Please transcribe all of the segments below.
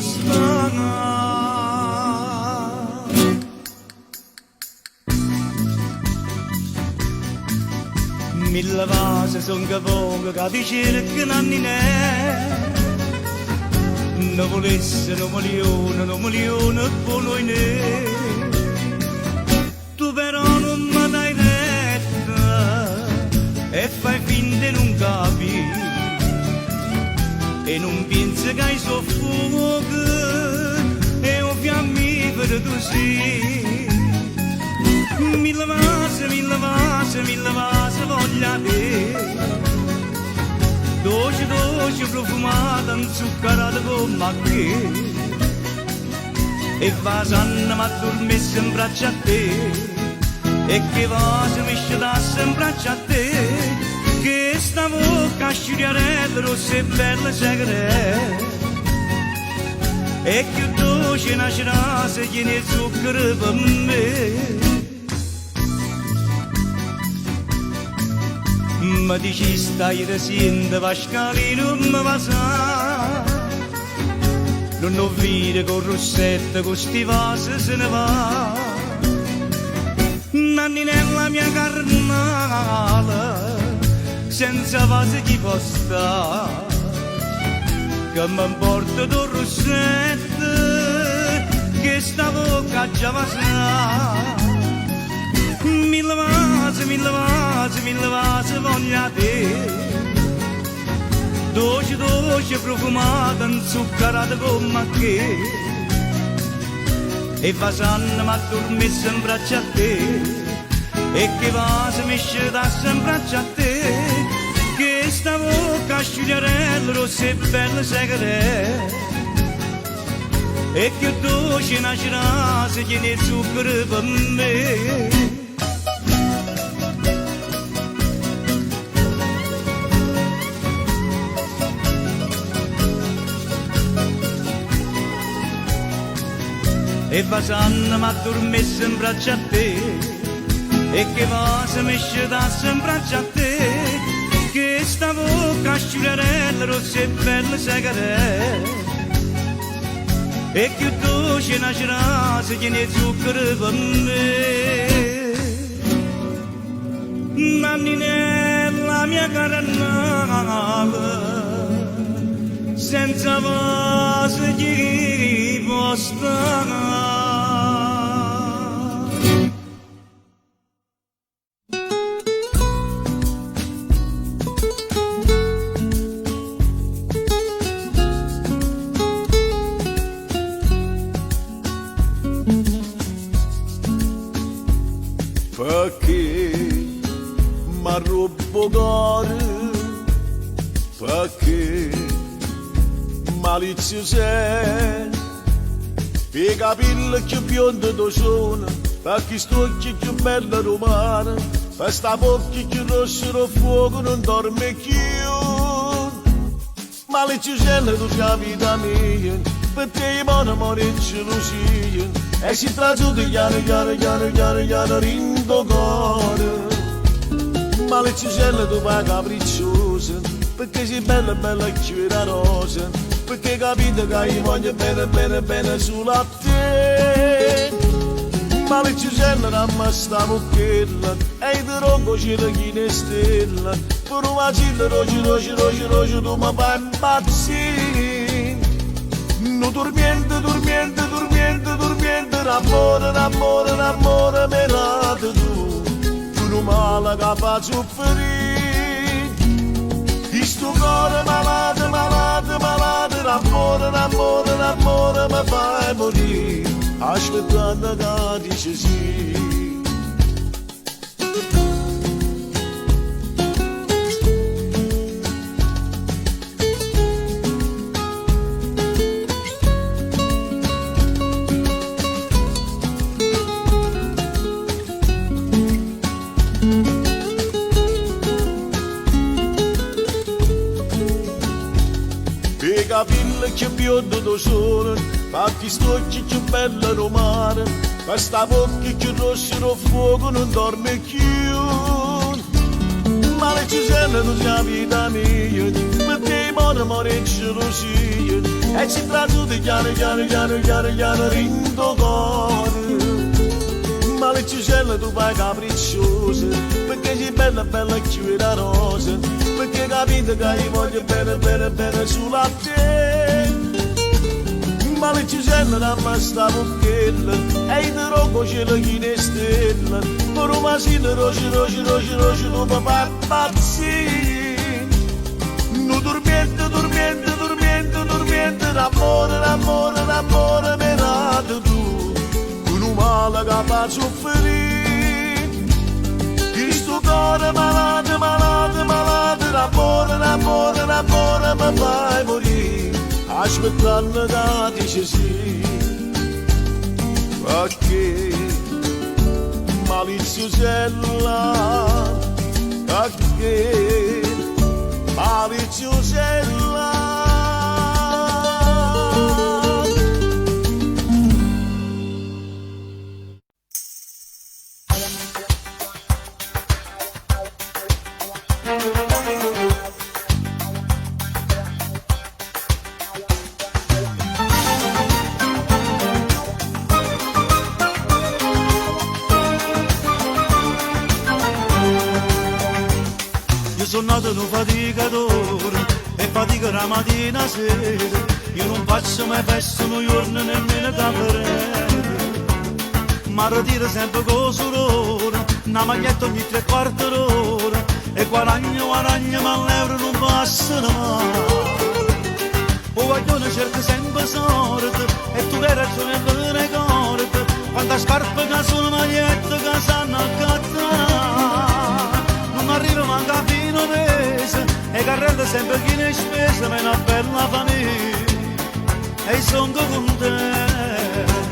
vostra. Mille vase son che pongo che ti cercano in non volesse un milione per noi ne. Tu però non mi dai retta e fai finta di non capire e non pensi che hai soffuoco e un fiammifero tu sei. Mille vasi voglia te, dolce profumata, inzuccherata come che, e vasanna mi addormessa in braccio a te, e che vasi mi scedasse in braccio a te, che sta bocca a sciuriarella rossa e bella segreta, e che dolce nascerà se tiene zucchero per me. Ma dici stai resiendo Pascali non mi va sa, non ho vire con Rossetta con sti vasi se ne va. Nanni nella mia carnale senza vasi chi può sta, che mi porta da Rossetta che sta bocca già va sa. Mille vasi voglia te, dolce profumata, inzuccherata come che, e vasanna mi addormessa in braccio a te, e che vasi mi scedasse in braccio a te, che sta bocca a sciuriarella rossa e bella segreta, e che dolce nascerà se tiene zucchero per me. E vasanna mi addormessa in braccio a te, e che vasi mi scedasse in braccio a te, che sta bocca a sciuriarella rossa e bella segreta, e che dolce nascerà se tiene zucchero per me. Nanni nella mia carnale senza vasi chi può stare. Perché mi rubo cuore, perché malizio sei, per capire che biondo tu sono, per chi stocchi più bella romana, per sta bocca che rosso fuoco non dorme più. Malizio sei tu c'è vita mia, per te buona amore gelosia, e si tragiuta chiaro rindo cuore. Malizio sei tu vai capricciosa, perché sei bella che la rosa, perché capite che io voglio bene sulla te. Malizio sei da me sta mucchella, e di ronco c'è la china stella, per una cilla roci tu mi fai impazzire. Non dormiente, l'amore me l'ha tu non male che fa soffrire. Questo cuore malato, l'amore mi fa morire, aspettando che dice sì. Capille che biondo tu sono, ma chi stocchi che bella romana, questa bocca che rosso fuoco non dorme più. male ci sembra tu sia vita mia, perché muore gelosia, e ci traduce chiaro rindo cuore. Male ci sembra tu fai capricciosa, perché sei bella più la rosa, perché capite che io voglio bene sulla te. Male ci sembra da basta bocchella, e in rogo c'è la chine stella, per un masino roci, non mi fa impazzire. Non dormiente, l'amore mi rata tu, con un male che fa soffrire. Questo cuore malato, l'amore mi fai morire, aspettando che dice sì. Perché maliziosella, perché maliziosella. Sono nato un faticatore e fatica la mattina sera, io non faccio mai festo un giorno nemmeno caffè, ma ritiro sempre con sorore, una maglietta ogni 3/4 d'ora, e guadagno ma l'euro non passano mai. O guaglione cerca sempre sorte, e tu hai ragione e te ne ricordi, quanta scarpa che sono magliette che sanno accattare. Arrivo manca fino mese e carrello sempre chi ne spesa me una bella famiglia e sono contento.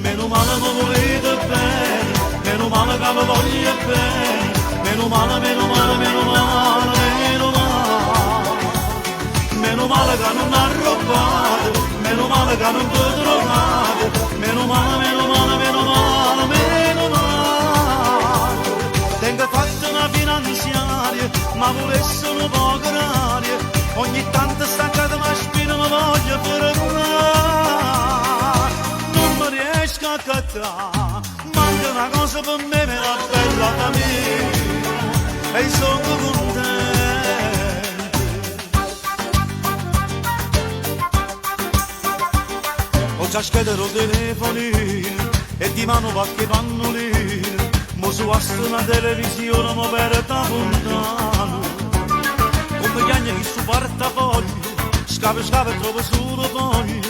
Meno male mi volete bene, meno male che mi voglio bene, meno male che non ha rubato, meno male che non ti drogate, meno male. Tengo fatto una finanziaria, ma volesse un po' d'aria, ogni tanto stancata ma spina mi voglio fermare. Non mi riesco a cattare, manca una cosa per me, me la bella famiglia, e sono contento. Ho già schederato il telefonino e di mano qualche pannolino, mo su una televisione mi perde lontano, come gli anni che su portafoglio, scava e trovo solo poi,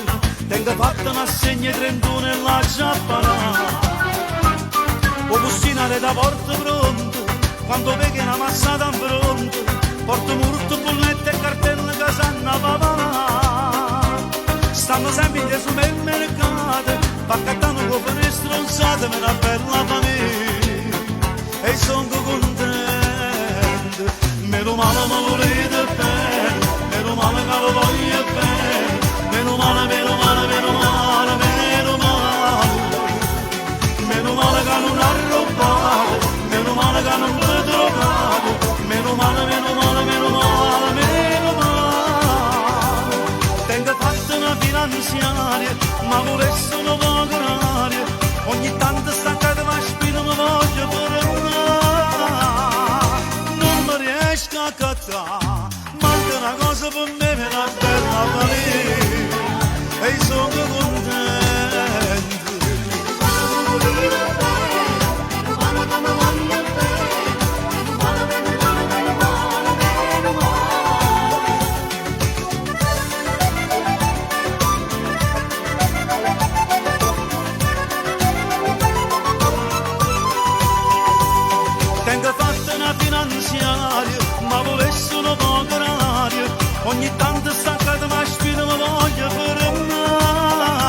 tengo fatta una segna 31 e la giapponata, o bustinare da porta pronto, quando vedi una massata in fronte, porto molto bollette e cartelle che sanno papà, stanno sempre in supermercato, pacchettano come le stronzate, me una bella famiglia, e sono contento. Meno male mi volete bene, meno male che lo voglio bene, meno male che non ha rubato, meno male che non ti trovato, meno male. Tengo fatto una finanziaria, ma volesse un po' d'aria, ogni tanto stancata ma spina mi voglio fermare. Non mi riesco a cattare, manca una cosa per me, me la bella famiglia, e sono contento. Tengo fatta una finanziaria, ma volesse un po' d'aria, ogni tanto staccata ma spina mi voglio fermare.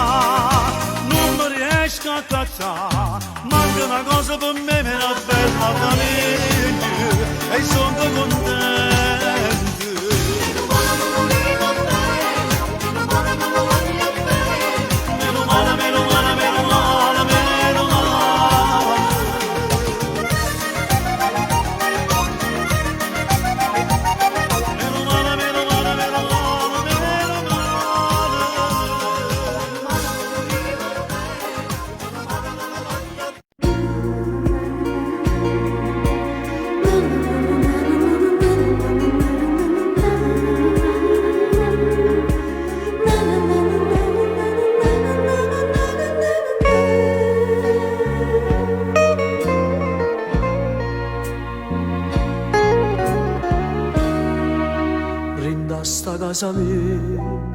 rinda sta casa mia.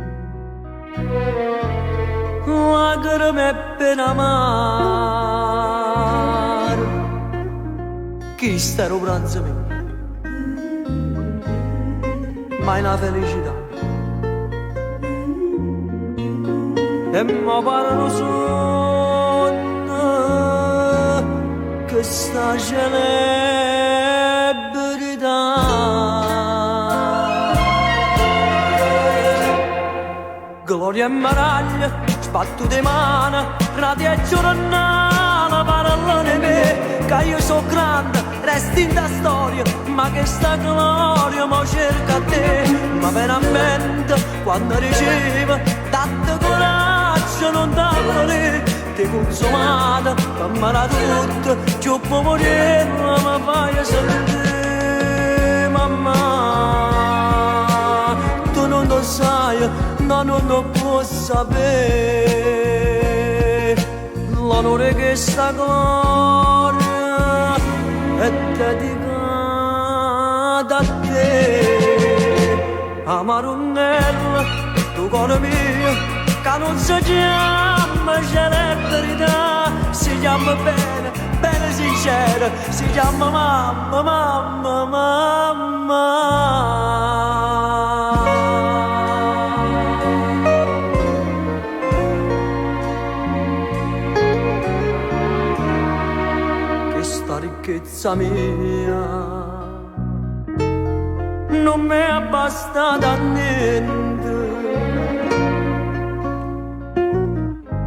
Lacrime e pena amaro, chi sta lo pranzo mio, ma è una felicità. E mi pare un sogno che sta celebrità. Gloria e maraglia, sbattute mani, radio e giornale, parlano me, che io so grande, resti in da storia, ma che sta gloria mo cerca te, ma veramente quando ricevo tanto coraggio non darlo lì, ti consumata, fammela tutto, più può morire, ma vai sentire, mamma, tu non lo sai, no, non lo puoi sapere, l'onore che sta gloria è dedicata a te, Amarunella, tu cuore mio, che non si chiama celebrità, si chiama bene, bene sincera, si chiama mamma, mamma, mamma. Questa ricchezza mia non mi è bastata a niente,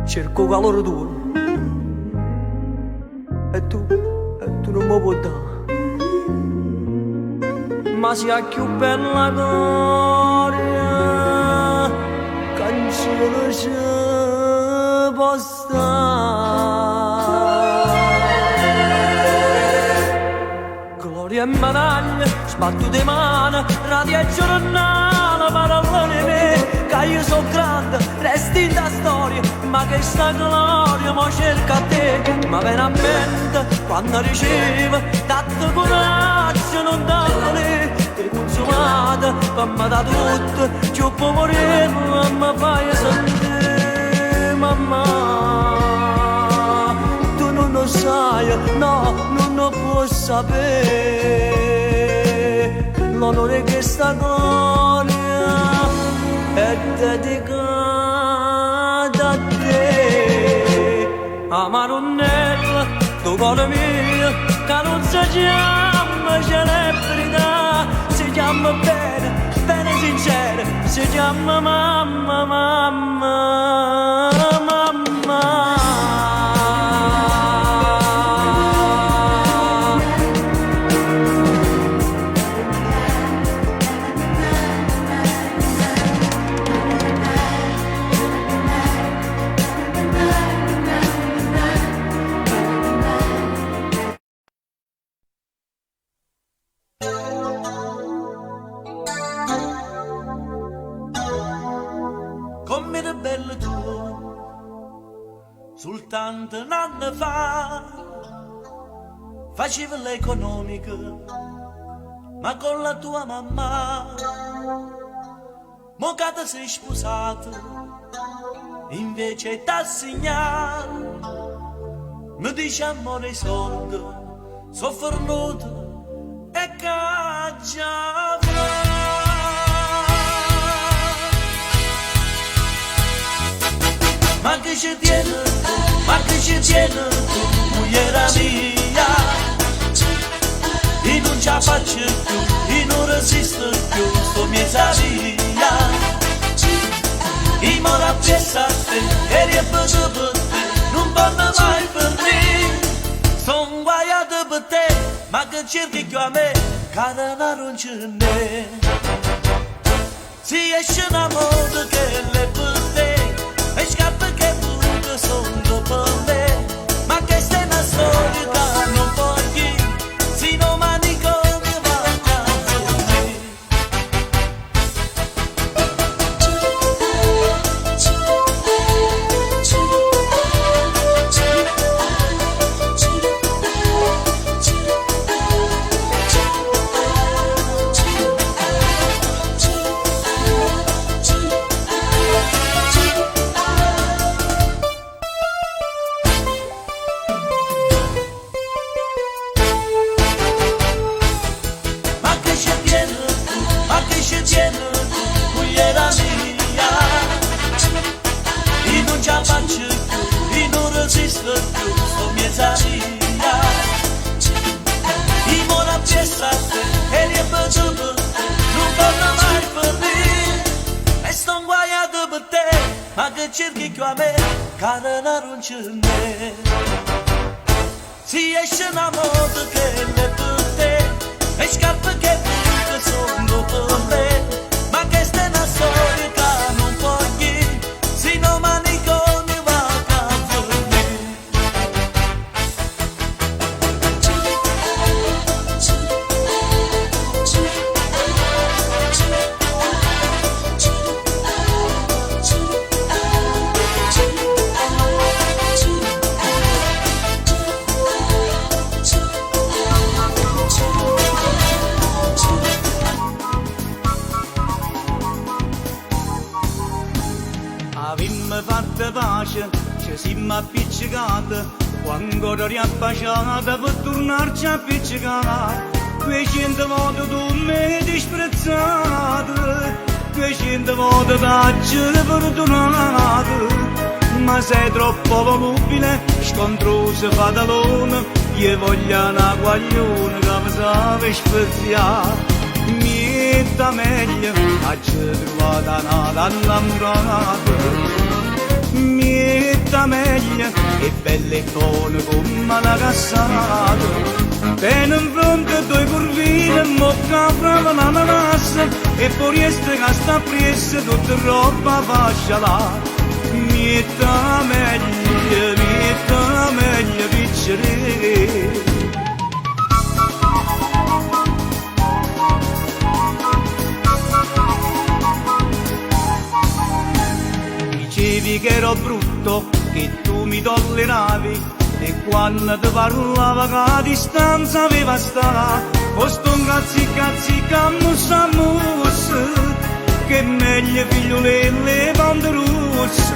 cerco calore tuo e tu non mi puoi dare, ma sia più bella gloria che in cielo ci può stare. Gloria e medaglia, sbattute mani, radio e giornale, parlano me, che io so grande, resti in da storia, ma che sta gloria mo cerca te, ma veramente quando ricevo tanto coraggio non darlo lì, ti consumata, fammi da tutto, più può morire, ma fai sentire, mamma, tu non lo sai, no, non lo puoi sapere, l'onore che sta gloria è dedicata a te, Amarunella, tu cuore mio, che non si chiama celebrità, si chiama bene, bene sincera, si chiama mamma, mamma, mamma. Come era bello tu, soltanto un anno fa, facevi l'economica, ma con la tua mamma, mo che ti sei sposato, invece t'ha segnato, mi dice amore i soldi, sono fornuto e caccia avrò. Ma che ci tiene tu, mugliera mia, e non ce la faccio più, e non resisto più, sto miezza via. E mora appresso a te, e ripeto per te, non torna mai per me. Son guaiato per te, ma che cerchi più a me, cara non ce n'è. Si esce un amore che le per te, e scappa che pure sono per me, ma che sei una storia che non voglio, si non mani come vacanze me. che cerchi qua a me, cara la roncine. Si esce una moda che le tutte, e scarpe che tutte sono per me, ma questa è una storia che non può dire, se no manicomio va a casa me. Avemmo fatto pace, ci siamo appiccicati, quando ero riappasciata per tornarci a appiccicare. 200 volte tu mi hai disprezzato, 200 volte t'aggi perdonato, ma sei troppo volubile, scontroso fatalone, io voglio una guaglione che mi sape speziare. Mietta meglio, oggi trovata una donna innamorata. Mietta meglio, e belle icone come la cassata. Bene in fronte a due curvine, mocca brava l'ananas, e poi resta che sta presa tutta roba fascia là. Mietta meglio, piccere. Dicevi che ero brutto, che tu mi tolleravi, e quando ti parlava che a distanza aveva sta, posto un cazzi cammussa mussa, che meglio figliolelle quando russe,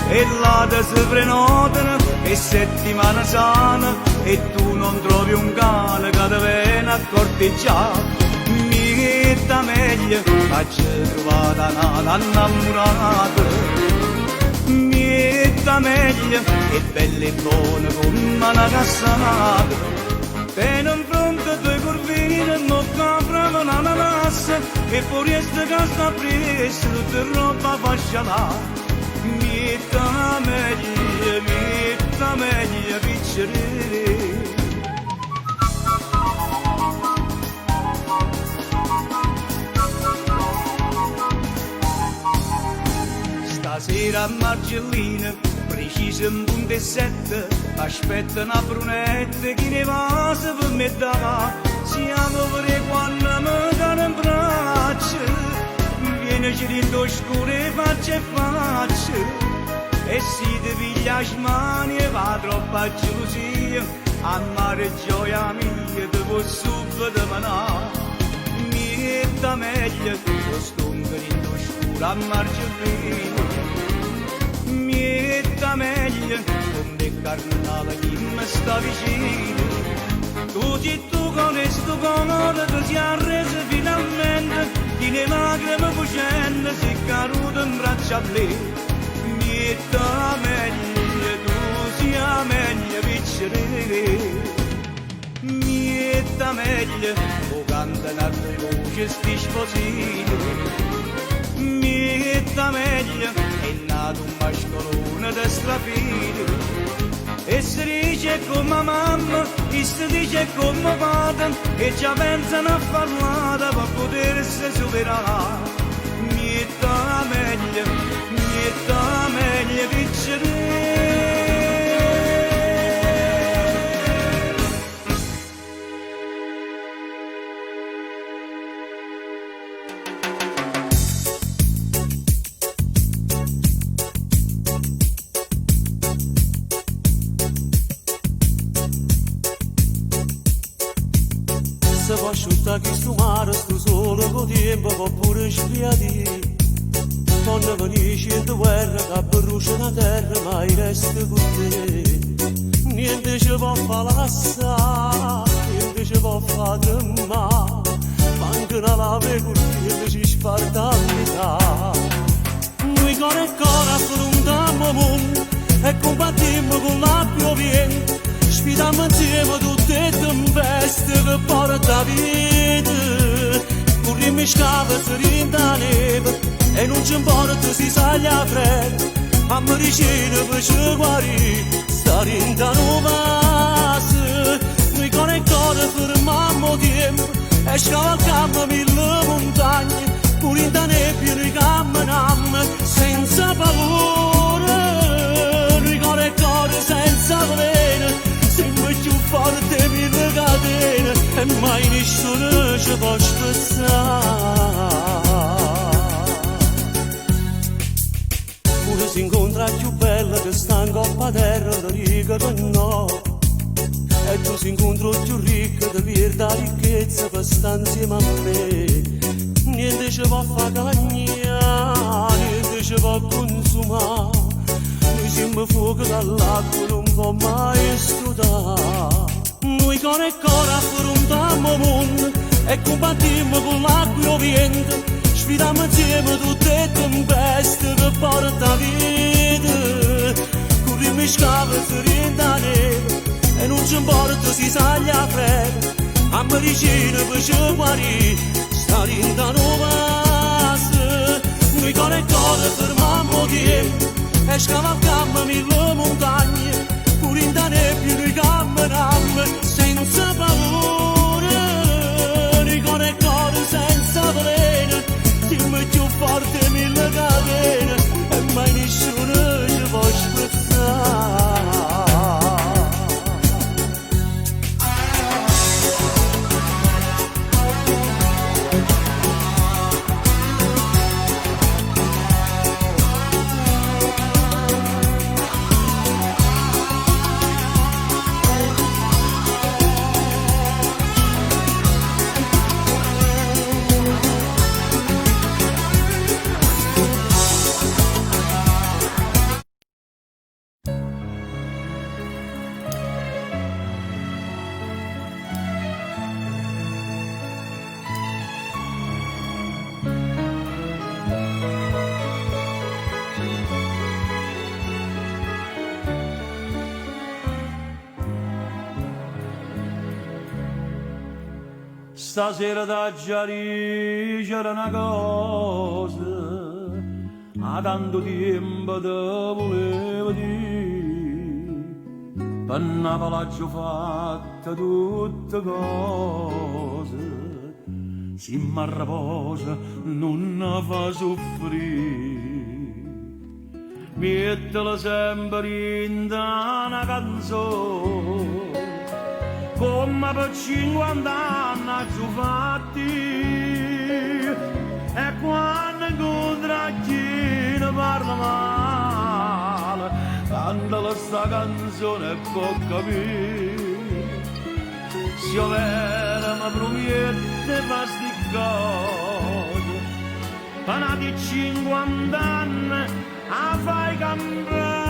e là te si prenotano, e settimana sana, e tu non trovi un cane che ti viene a corteggiare. Mietta meglio, faccio trovata una donna innamorata. Mietta meglio, e belle buone come una cassata. Bene in fronte a due curvine, non comprano l'ananas, e poi resta che sta presso, tutta roba fascia là. Mietta meglio, piccere. Stasera a Margellina, preciso in punto e sette, aspetta una brunetta che ne va se per me dà. Siamo per quando mi danno in braccio, viene girando scure faccia e faccia, e si ti piglia le mani e va troppa gelosia, a mare gioia mia ti può subito manare. Mietta meglio, questo un grido scuro a Margellina. Mietta meglio, come carnale chi mi sta vicino. Tu con esto con ora ti si arrese finalmente, chi ne lacrime fucendo si è caduto in braccia a lei. Mietta meglio, tu sia meglio piccere. Mietta meglio, o canta una tua voce sti sposini. Mietta meglio, è nato un mascolone da strafino, e si dice come mamma, e si dice come padre, e già pensano a parlare per potersi superare. Mietta meglio, piccere. Se può asciuttare questo mare, sto solo con tempo, può pure sbriati. Quando venisci in guerra, che brucia la terra, ma il resto con te. Niente ci può fare lassare, niente ci può fare tremare, manca una lave con te ci sparta a metà. Noi cuore e cuore affrontiamo il mondo, e combattiamo con la piovente. Sfidiamo insieme tutte le tempeste che porta vita. Corriamo scave, serena neve, e non ci importa si saglia fredda, a me vicino per ci guarire, stare in da novase, noi con il cuore fermiamo tempo, e scavalcammo mille montagne, pure in da nebbia noi camminiamo, senza paura, noi con il cuore senza veleno, siamo più forti mille catene, e mai nessuno ci può spezzare. Pure si incontra più bella che sta in coppa terra, lo dico che no. E tu si incontro più ricca di perda ricchezza per stare insieme a me. Niente ci può far cagnare, niente ci può consumare. Noi siamo fuoco dall'acqua, non può mai scudare. Noi con il cuore affrontiamo il mondo e combattiamo con l'acqua e il vento. Sfidiamo insieme tutte le tempeste che porta vita. Corriamo in scava e ferita neve e non ci importa si saglia fredda. A me vicino per ci guarire, stare in da novase. Noi con il cuore fermiamo tempo e scavalcammo mille montagne. Pure in da nebbia noi camminiamo senza paura. Noi con il cuore senza veleno, siamo più forti mille catene e mai nessuno ci può spezzare. Stasera da Giari c'era una cosa, a tanto tempo te volevo dire, per una palazzo fatta tutte cose, si m'arraposa non ne fa soffrire, mettela sempre in una canzone, come per 50 anni ci fatti, e quando incontra chi ne parla male, cantala sta canzone e può capire. Se io vera mi promette fa sti cose, per di 50 anni a fai cambiare.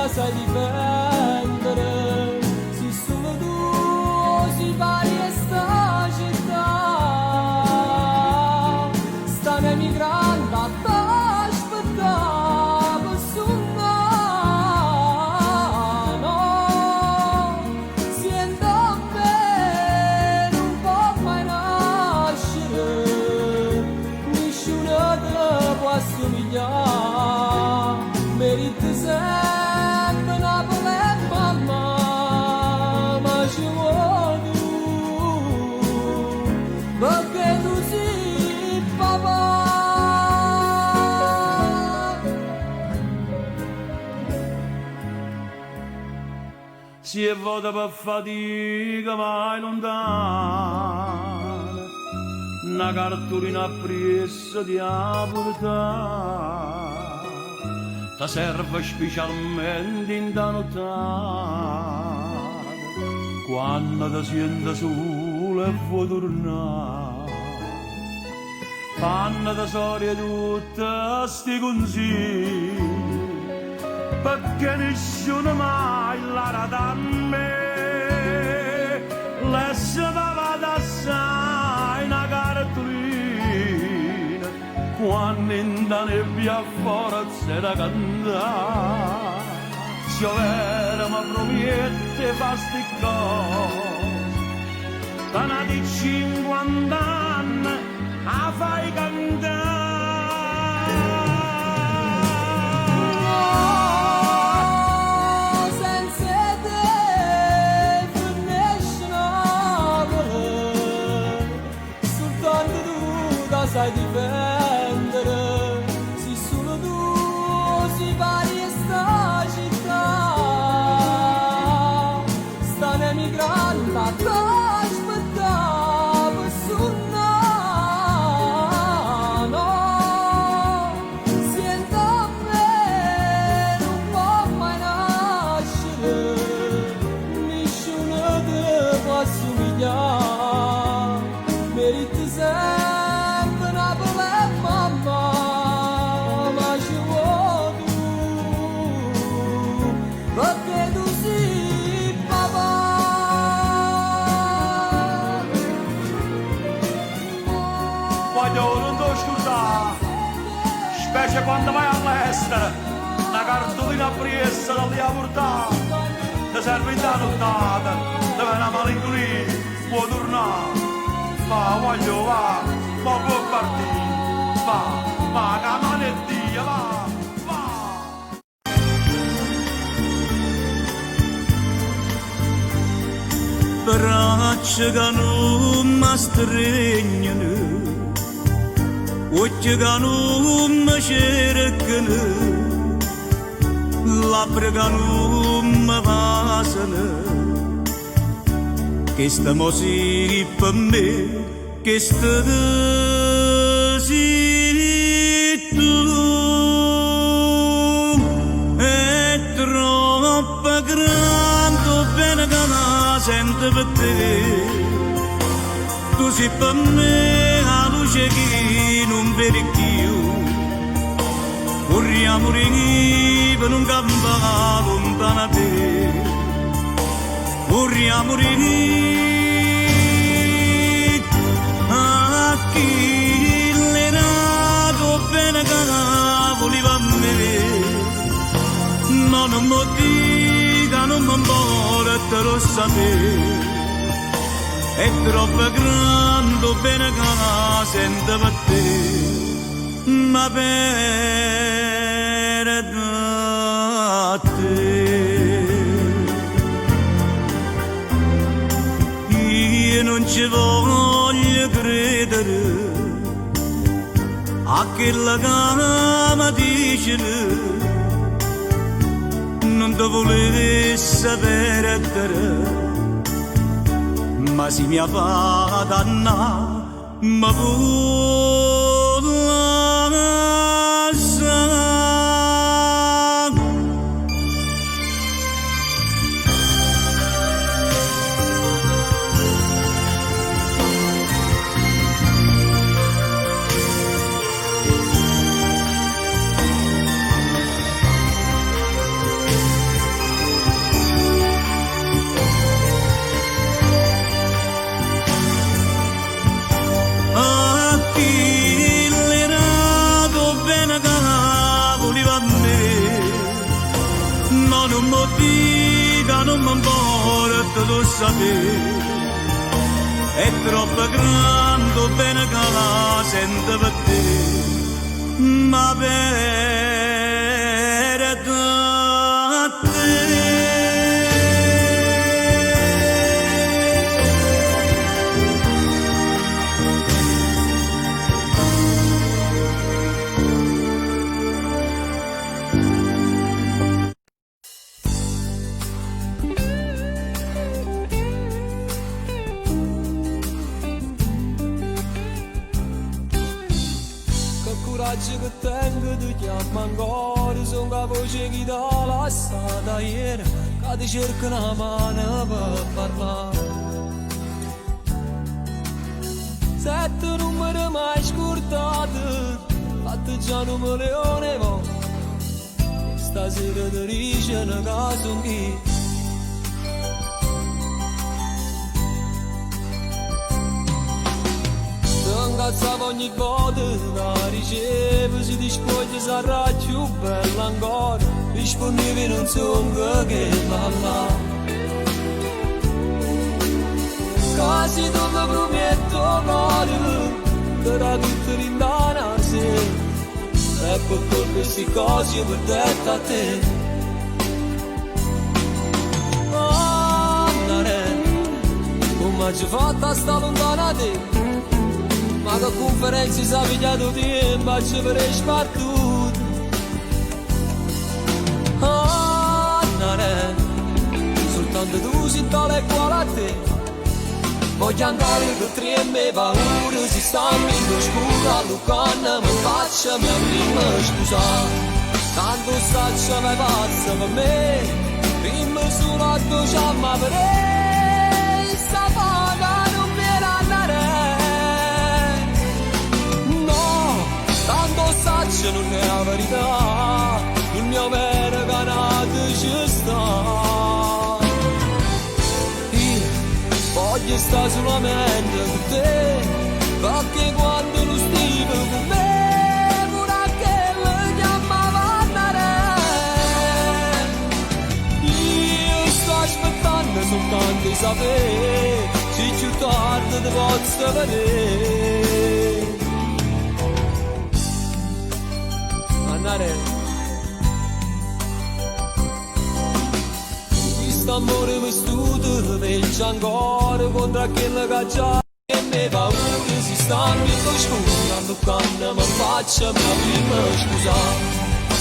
Sai difendere, se solo tu si pari e sta città, stanno emigrando a t'aspettare per suonare, sento bene, non può mai nascere, nessuno te può assomigliare, meriti sempre. Perché tu sei papà. Si è vota per fatica vai lontana, una cartolina appressa ti ha portata, ti serve specialmente in da nottata, quando ti senti solo e vuoi tornare. Fanno da storia tutte sti consigli, perché nessuno mai l'ha dato a me. Lasciava da assai una cartolina, quando in da nebbia forza da cantare piovere ma promette fa sti cose Tana di 50 anni a fai cantare sai difendere se solo tu si pari e sta città sta emigrando a t'aspettare per suonare no sento a me non può mai nascere nessuno ti può assomigliare meriti sempre specie quando vai all'estero, una cartolina presa da lì a portare, ti serve in da nottata, ti viene una malinconia, può tornare, ma voglio va, ma può partire, va, che maleddia, va. Braccia che non mi stringono occhi che non mi cercano, labbra che non mi basano, che sta musica per me, che sta sei tu, è troppo grande bene che la sento per te, tu sei per me la luce che non vedi più, vorrei morire per un campo lontano da te, vorrei morire a chi l'era bene che voleva a me, ma non mi dica, non mi vuole te lo sapere. È troppo grande bene che la sento per te, ma per te io non ci voglio credere a quella che mi dice non ti volessi perdere, ma si mi fa danna, ma vuole sa. Non mi importa lo sapere, è troppo grande bene che la sento per te, ma per te. Che tengo ti chiamo ancora, sono la voce che dà la strada ieri, che ti cerca una mano per parlare. Sette numeri mai scurtati, fatti già un leone mo, stasera ti dice una casa chi. incazzava ogni volta la ricevo, si dispoglia sarà più bella ancora, disponibile non so che balla. Quasi dove prometto cuore, sarà tutto rindana se, e per queste cose per detto a te. Come ci fatta sta lontana da te, ma che conferenze si è pigliato tempo ci per spartuto. Soltanto tu sei tale quale a te. Voglio andare per tre e me paura, si sta in scura, Lucana mi faccia mia prima scusa. Tanto saccia mai pazza per me, prima solo a tu già mi avrei, sta paga non viene andare. No, tanto saccia non è la verità, il mio vero canato ci sta. Voglio stare solamente con te, perché quando lo stivo con me, pure quello chiamava a andare. Io sto aspettando soltanto di sapere, se più tardi ti posso vedere. Andare. Amore vestuto vecchio ancora contro aquella caccia che mi paura si stanno in scuro quando mi faccia mia prima scusa.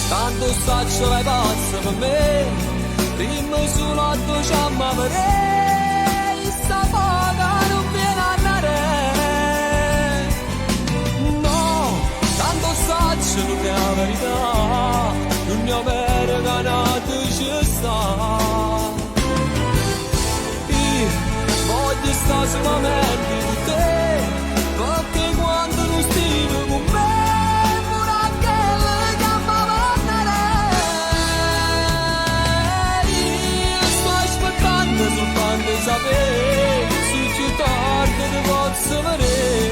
Tanto saccio vai pazza per me, prima solo a tu già mi avrei, sta paga non viene a andare. No, tanto saccio non è la verità, il mio vero canato ci sta. Voglio stare solamente con te, perché quando non stivo con me, pure aquella chiamava a andare. Io sto aspettando soltanto di sapere, se più tardi ti posso vedere.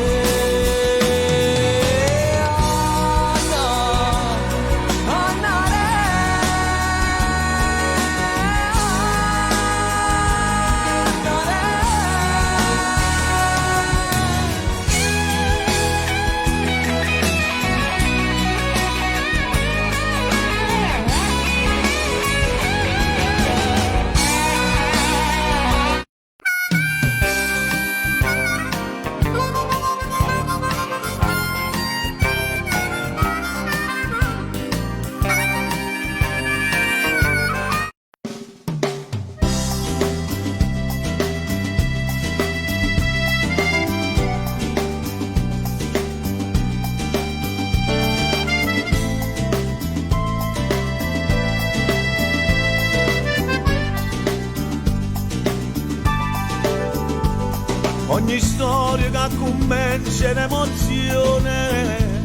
Ogni storia che comincia in emozione,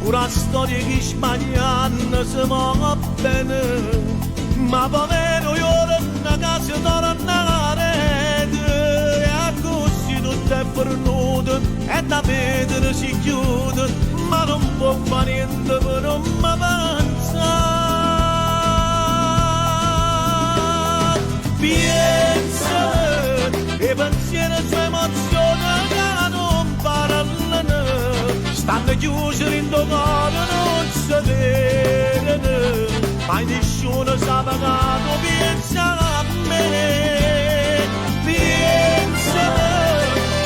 una storia che sbagliando si va bene, ma povero io non casa tornare, e così tutto è perduto, e da vedere si chiude, ma non può fare niente per non mi pensare. Pensa, e pensiero e emozioni che non parlano, stanno chiusi in tuo cuore, non si vedono, mai nessuno sa pagato, pensa a me, pensa,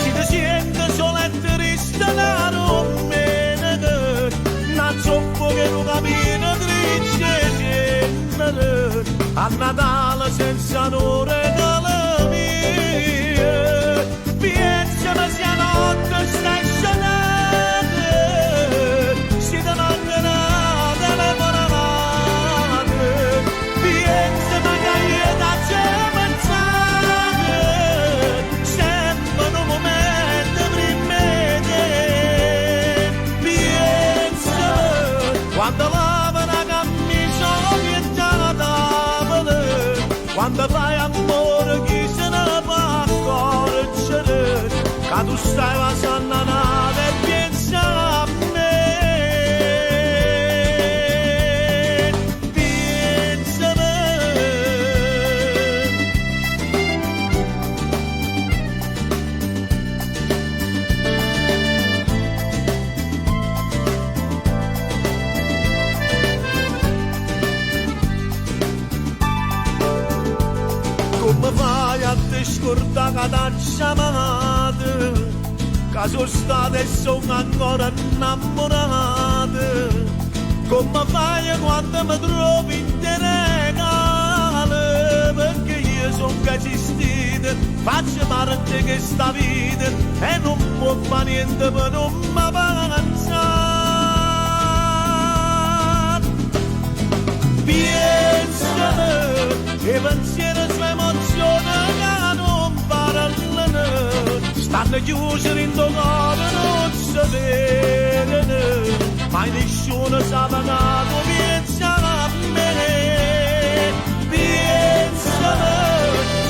si ti sente solo e triste, non meno, non so che non cammina triste, scendere, a Natale senza un regalo mio, pensa che sia notte stazionata, si ti mancherà telefonate, pensa che da c'è pensare, sempre un momento prima te, pensa quando lava una camicia orientata da tavola, quando fai amore chi se ne fa accorgere, che tu stai passando una nave ricorda che t'ha chiamato, che sono state e sono ancora innamorate. Come fai quando mi trovi in te regale? Perché io sono esistito, faccio parte che sta vita e non può fare niente per non mi avanzare. Pensami, i pensieri su emozioni che non parlano, stanno chiusi in tuo cuore, non si vedono. Ma nessuno sa pagato, pensa a me, pensa,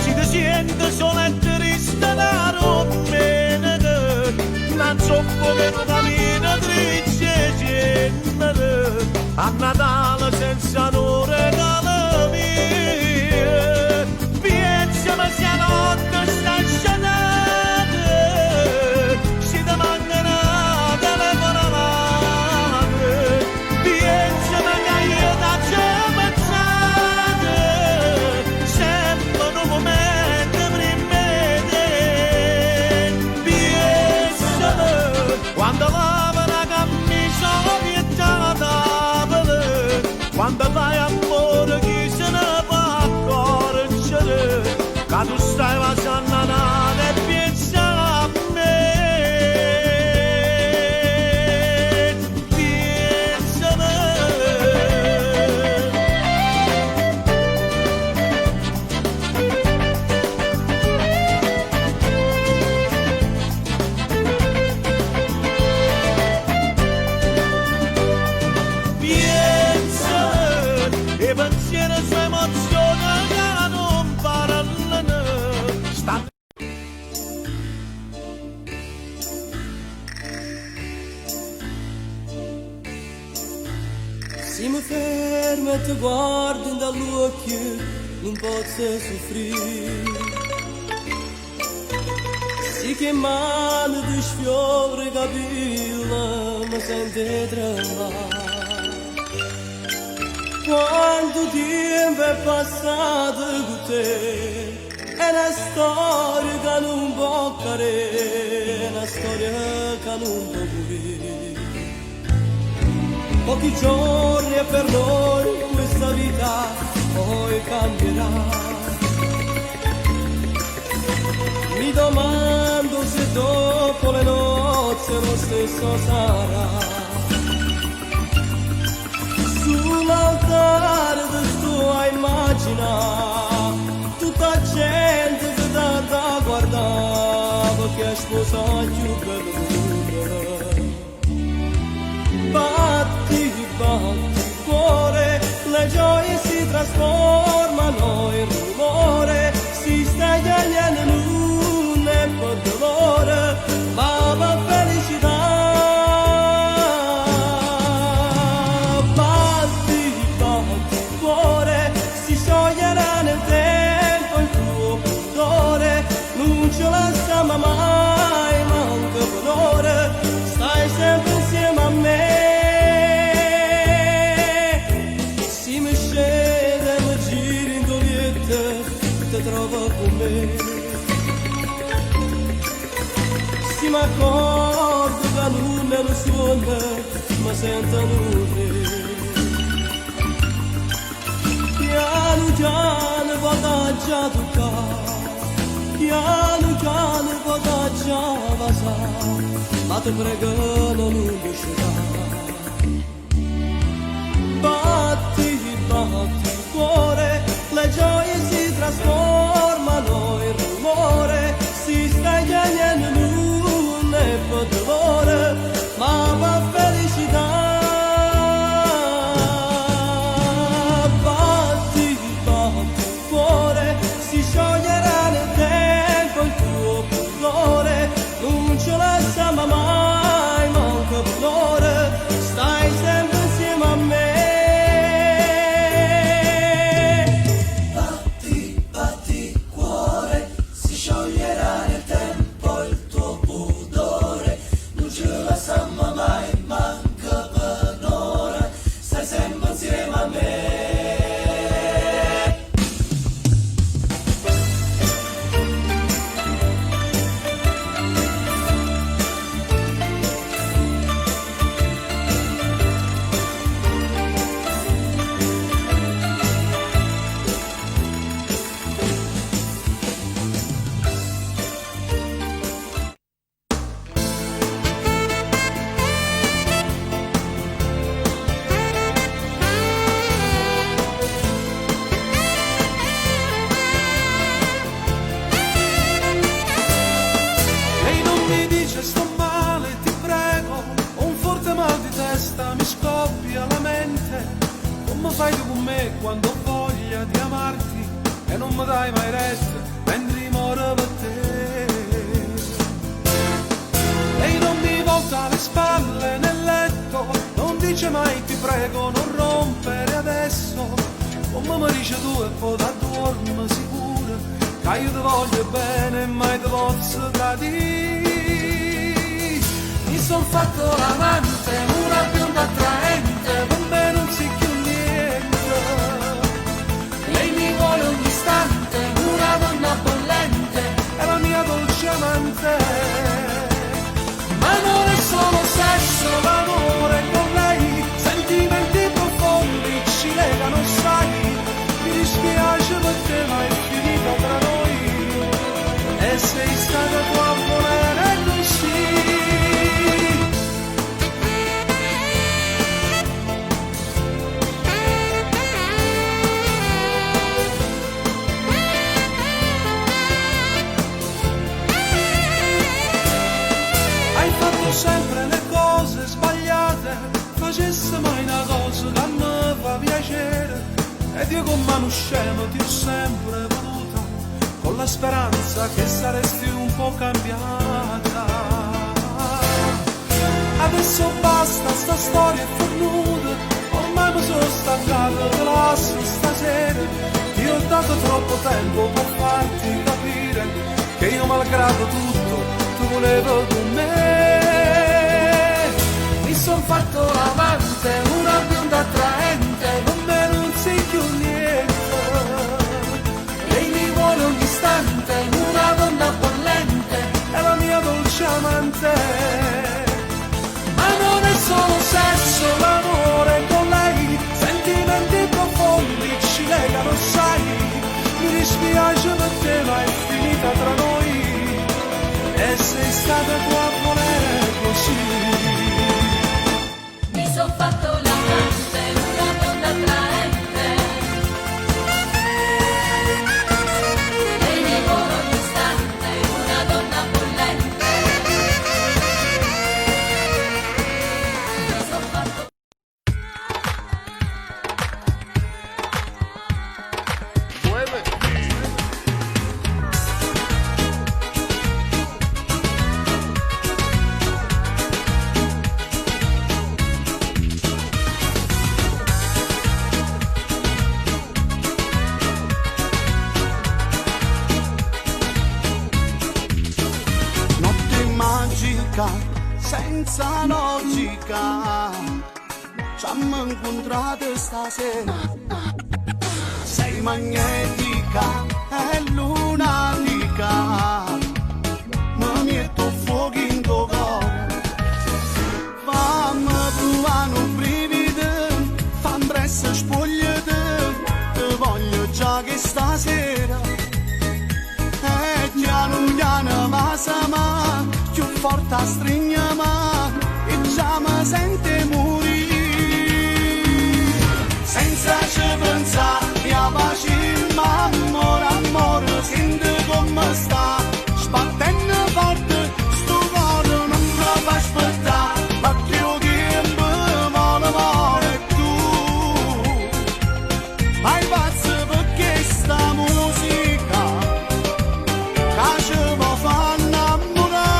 si ti sente solo e triste da rompere, non so come non cammina triste gente, a Natale senza non regalo mio, pensa ma sia notte sta scenata, si ti mancherà. Quando lava la camicia vietata, quando fai amore chi se ne va accorgere, che tu stai facendo nada e pensa a me, pensa a me. Pensiero su emozioni che non parlano. Se mi fermo e ti guardo dall'occhio, non posso soffrire. Se che mano di sfiore capilla mi sente tremare. Quanto tempo è passato con te, è una storia che non può cadere, è una storia che non può morire. Pochi giorni e per noi questa vita poi cambierà. Mi domando se dopo le nozze lo stesso sarà. Sull'altare di tua immagine, tutta gente che da guardava, che è sposato più bello. Batti, batti, cuore, le gioie si trasformano in rumore, si sta tagliando in un po' dolore, ma va felicità. Non ce la stiamo mai, manca valore, stai sempre insieme a me. Se mi scende e mi giri in toglietta, ti trovo con me. Se mi accorgo che non è lo suono, mi sento nuove. Piano piano vado già a toccare, piano piano vado già a vasare, ma ti prego non uscirà. Batti, batti cuore, le gioie si trasformano in rumore, si sta tagliando in un po' dolore, ma va felicità. Non ce la siamo mai, manca valore, me quando ho voglia di amarti e non mi dai mai retta mentre moro per te. Lei non mi volta le spalle nel letto, non dice mai ti prego non rompere adesso, come mi dice tu e poi da dormi sicura che io ti voglio bene e mai ti posso tradire. Mi son fatto l'amante, una bionda attraente, con me non si più niente. Lei mi vuole ogni istante, una donna bollente, è la mia dolce amante. Ma non è solo sesso, l'amore con lei, sentimenti profondi ci legano, sai. Mi dispiace perché mai è finita tra noi, e sei stata tu a volere così. Sempre le cose sbagliate, facesse mai una cosa che mi fa piacere, ed io con mano scema ti ho sempre voluta, con la speranza che saresti un po' cambiata. Adesso basta, sta storia è fornuta, ormai mi sono stancato, te lascio stasera, ti ho dato troppo tempo per farti capire che io malgrado tutto tu volevo con me. Mi son fatto l'amante, una bionda attraente, con me non sei più niente. Lei mi vuole ogni istante, una donna bollente, è la mia dolce amante. Ma non è solo sesso, l'amore con lei, sentimenti profondi ci legano, sai. Mi dispiace perché ma è finita tra noi, e sei stata tu a volere così. Mi son fatto l'amante, una donna attraente, lei mi vuole ogni istante, una donna bollente. Mi son fatto. Senza logica ci abbiamo incontrato stasera, sei magnetica e lunatica, mi metto fuoco in tuo cuore, fammi provare un brivido, fammi presto spogliate, ti voglio già che stasera, e piano piano va più forte a stringiama e già mi sente morire. Senza ci pensare a pace, ma amore, amore, senti come sta, sbattendo forte, sto cuore non mi fa aspettare, perché il tempo vuole tu. Vai pazzo perché sta musica, che ci può fare innamorare.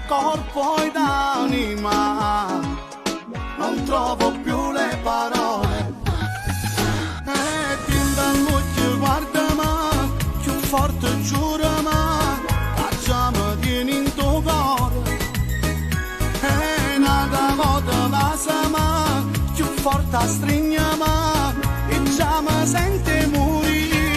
Corpo ed anima, non trovo più le parole, e ti dall'occhio guardami, più forte giurami, facciamo tieni in tuo cuore, e nata volta lasciami, più forte stringiami, e già mi sente morire.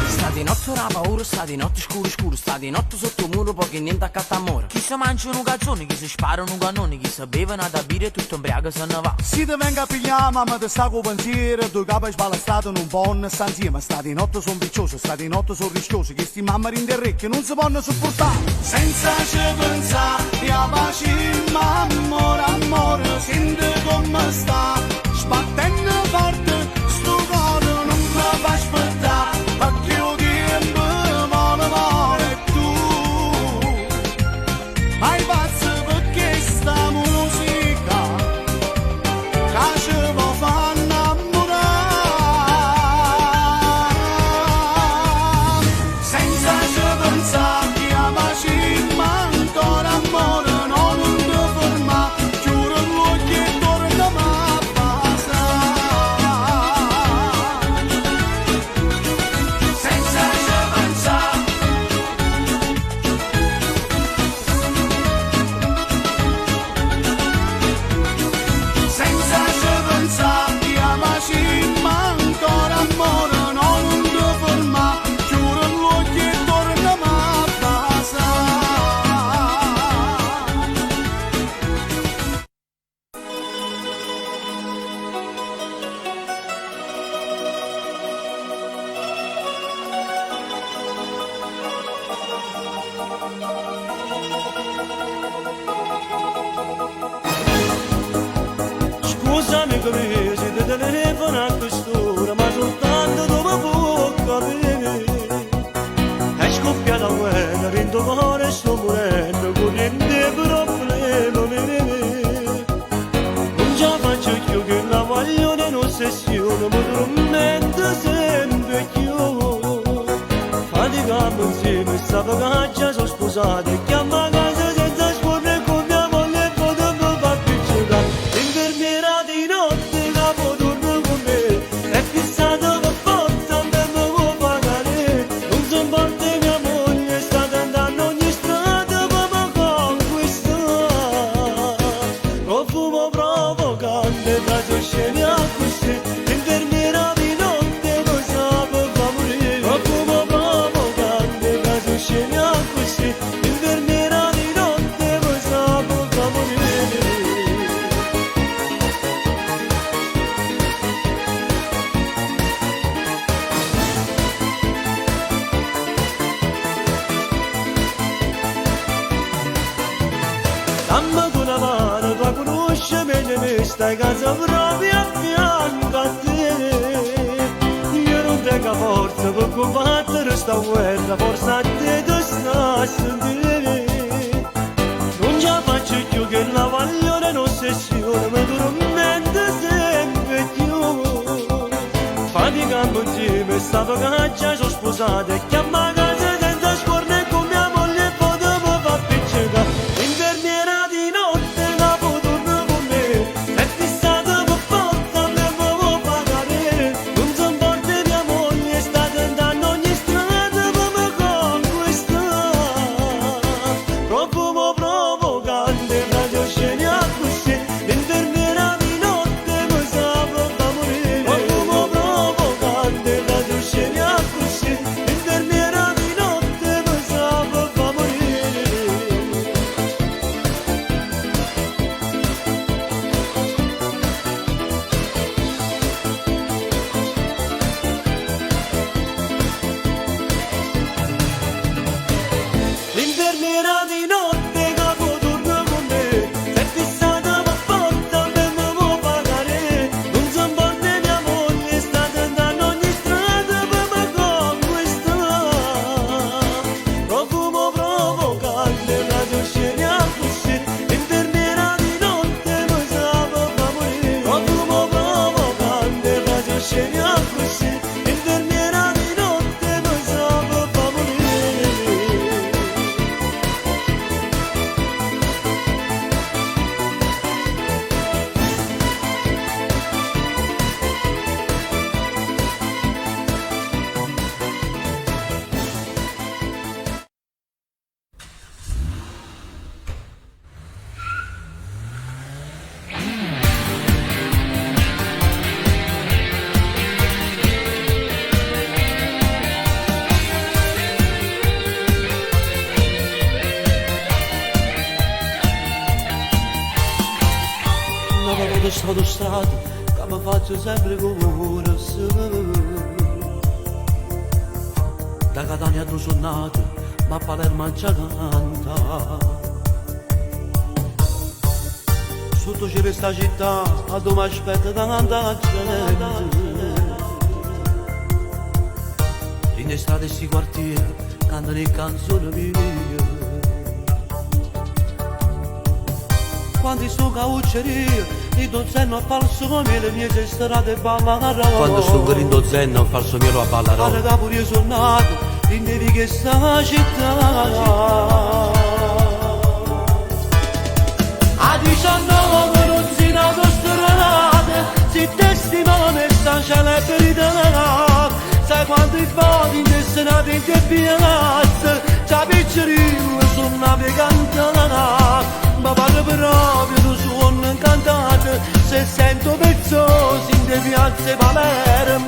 Sta di notte sotto la paura, sta di notte scuro scuro, sta di notte sotto il muro, pochi niente accanto a muro. Chi si mangiano cazzoni, chi si sparano cannoni, chi si bevono da bere tutto ubriaco se ne va. Si ti venga a pigliare, mamma ti sta con pensiero, due capi sbalastato non possono sta insieme, sta di notte son piccioso, sta di notte son rischioso, che sti mamma rinderrecchio non si possono sopportare. Senza ci pensare, via pace, mamma, amore, senti come sta, sbattendo forte, sto cuore non mi fa aspettare, perché io tempo vuole tu. Hai pazzo perché sta musica che ci può far innamorare. Senza ci pensare, chiamaci, ma ancora amore, no, non ti fermare, chiudi gli occhi e tornami a passare. Senza ci pensare. Senza ci pensare, chiamaci, ma ancora amore, no, non ti fermare, chiudi gli occhi e tornami a passare. Scusami che se ti telefono a quest'ora, ma soltanto dopo può capire. È scoppiata la guerra, dentro cuore sto morendo, con niente problemi. Non ce la faccio più che la voglio in ossessione, mi tormenta sempre più. Faticamo insieme, sta pagaggia sono sposate, chiama a casa senza scorrere con mia moglie e potremmo far piccicare. L'infermiera di notte capo torna con me, è fissata per forza, non mi può pagare. Non si importa mia moglie, sta tentando ogni strada per mi conquistare. Profumo provocante, tra scene a così, l'infermiera di notte lo sa per fa morire. Profumo provocante, tra scene a così, l'infermiera di notte lo sa per fa morire. Dammi con una mano, tu conosci meglio me, stai a casa proprio a fianco a te. Io non tengo forza per combattere sta guerra, forse a te ti sta a sentire. Non ce la faccio più che la voglio in ossessione, mi tormenta sempre più. Faticando insieme, sta pagaggia sono sposate, e chiama a casa senza scorrere con mia moglie e potremmo far piccicare. L'infermiera di notte capo torna con me, è fissata per forza, non mi può pagare. Non si importa mia moglie, sta tentando ogni strada per mi conquistare. Profumo provocante, radio scene a così, l'infermiera di notte mi sa per fa morire. Profumo provocante, radio scene a così, l'infermiera questa autostrada che mi faccio sempre correre. Da Catania tu sono nato, ma a Palermo già canta. Sotto c'è questa città, a dove mi aspetta tanta gente. In le strade e sti quartieri cantano le canzoni mie. Quando sto caucceria, i dozzenno a falso come le mie strade ballano. Quando sto in dozzenno a falso mielo a ballare. Guarda pure io sono nato, in devi che sta città. A 19 non si autostrade, si testimone sta celebrità. Sai quanti fatti destinati in te piazza, c'ha piccerino sono navigante. Ma vado proprio tu suono cantato, se sento pezzosi in te piazze Palermo.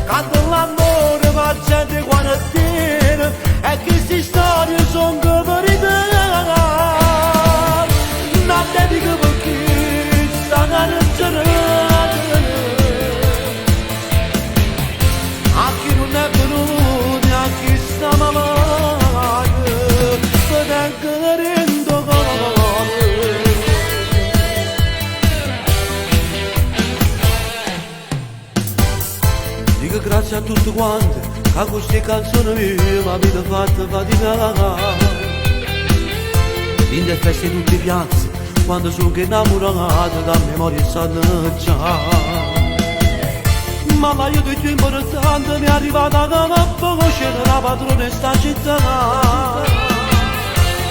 Canto l'amore, ma gente quarantina, e queste storie sono come verità. Non te dico perché sta carreggiando, a chi non è venuto, a chi sta malato, vedendo rendo colore. Dico grazie a tutti quanti, a queste canzoni mie mi avete fatto faticare. In le feste di tutte le piazze, quando sono innamorato, da memoria sanno già. Ma io di più importante mi è arrivata come poco c'era la padrona in sta città.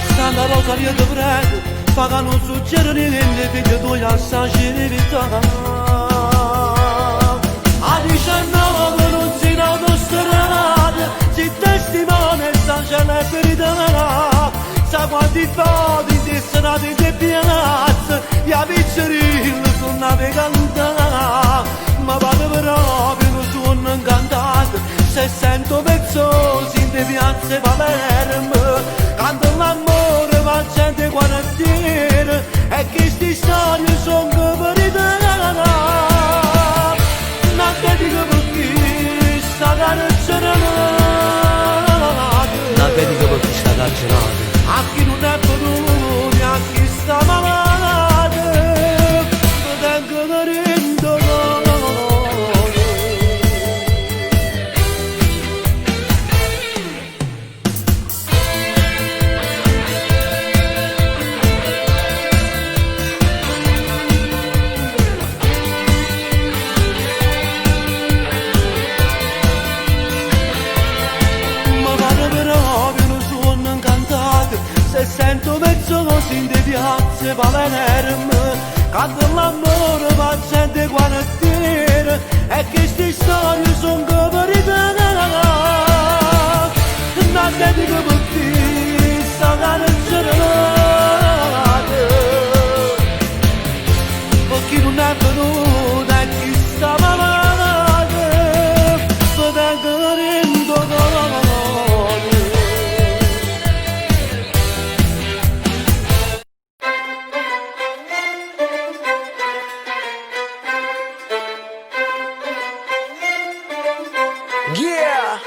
Stando a Rosalia ti prego, fa che non succeda niente, figlio tuo a sta città. A 19 non si in autostrada, si testimone sta celebrità. Sa quanti fatti destinati in te piazza, gli avvicini sono navigante. Ma vado proprio non suono incantato, se sento pezzosi in te piazze Palermo. Canto l'amore, ma gente quarantina, e queste storie sono come verità. Non te dico perché sta carcerata, non te dico perché sta carcerata. A chi non è venuto, a chi sta malato, tengo rendo. Se sento mezzo così in te piazze Palermo, canto l'amore ma gente quarantina, e queste storie sono come verità. Non te dico perché sta carreggiata, per chi non è venuto e chi sta malato, tengo rendo colore. Yeah!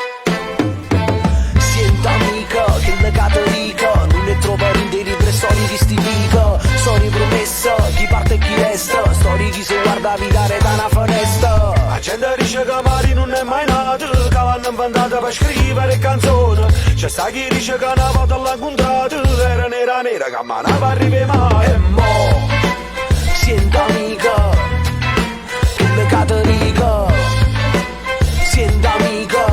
Siento amico, che le cattolico, non ne trovo ridere tre storie di sti vico. Storie promesse, chi parte e chi resta, storie chi si guarda a vidare da una finestra. La gente dice che Mari non è mai nato, che l'hanno inventato per scrivere canzoni. C'è sta chi dice che una volta l'ha incontrato, era nera nera che ma non arriva mai. E mo Siento amico, che le cattolico. Siento amico,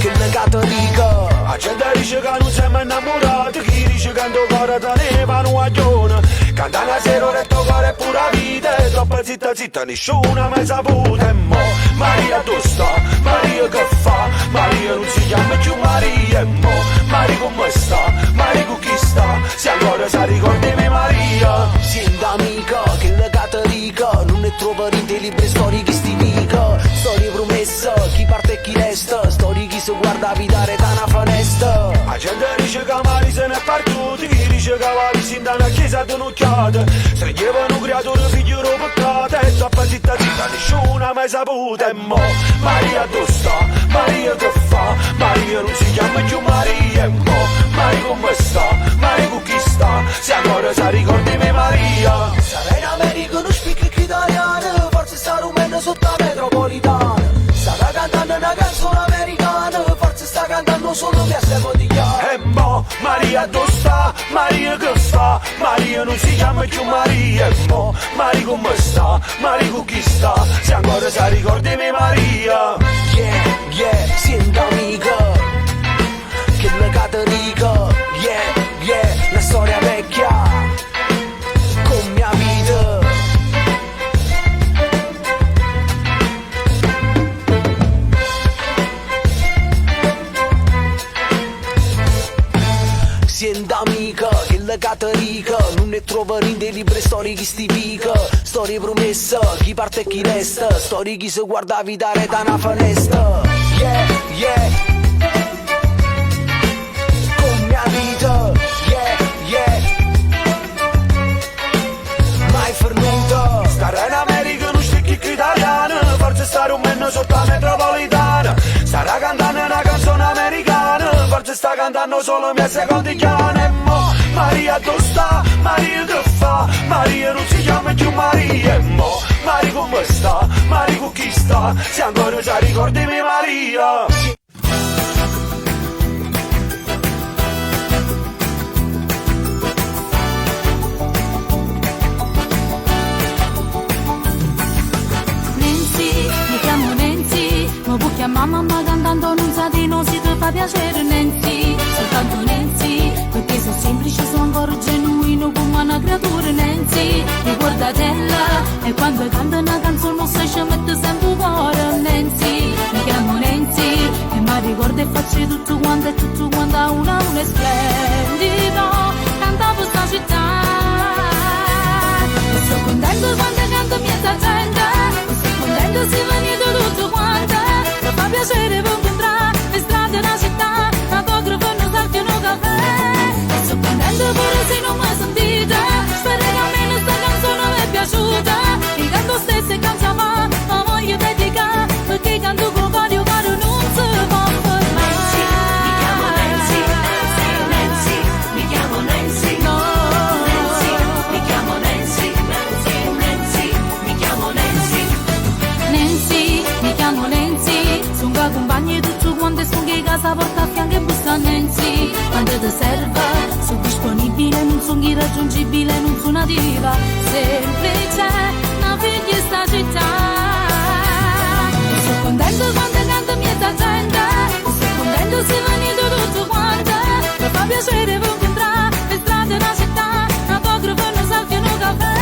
che le cattolico. la gente dice che non sei mai innamorato, chi dice che il cuore te ne va un guaglione. Canta una sera e il tuo cuore è pura vita, e troppo zitta zitta nessuno ha mai saputo. E mo Maria tu sta, Maria che fa, Maria non si chiama più Maria. E mo Maria come sta, Maria con chi sta, se ancora si ricordi me Maria. Siento amico, che le cattolico, non ne trovo rinte libri storie chi sti dico. Storie promesse, chi parte e chi resta, storie chi si guarda a vidare da una finestra. La gente dice che Mari se ne è partito, chi dice dice che va vicino alla chiesa d'un'occhiata. Stringeva un creatore figlio peccato. E troppa zitta zitta, nessuno mai saputo. E mo, Maria dove sta? Maria che fa? Maria non si chiama più Maria. E mo, Maria come sta? Maria con chi sta? Se ancora si ricordi me Maria. Sarà in America, non spieghi italiano. Forse sta rumendo sotto la metropolitana. Sta cantando una canzone americana. Forse sta cantando solo mia secondigliana. E mo, Maria dove sta? Maria che fa? Maria non si chiama più Maria. E mo, Maria come sta? Maria con chi sta? Se ancora si ricordi me Maria. Yeah, yeah, sento amica che la Caterica. Yeah, yeah, la storia vecchia con mia vita. Sento amica che la Caterica non ne trova niente libri storie chi sti pica. Storie promesse, chi parte e chi resta. Storie chi si guarda vita da una finestra. Yeah, yeah, con mia vita. Yeah, yeah, mai fernuta. Stare in America non sticchi che italiana. Forse stare un meno sotto la metropolitana. Starà cantando una canzone americana. Forse sta cantando solo mia secondigliana. E mo, Maria dove sta? Maria che fa? Maria non si chiama più Maria. E mo, Maria come sta? Maria con chi sta? Se ancora si ricordi me Maria. Può chiamare mamma cantando non sa di non si ti fa piacere Nancy, soltanto Nancy, perché sei semplice, sono ancora genuino come una creatura Nancy, ricordatela, e quando canta una canzone non sai ci mette sempre un cuore Nancy, mi chiamo Nancy, e mi ricordo e faccio tutto quanto e tutto quanto a una è splendido, cantavo sta città, e sto contento quando canto miezza gente, e sto contento se venite tutto quanto. Fa piacere per incontrare le strade della città, fotografo non salti un caffè. E sto contento pure se non mi sentite. Spero che almeno sta canzone mi è piaciuta. Il canto stesso e canzava, ma voglio dedicare, perché canto con vario caro non si può fermare. Nancy, mi chiamo Nancy, Nancy, mi chiamo Nancy, no. Nancy, mi chiamo Nancy, Nancy, Nancy, mi chiamo Nancy. Nancy, mi chiamo Nancy. Sono compagni tutto quanto e sono che casa porta a fianco e busta Nancy. Quando ti serve, sono disponibile, non sono irraggiungibile, non sono nativa. Semplice, una figlia in sta città. E sono contento quando canto miezza gente. E sono contento se venite tutto quanto. Mi fa piacere per incontrare le strade della città. Fotografo non salvi un caffè.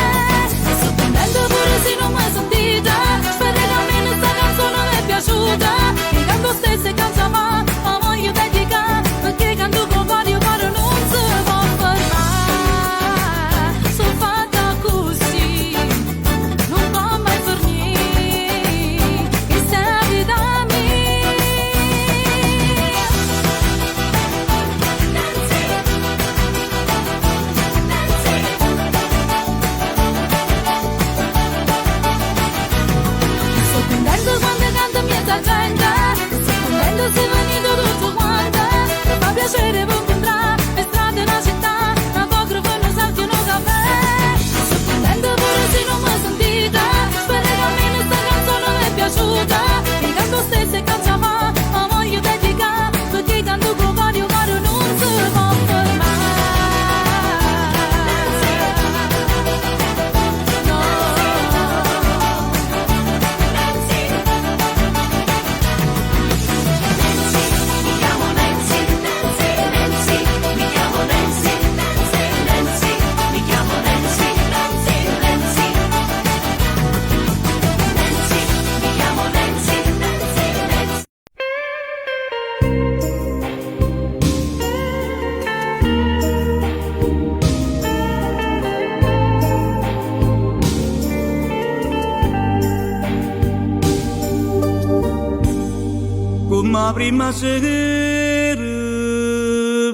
E sono contento pure se non mi sentite. Spero che almeno sta canzone mi è piaciuta. Il canto stesso e canzava, ma voglio dedicare, perché canto con vario caro non si può fermare. Sono fatta così, non può mai fornire, che sei vita mia. Nancy, Nancy. Sto contento quando canto miezza gente. Sto contento se venite tutto quanto. Mi fa piacere per incontrare le strade della città. Fotografo non salti un caffè. Sto contento pure se non mi sentite. Spero che almeno sta canzone mi è piaciuta. Il canto stesso e canzava, ma voglio dedicare, perché canto con vario caro non si può fermare. No. Nancy, mi chiamo Nancy, Nancy, Nancy, mi chiamo Nancy, Nancy, Nancy, mi chiamo Nancy, Nancy, Nancy. Nancy, mi chiamo Nancy, Nancy, Nancy. Come prima sera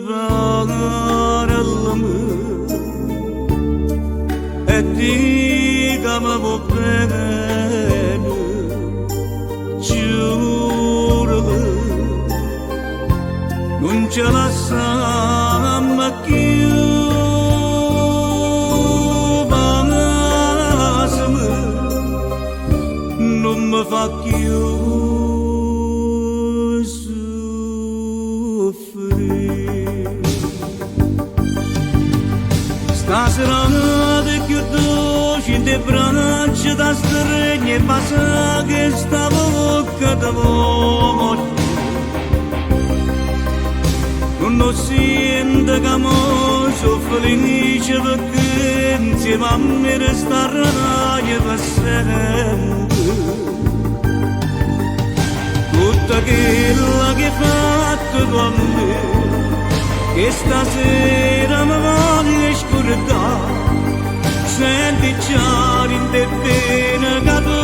parla ce la sama chiu vanasme non mi fa più soffrire. Stasera di più dolce in te braccia da stregno e passa che sta bocca d'uomo. Non sento che sono felice perché insieme a me resterai per sempre. Tutta quella che hai fatto con me, che stasera mi voglio scordare. Senti già in te bene che tu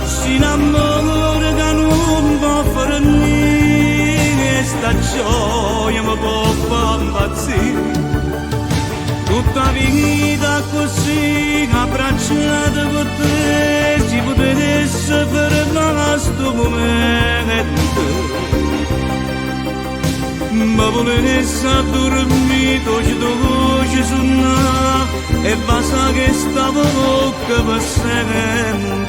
si innamora che non può fare niente. Sta gioia mi può far impazzire. Tutta vita così abbracciata con te, si potesse fermare sto momento. Ma volesse dormito, ci voce suona e basta che sta bocca per sempre.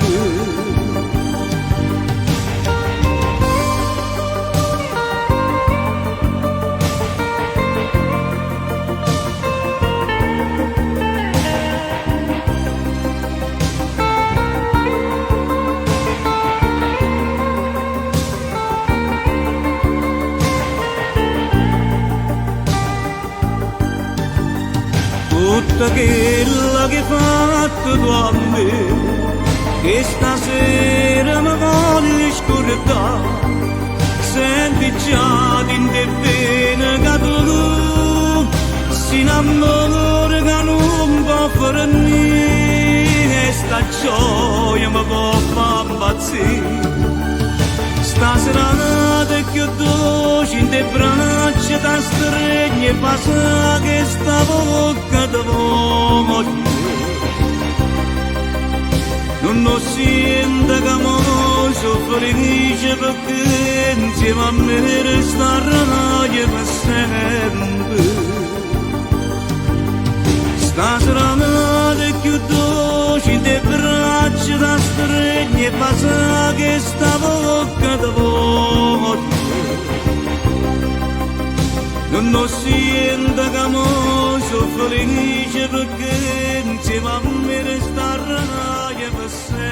Tutta quella che hai fatto tu a me, che stasera mi voglio scordare. Senti già in te bene che tu si innamora che non può fare niente. Sta gioia mi può far impazzire. Stasera notte più dolce in te braccia da stregno e passa che sta bocca d'uomo. Non sento che sono felice perché insieme a me resterai per sempre. Stasera notte più dolce in te braccia da stregno e passa che sta bocca d'uomo. Non sento che sono felice perché insieme a me resterai per sempre.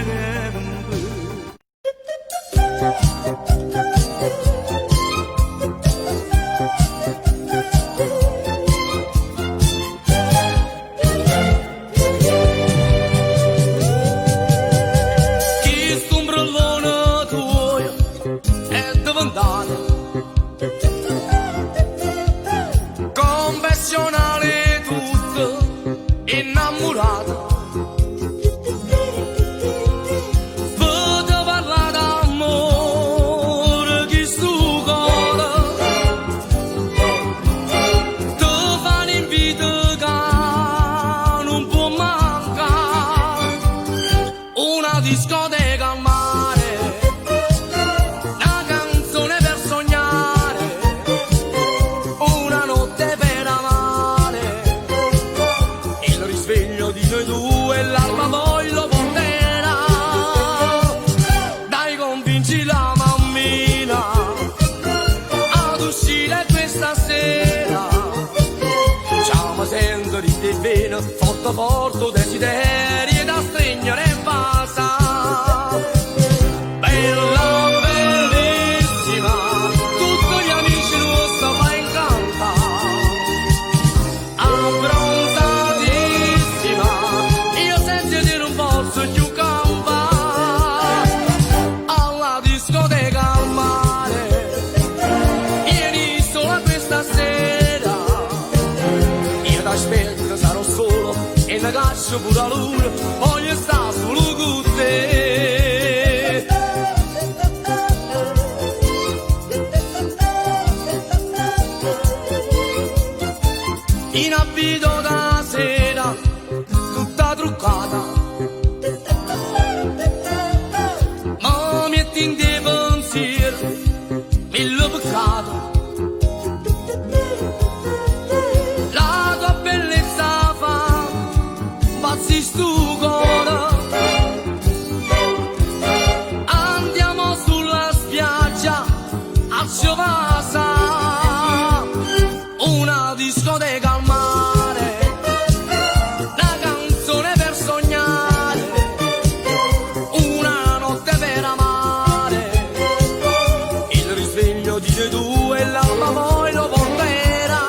Confessionale tutto innamorata, potevo parlare d'amore chi sto cuore, ti fa un invito che non può mancare, una discoteca al mare, una canzone per sognare, una notte per amare, il risveglio di noi due l'alba poi lo porterà. Dai, convinci la mammina ad uscire questa sera, ciao, sento di te bene, forte forte desideri da stringere in basa. Bella, bellissima, tutti gli amici nostri fa incantare. Abbronzatissima, io senza di non posso più campare. Alla discoteca al mare, ieri sola questa sera, io ti aspetto, sarò solo e ne caccio pure la luna, voglio stare solo con te. In abito da sera, tutta truccata, ma metti in te pensiero, mille peccato, di calmare, una canzone per sognare, una notte per amare, il risveglio di noi due e l'alba poi lo porterà.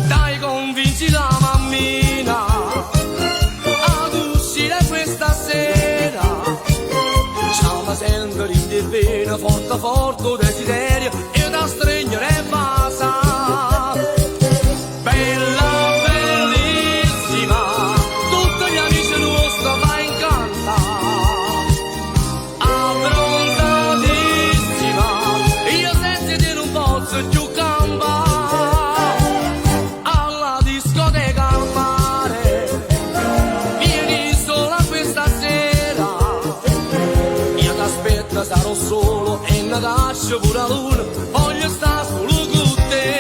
Dai, convinci la mammina ad uscire questa sera, chiama sempre l'interveno, forte forte desiderio, io da stringere e basta. Bella, bellissima, tutti gli amici nostri va in canta. Abbronzatissima, io senti che non posso più campare. Alla discoteca al mare, vieni sola questa sera, io t'aspetto, sarò solo e ne lascio pure la luna, voglio stare solo con te.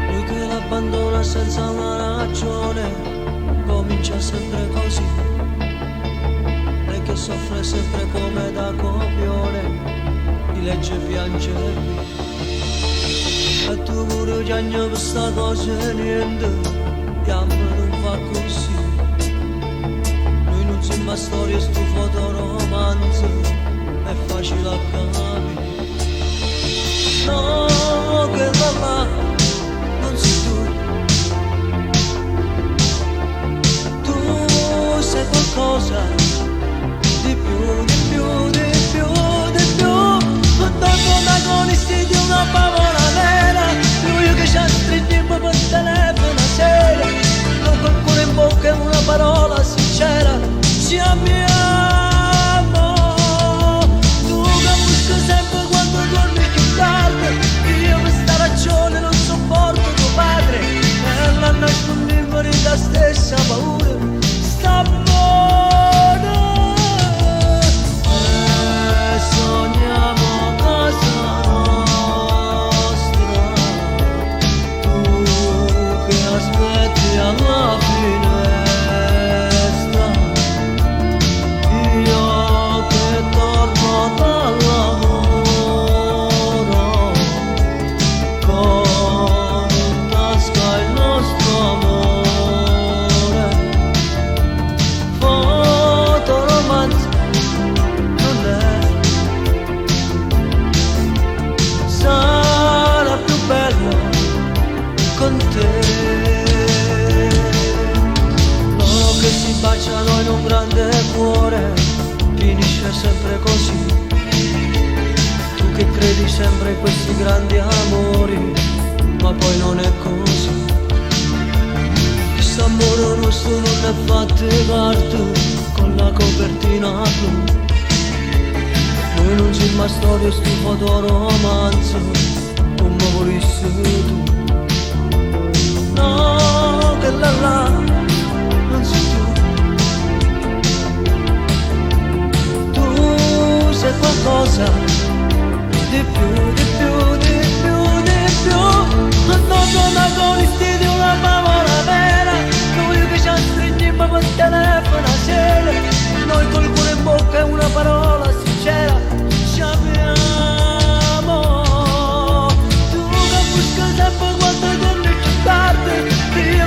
Lui che l'abbandona senza una ragione, comincia sempre così, e che soffre sempre come da copione, di legge piange qui. E tu pure già ne questa cosa niente, ti amo non fa così. Lui non sembra storia, sto fotoromanzo, è facile a capire. No, che va là, non sei tu. Tu sei qualcosa di più, di più, di più, di più. Due protagonisti di una favola vera, lui che ci ha stretto in per telefono una sera, non col cuore in bocca e una parola sincera, ci amiamo. Tu che buschi sempre quando torni più tardi, io questa ragione non sopporto tuo padre, e la nascondi in verità stessa paura, sta buona. E sogniamo casa nostra, tu che aspetti alla finestra, io che torno dal lavoro, con in tasca il nostro amore. Fotoromanzo non è, sarà più bello con te. Loro che si baciano in un grande cuore, finisce sempre così. Tu che credi sempre in questi grandi amori, ma poi non è così. Questo amore nostro non è fatto carta con la copertina blu. Noi non siamo storia, sto fotoromanzo, come vorresti tu. No, che là là, non sei tu. Tu sei qualcosa di più, di più, di più, di più. Non protagonisti di una favola vera, lui che ci ha stretto in per telefono una sera, noi col cuore in bocca e una parola sincera, ci amiamo. Tu che buschi sempre quando torni più tardi, io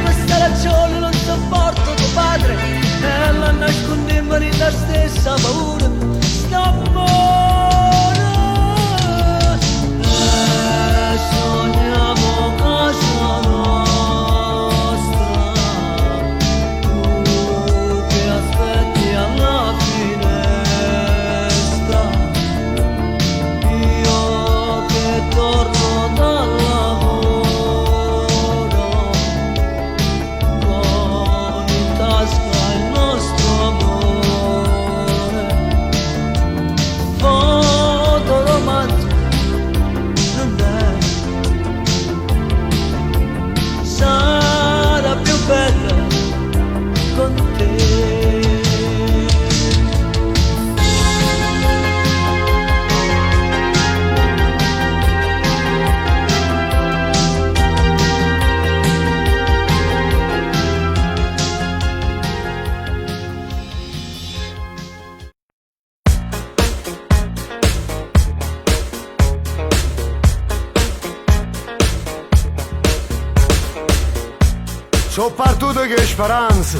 speranza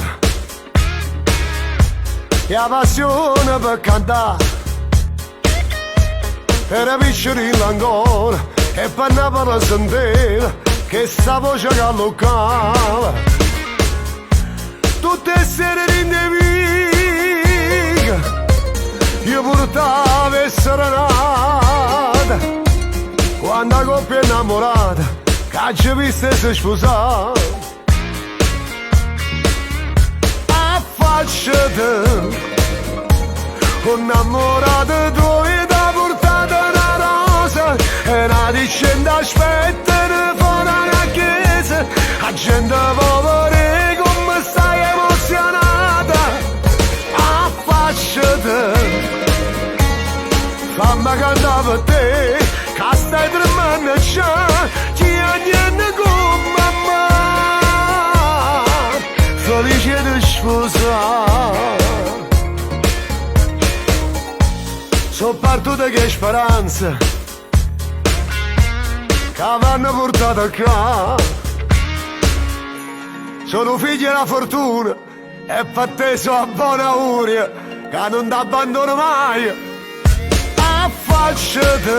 e la passione per cantare, per vincere ancora e per Napoli sentire che sta voce che locale tutte le sere in nemica io portavo e serenata quando la coppia è innamorata che ci viste e si sposava affacciati innamorato tu e da portata una rosa e una dicendo aspettano fuori una chiesa la gente povera come stai emozionata affacciati fammi cantare per te che stai tremando già chi ha niente con mamma felice di sposare sono partute che speranze che vanno portate qua sono figli della fortuna e fatteso a buona auguria che non ti abbandono mai affacciati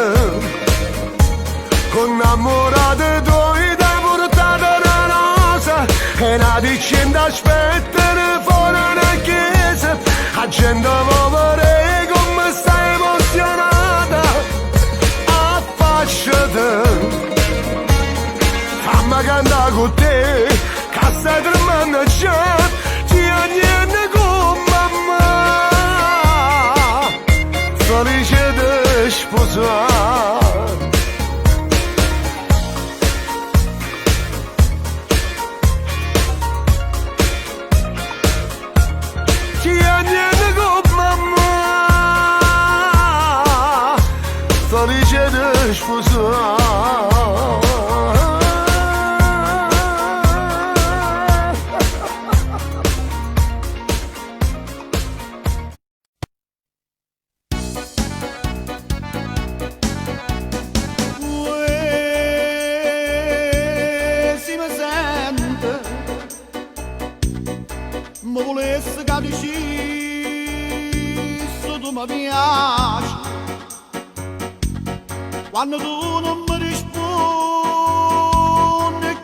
innamorate tu e ti portate una rosa e una dicendo aspettano fuori una chiesa la gente povera come stai emozionata affacciati fammi cantare con te che stai tremando già ti ha niente con mamma felice di sposare ti ha niente con mamma felice di sposare mi volesse che dicessi tu mi piaci quando tu non mi rispondi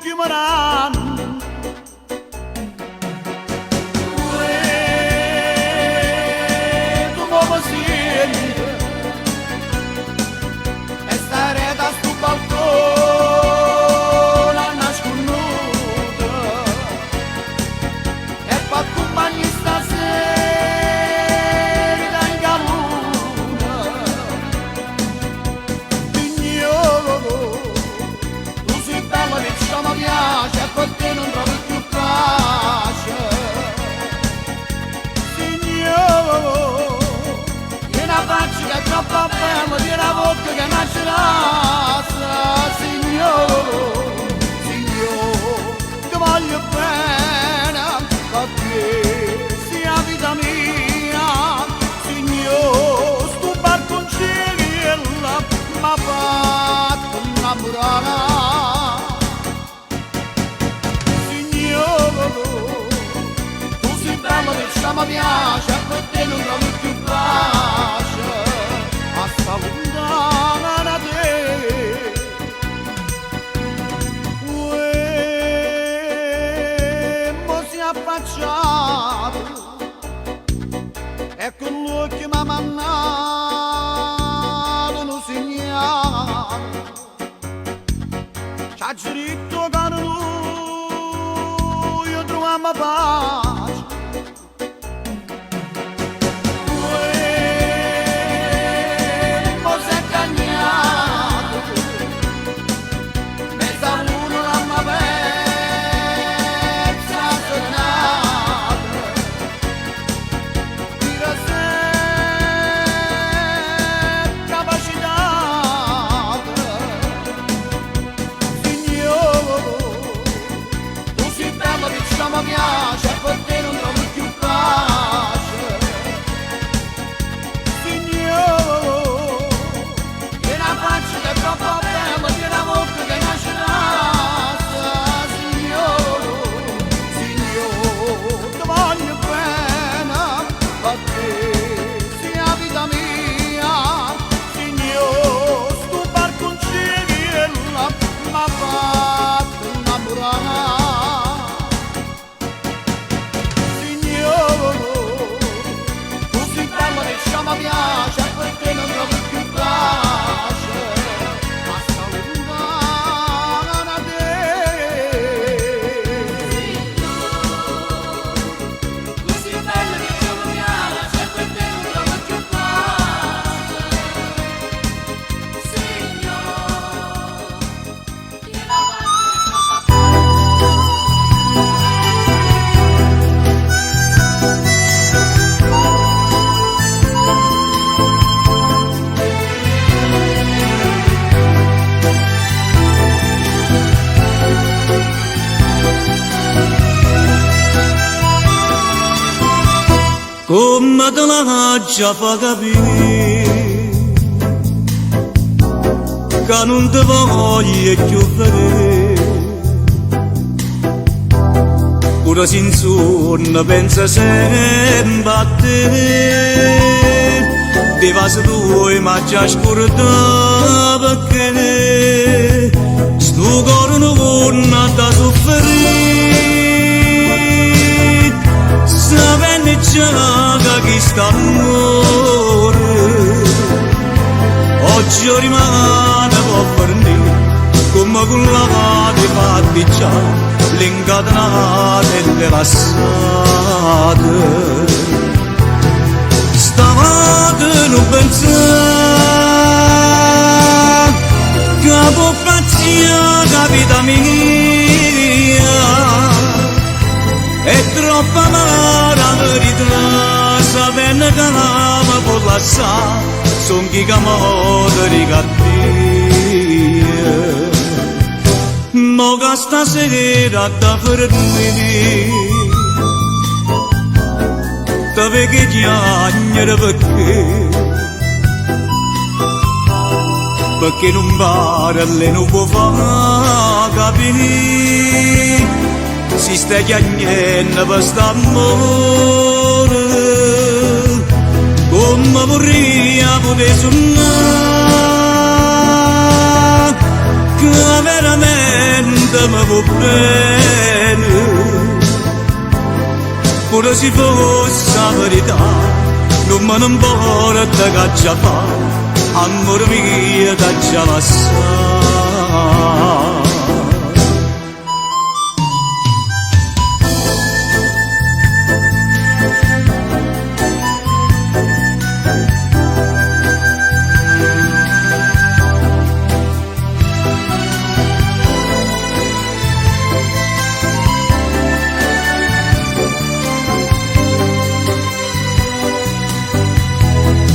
che mi danno tu mi senti e stare da sto balcone a nasconduta e pa accompagni stasera da in galuna Signore tu sei bella che ci mi piace e per te non trovo più pace Signore io una faccia che è troppo bella di una bocca che nasce rasa Signore ti voglio bene perché sia vita mia Signore sto barconcella m'ha fatto innamorare Signore tu sei bella che ci mi piace e per te non trovo più pace a sta lontana da te affacciato e con lui che mi ha mandato un segnale ci ha diritto che noi troviamo pace si è cagnato mezza uno la mia pezza serenata tira se capacitata Signore tu sei bella che ci mi piace per te come te la già fa capire che non ti voglio più vedere. Pure sin sonno pensa sempre a te, ti va se tu ma già scordata perché sto cuore non da soffrire, sapendo già che chi sta amore oggi rimane può fornire come con la vada fatti già l'incatenate e le passate. Stavate non pensare che può pazzia la vita mia è troppo amara la verità, sapendo che l'ama può lasciare son chi che modo rigattia. Mo che stasera da fermi te vedi chiagnere perché non pare le non può far capire si sta chiagnendo per st'amore come vorrei poter suonare che veramente mi va bene, pure se fosse la verità non me ne importa che già fa amore mio da già passare.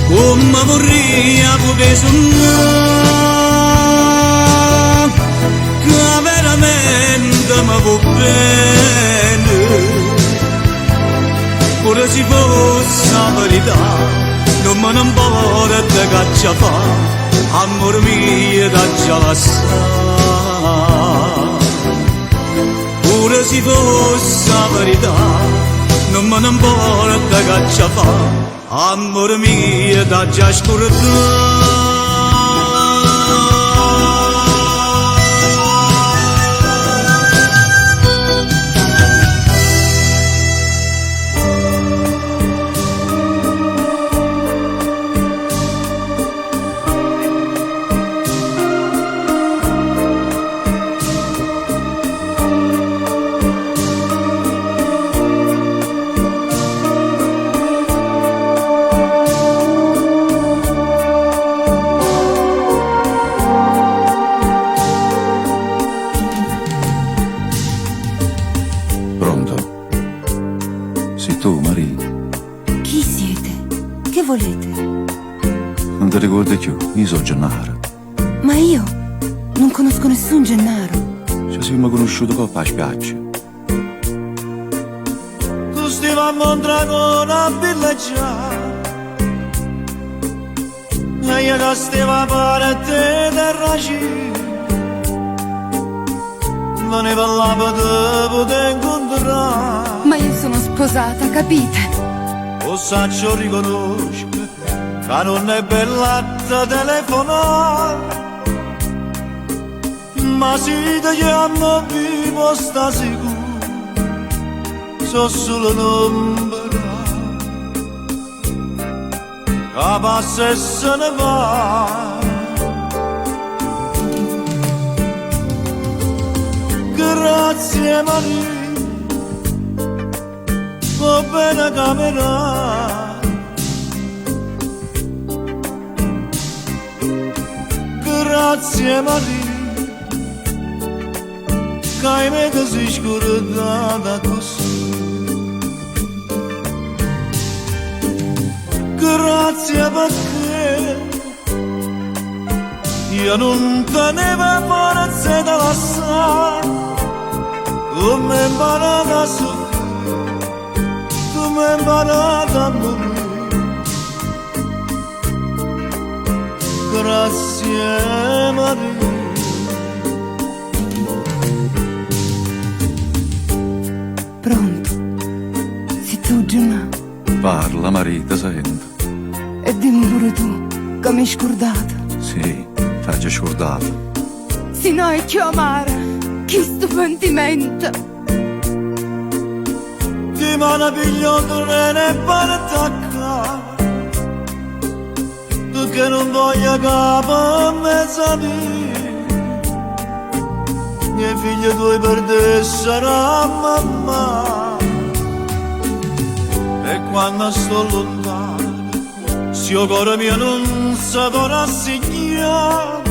Come vorrei poter suonare che veramente mi va bene, pure se fosse la verità non me ne importa che già fa amore mio da già passare. Pure se fosse la verità non me ne importa che già fa amore mio da già scordare. Tu, Maria. Chi siete? Che volete? Non ti ricordi più? Io sono Gennaro. Ma io non conosco nessun Gennaro. Ci siamo conosciuti qua a spiaggia. Tu stavamo in dragone a villeggiare e io che stavo a parte del ragino non ne parlavo di poter incontrare. Ma io sono sposata, capite? Lo saccio riconosco che non è bella da telefonare, ma se ti chiamo vivo sta sicuro, so solo l'ombra che passa e se ne va. Grazie Maria, va bene camera. Grazie Maria, che hai me così scordata così. Grazie perché io non tenevo forza da lasciare, come imparata a soffrire, tu m'hai imparato a morire. Grazie Maria. Pronto? Sei tu, Gianna? Parla, Marita, sento. E dimmi pure tu, che mi hai scordato. Sì, t'hai già scordato. Se no è più amara, che sto pentimento. Ti manda piglio treno e parte a casa. Tu che non voglio capo me sapere. Mie figli tuoi per te sarà mamma. E quando sto lontano, se il cuore mio non saprà segnare,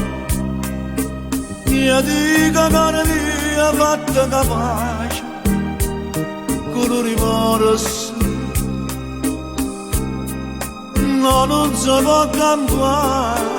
io dico che mia fatta capace, con un rimorso, no, non si può cambiare.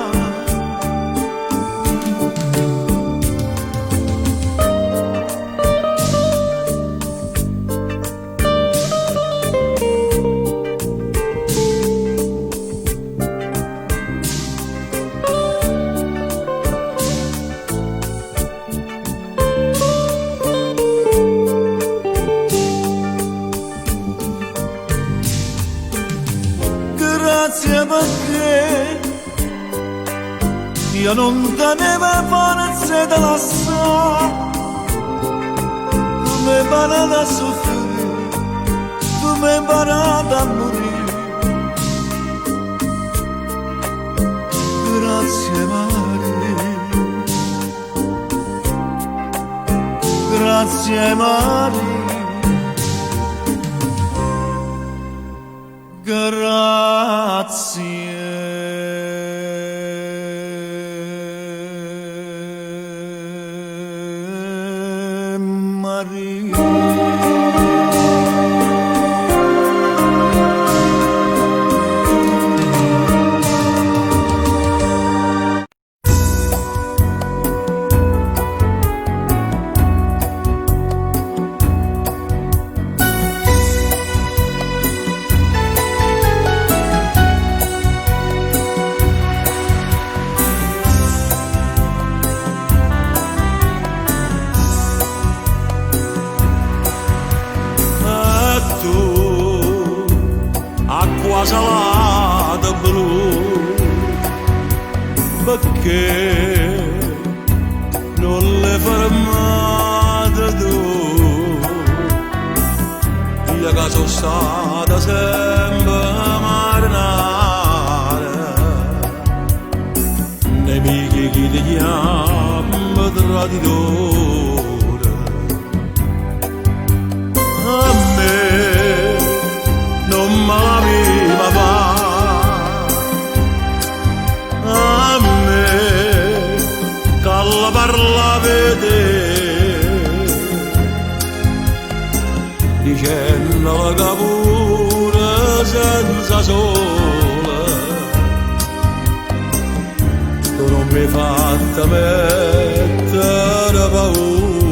Grazie perché io non tenevo forza di lasciare. Tu mi hai imparato a soffrire, tu mi hai imparato a morire. Grazie Maria, grazie Maria. Grazie Maria. Acqua salata blu, perché non le fermate tu? Io che sono stata sempre marinare, nemici che ti chiamano traditore. A me non m'aveva fatto, a me che la parlava te, dicendo che pure senza sole tu non mi hai fatta mettere paura.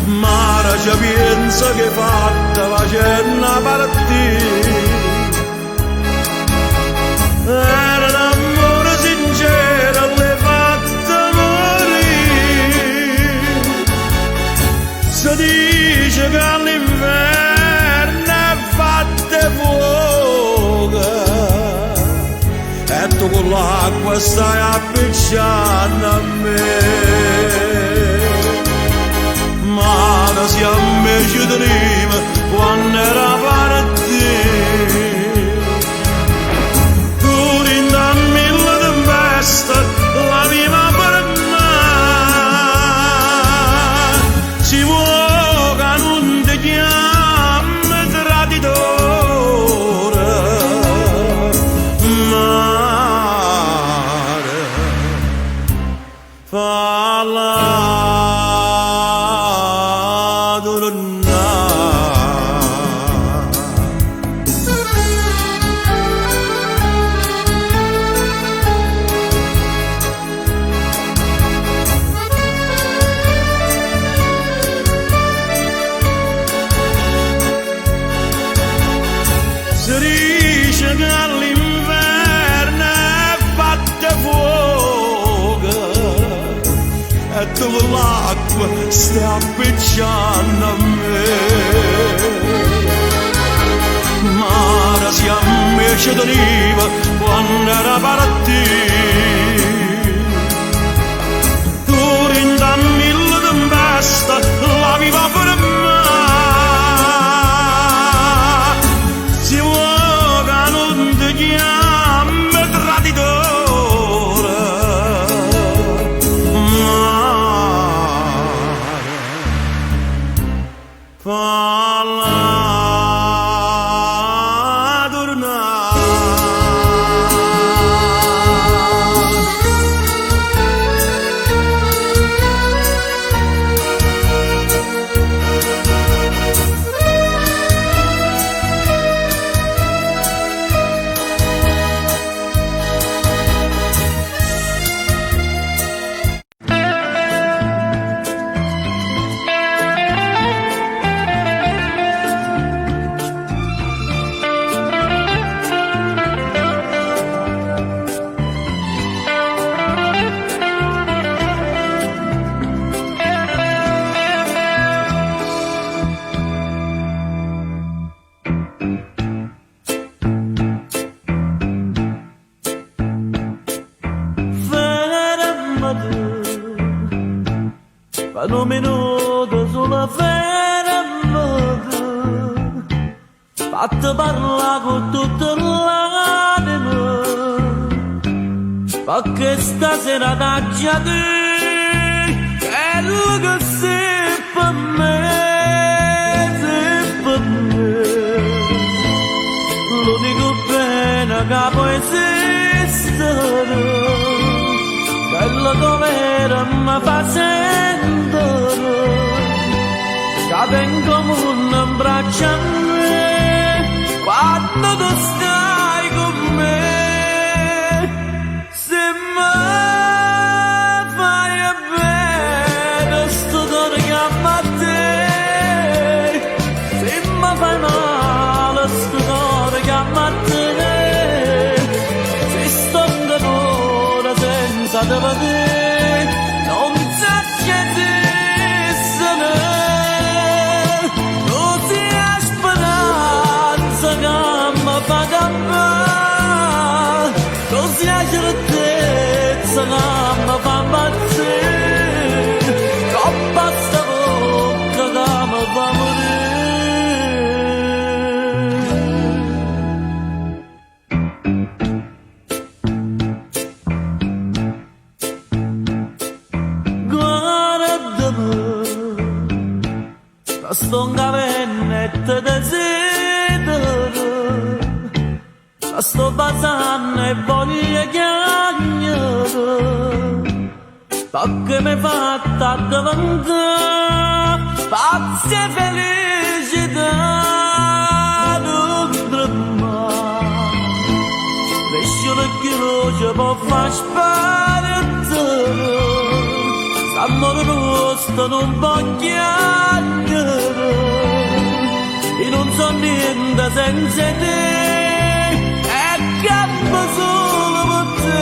Mara ci pensa che fatta facendo partire, era l'amore sincero l'hai fatta morire. Si dice che all'inverno è fatta fuoco e tu con l'acqua stai appicciando a me. Ma da siamo ci tenim quando era partito. Tu rinda mille tempeste la viva per me. Si vuole che non ti chiami traditore, mare falla. dove l'acqua sta appicciando a me. Mare siamo e ci teniva quando era partito. Tu rinda mille tempesta, la viva per me. Si vuole che non ti chiami traditore, falla tornare. Un minuto sulla fermata, fatta parlare con tutta l'anima, perché stasera t'aggia te, quello che sei per me, sei per me. L'unico bene che può esistere, quello che vera mi fa sentire, che vengo un abbraccio a me, quando tu stai con me. Se mi fai bene, sto cuore chiama a te. Se mi fai male, sto cuore chiama a te. Se sto in d'amore senza te vedere, non sa che esistere. Non sia speranza che mi fa cambiare, non sia certezza che mi fa impazzire, troppa sta bocca che mi fa morire. Sto un gabinetto desidero, sto basando e voglio chiagnare, perché mi fatta diventare pazza e felicità d'un tremare. Lascialo che luce può far sparezzare, s'amore nostro non può chiagnare, e non so niente senza te, e campo solo per te.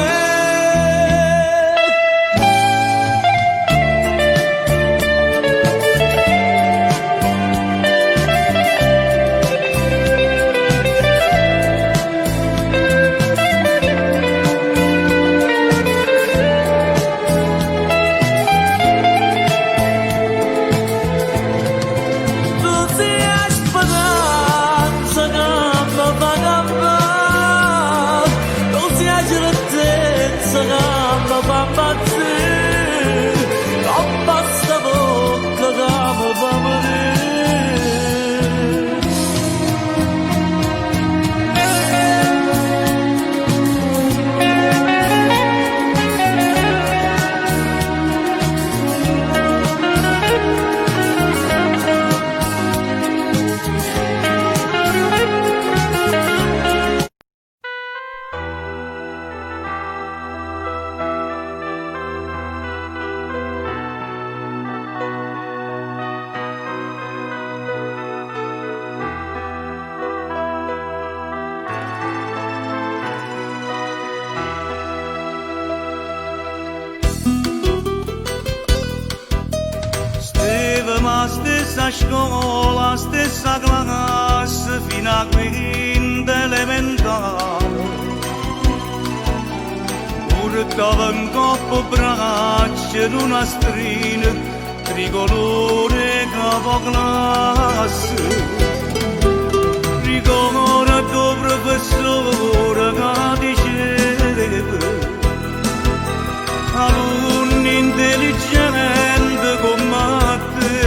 scuola, stessa classe fino a quinta elementare. Portava in coppa braccia in una strina tricolore capoclasse. Ricordo professore che diceva alunni intelligenti come te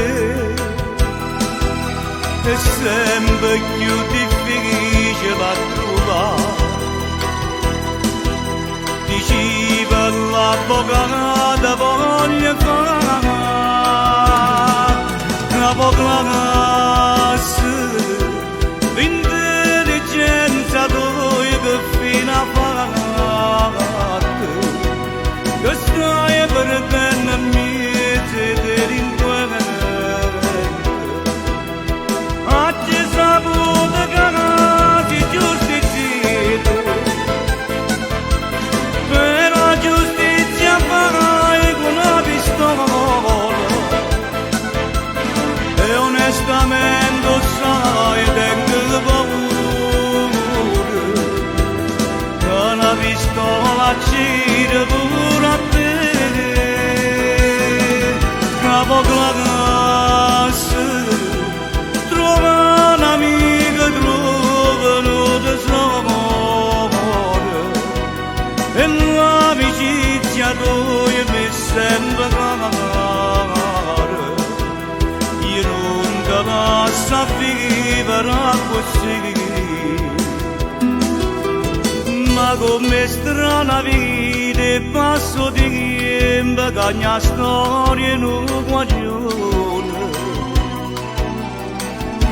è sempre più difficile da trovare. Diceva l'avvocato voglio fare capoclasse, l'intelligenza tua che fino a fatte, che stai perdendo miete delinquente. Oggi saputo che si giustizia, per la giustizia farai con una pistola. E onestamente sai, tengo paura che una pistola gira pure a te. Capoclasse, trova un'amica, trova un tesoro, e l'amicizia tua mi sembra cara. Io non te posso vivere così, ma come strana vita passo di tempo che ogni storia non guagione.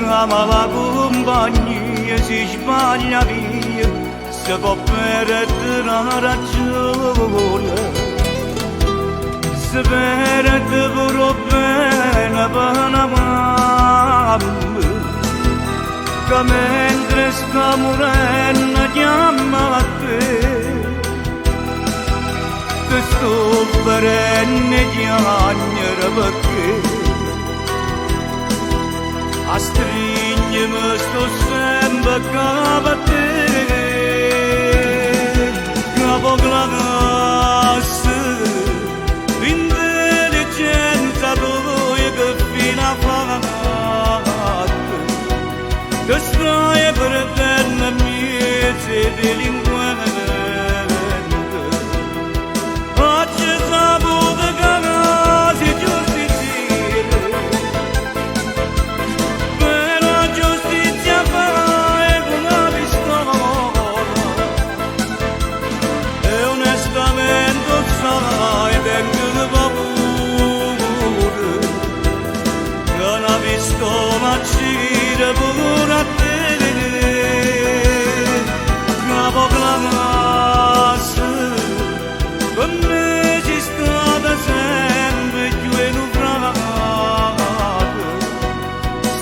Ma la compagnia si sbaglia via, si può perdere la ragione. Si perde pure bene per una mamma che mentre sta morendo chiama a te. Che sto perenne chiagnere perché a stringermi sto sempre capo a te. Capoclasse, l'intelligenza tua che fino a fatte, che stai perdendo miete delinquente. Oggi saputo che si giustizia, per la giustizia farai con una pistola. E onestamente sai, tengo paura che una pistola gira pure a te. Capoclasse, con me ci state sempre più naufragate.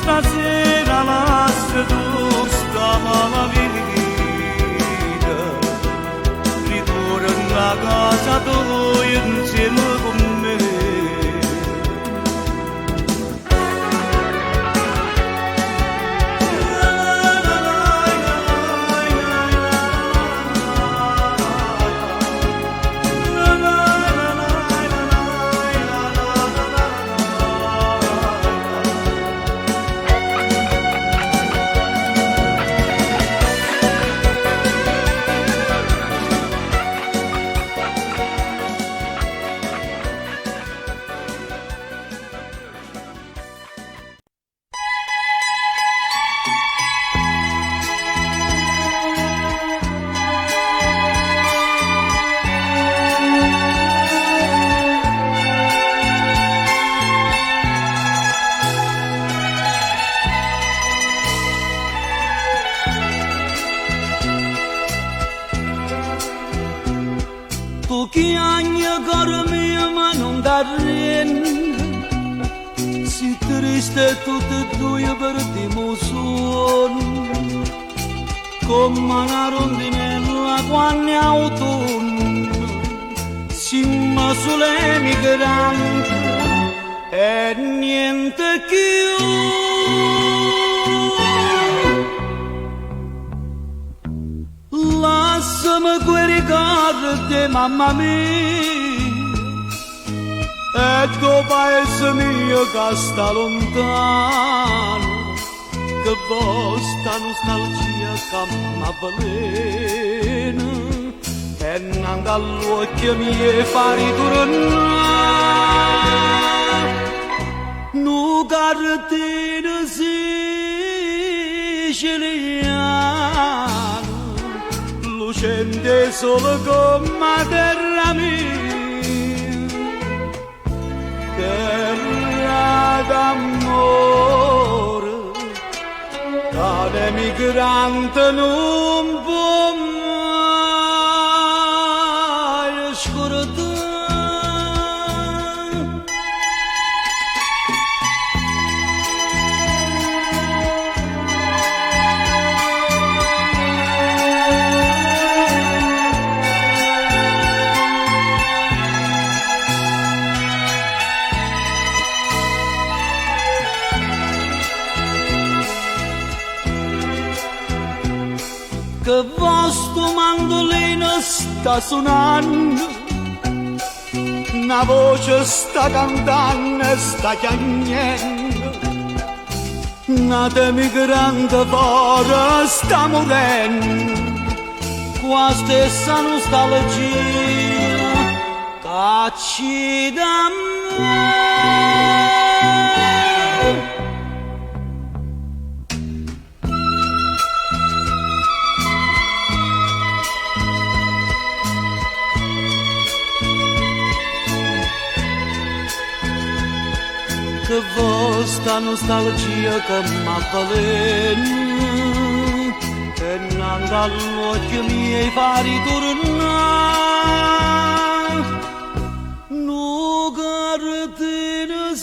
Stasera lascia tu sta mala vita, ritorna a casa tua insieme con me. Pochi anni caro mio ma non t'arrende, si triste tutte e due per dimozione, come una rondinella quando è autunno, si ma sulle migranti, e niente più. Lasciami quei ricordi, mamma mia, e tuo paese mio che sta lontano, che vostra nostalgia che m'avvelena, e non dall'occhio mio fare tornare. Nu cartino siciliano, lucente solo come terra mia, terra d'amore, che l'emigrante non può mai scordare. Che vostro mandolino sta suonando, una voce sta cantando e sta chiagnendo, una emigrante fuori sta morendo, qua stessa nostalgia che ci dà me. Che vostra nostalgia che m'avvelena, e non dall'occhio miei fari tornare. Nu cartino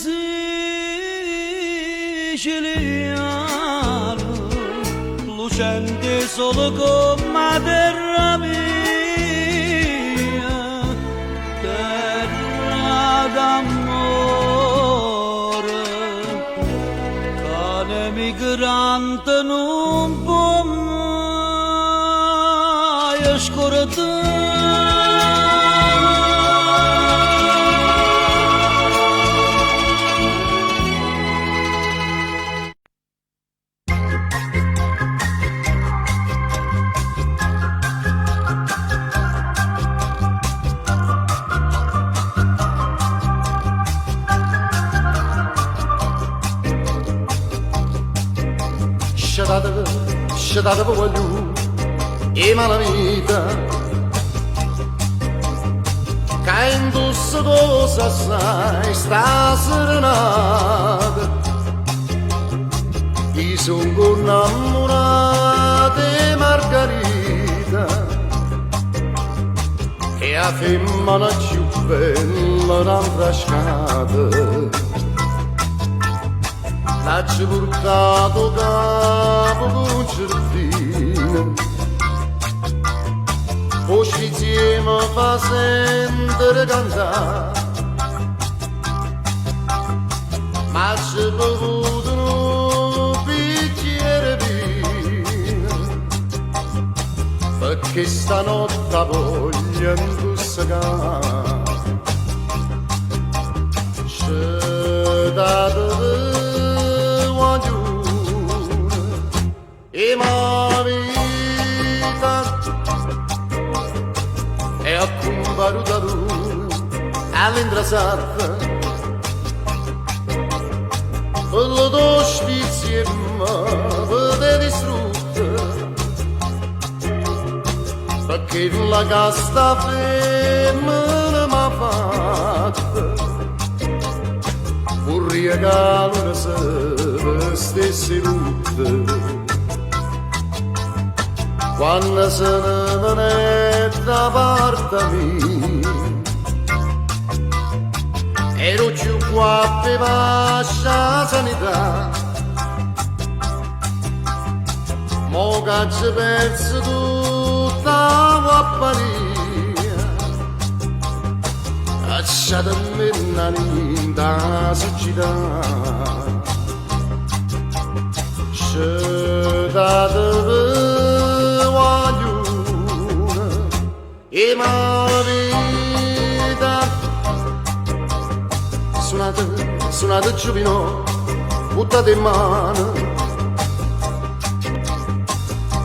siciliano, lucente solo come terra mia, terra d'amore, l'emigrante non può mai scordare. Scetate voglio e malavita che indossa cosa sai sta serenata chi sono innamorate Margherita e a femmina più bella un'altra scata. L'ha portato capo con certino, poi insieme fa sentire cantare, ma c'è bevuto un bicchiere vino, perché stanotte voglio intossicare. C'è dato e ma vita è accumbaruta lui all'indrasata quello do spizio ma vede distrutta perché la casta femmina m'ha fatta un regalo se stesse tutte. Quando se ne è da parte mia, ero più qua per la sanità, mo che ci penso tutta la guapparia, cacciata a me da società. Scetate guaglione e malavita. Suonate giovino, buttate in mano.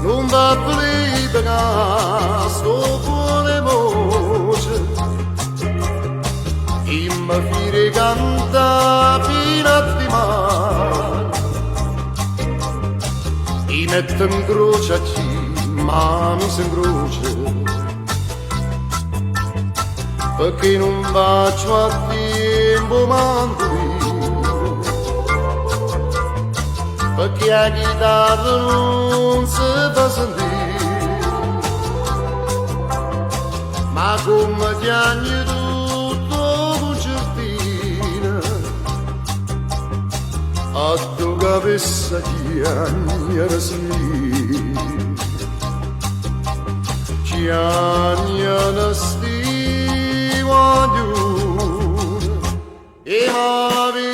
Non va volete che sto cuore voce e mi fire canta fino di mano e metto in croce a chi ma mi si incrocia perché non faccio a tempo manco perché la chitarra non si fa sentire, ma come chiagni tutto con certina, a tu capessa chiagni sì, chiagni sti guaglione e la vita.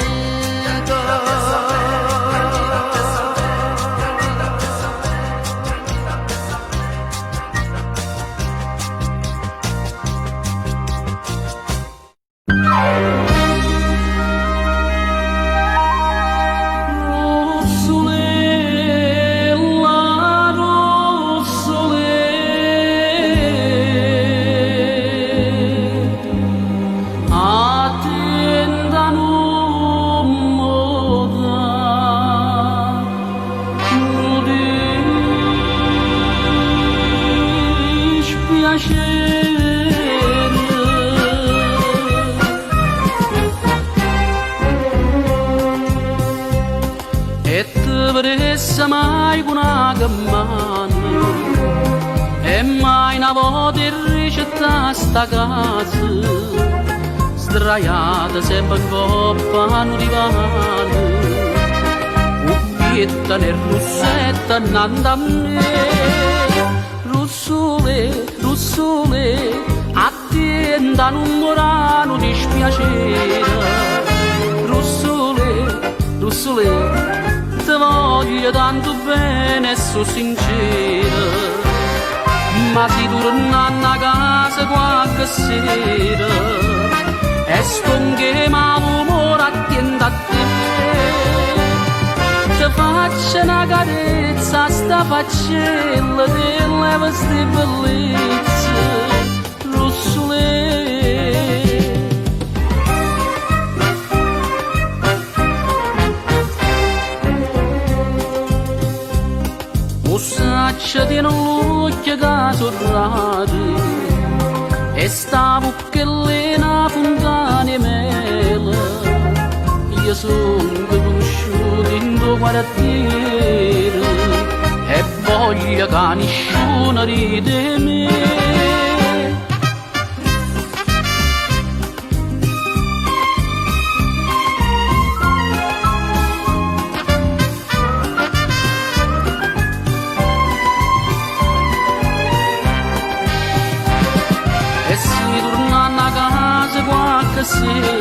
Mai una gammana e mai una volta in ricetta sta casa sdraiata sempre in coppa a un divano cuppietta nel russetto nanda a me russole attenda non morano dispiacere russole ti voglio tanto bene e so sincera ma si torna a casa qualche sera e sconghema l'umore attiende a te ti faccio una carezza sta faccella delle vostre bellezze russole. Saccia di l'occhio che sorrade e sta bucchellina fontana e mela io sono conosciuto in tuo quartiere e voglio che nessuno ride me. Sera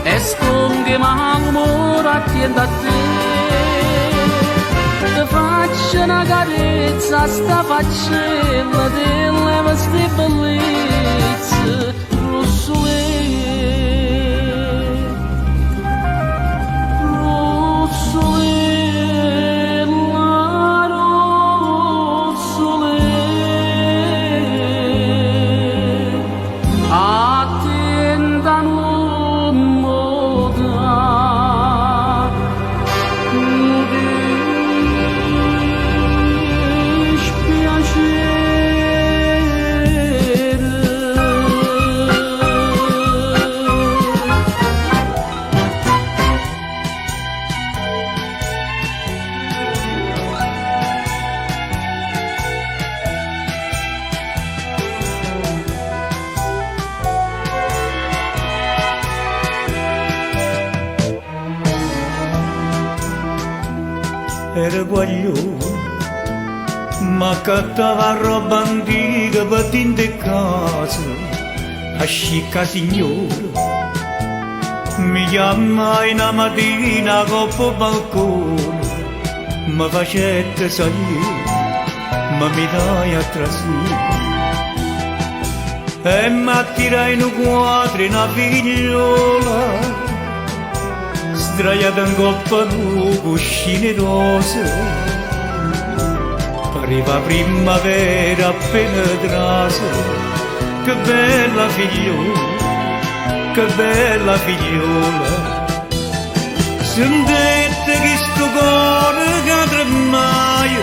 e sconche ma l'umore attiende a te ti faccio una carezza sta faccella delle vostre bellezze russole. Era guaglione, ma cattava roba antica per tinte cose, Ascica signora, mi chiama una mattina coppo balcone, mi facette salire, ma mi dai a trasire. E mi attirai in un quadro una figliola, sdraiata in coppa con cuscine rose. Pareva primavera appena trasa. Che bella figliola, che bella figliola. Sentite che sto cuore che tremaia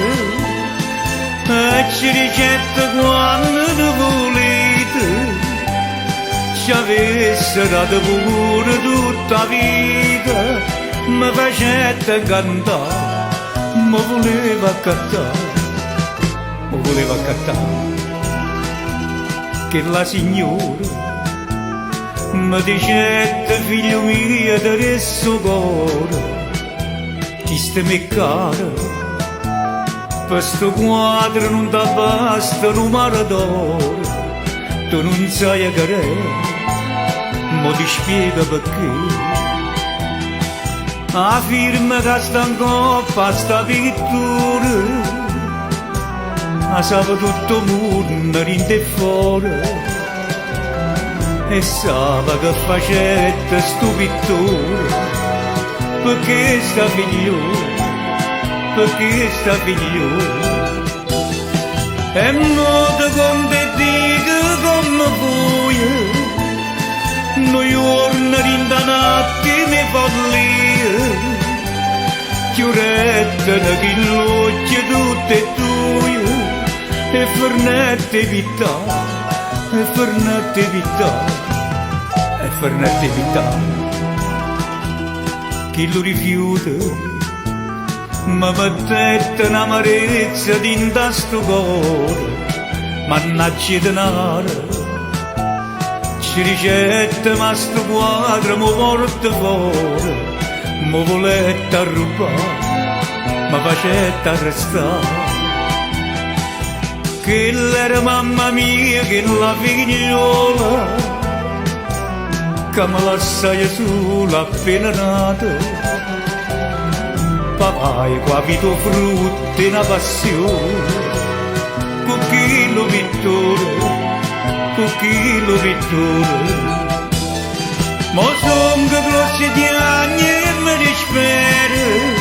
e ci ricette quando ne volete. Ci avesse dato pure tutta vita, mi facette cantare, mi voleva cantare, mi voleva cantare. Che la signora mi dicette figlio mio adesso cuore chi sta me cara per sto quadro non ti basta un mare d'oro tu non sai che ma ti spiego perché la firma che sta in coppa sta pittura ma sa tutto il mondo rinde fuori e sa che facette stupitura perché sta figliola e modo con te dico come vuoi noi giorni rindanati ne follia chiurette da chi l'occhio tutte tue e fornette vita, e fornette vita, e fornette vita. Chi lo rifiuta, ma mettette un'amarezza dinta sto cuore, mannaggia denaro. Ci ricette ma sto quadro mi porta fuori, mi volette rubare, ma facette arrestare. Che l'era mamma mia, che la figliola, che mi lasciai sola appena nata. Papà è capito frutto e una passione, con chi lo pittore, con chi lo pittore. Ma son che grossi di anni e mi dispero,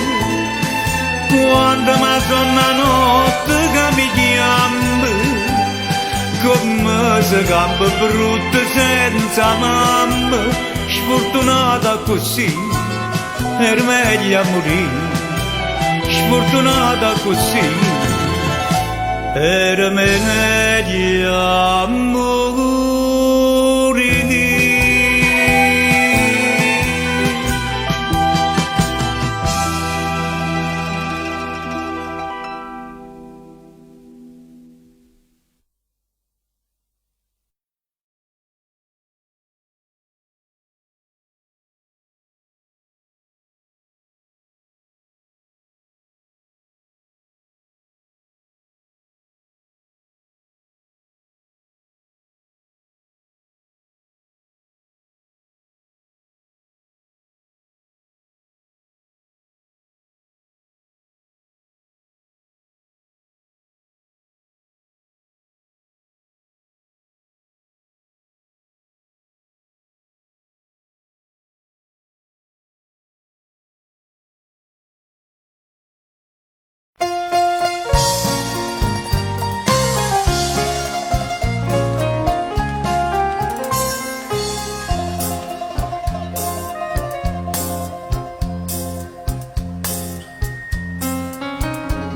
quando mi sono la notte che mi chiama, come se gamba brutta senza mamma, sfortunata così, era meglio morire, sfortunata così, era meglio morire.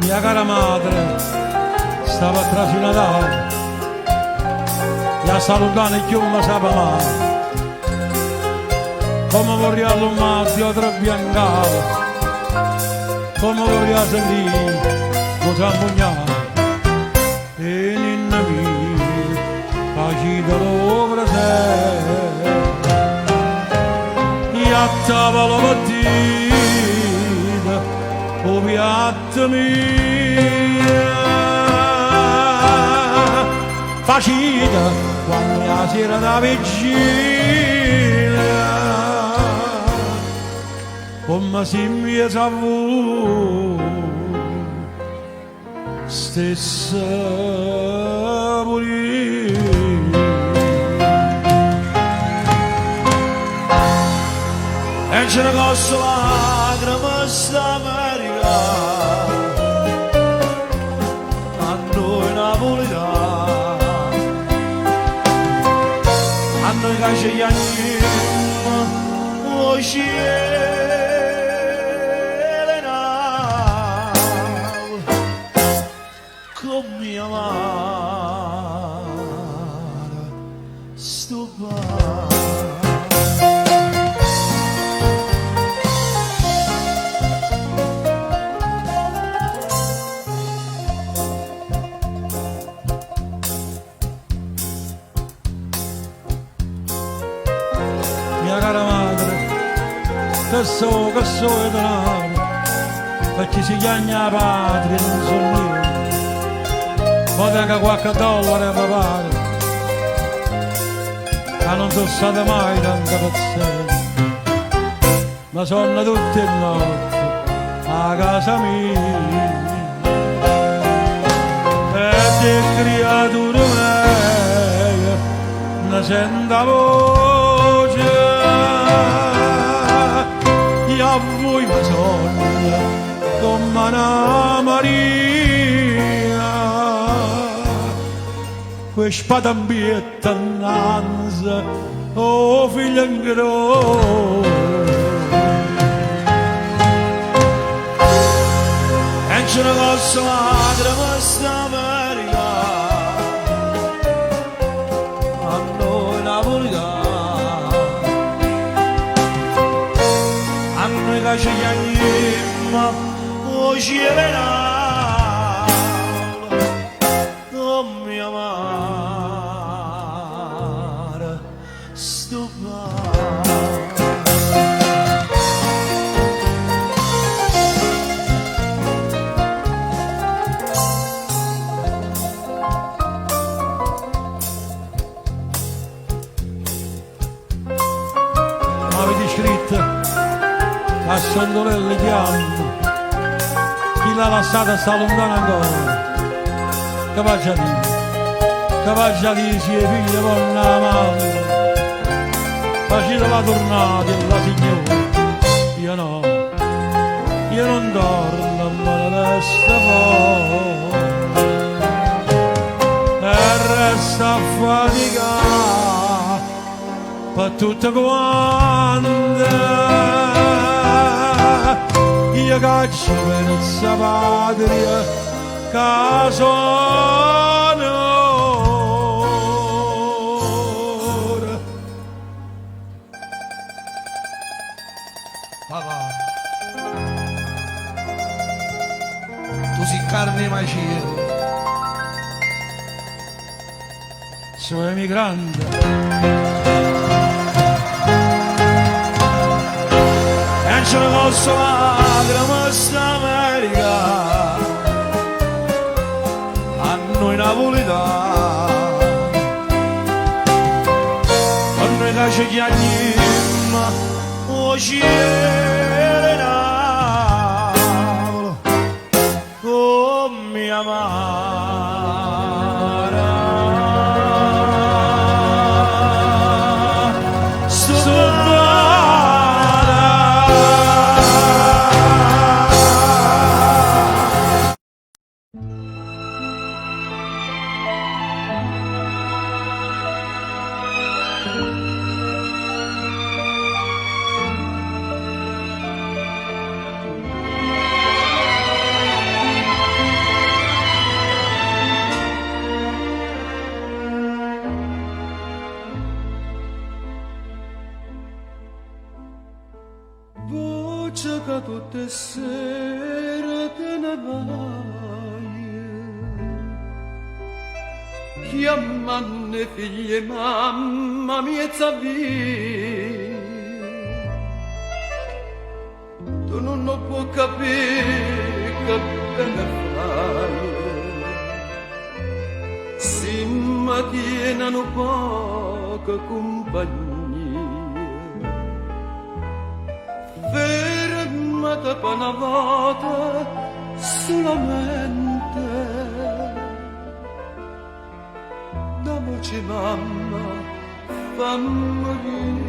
Mia cara madre stava atrás di Natale, la salutare e chiù mi sapeva male, come vorrei all'umato io tre biancare, come vorrei sentire lo zambugnare, e ninna mia, facita l'opera te, io a tavola mattina, o piatto mia, facita quando la sera da vigilia come si mi savu stessa pure e ce ne costa lacrime st'America a noi napoletani a noi che ci chiamiamo lo cielo come amare sto mia cara madre, che so e denaro, perché si chiama patria non so niente. Poi tenga qualche dollaro a papà, ma non sono state mai tante pazzesche, ma sono tutte notte a casa mia. E te creatura mia, ne senta voce, io a voi mi sogno come una Maria. Que spada ambietta nanza, oh figlio ingro. E ce ne costa lacrime st'America a noi napoletani, a noi che ci chiamiamo lo cielo come amare sto avete scritto a Sondolelle chiamano chi l'ha lasciata sta lontano ancora. Che faccia dire, che faccia dire sia figlia con la madre, facete la tornata la signora, io non torno, ma resta fuori, e resta a faticare per tutte quante, io caccio per questa patria, caso onore. Papà, tu sei carne e macia, sono emigrante e ce ne posso lacrime st'America noi napoletani, a noi che ci chiamiamo lo cielo come amare sto voce che tutte sere te ne vai, chiamando figlie mamma mia via, tu non lo puoi capire che bene fai, si mi tienano poca compagnia. Fermata per una volta solamente, da voce mamma fammi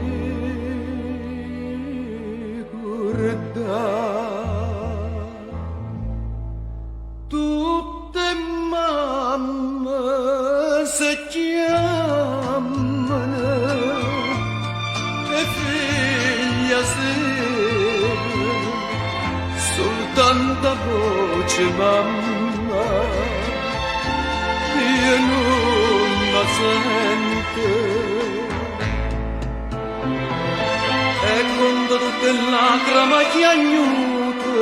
ricordare. Tutte mamme si chiamano e figlia sera, soltanto voce mamma io non la sento. E quando tutte le lacrime chiagnute,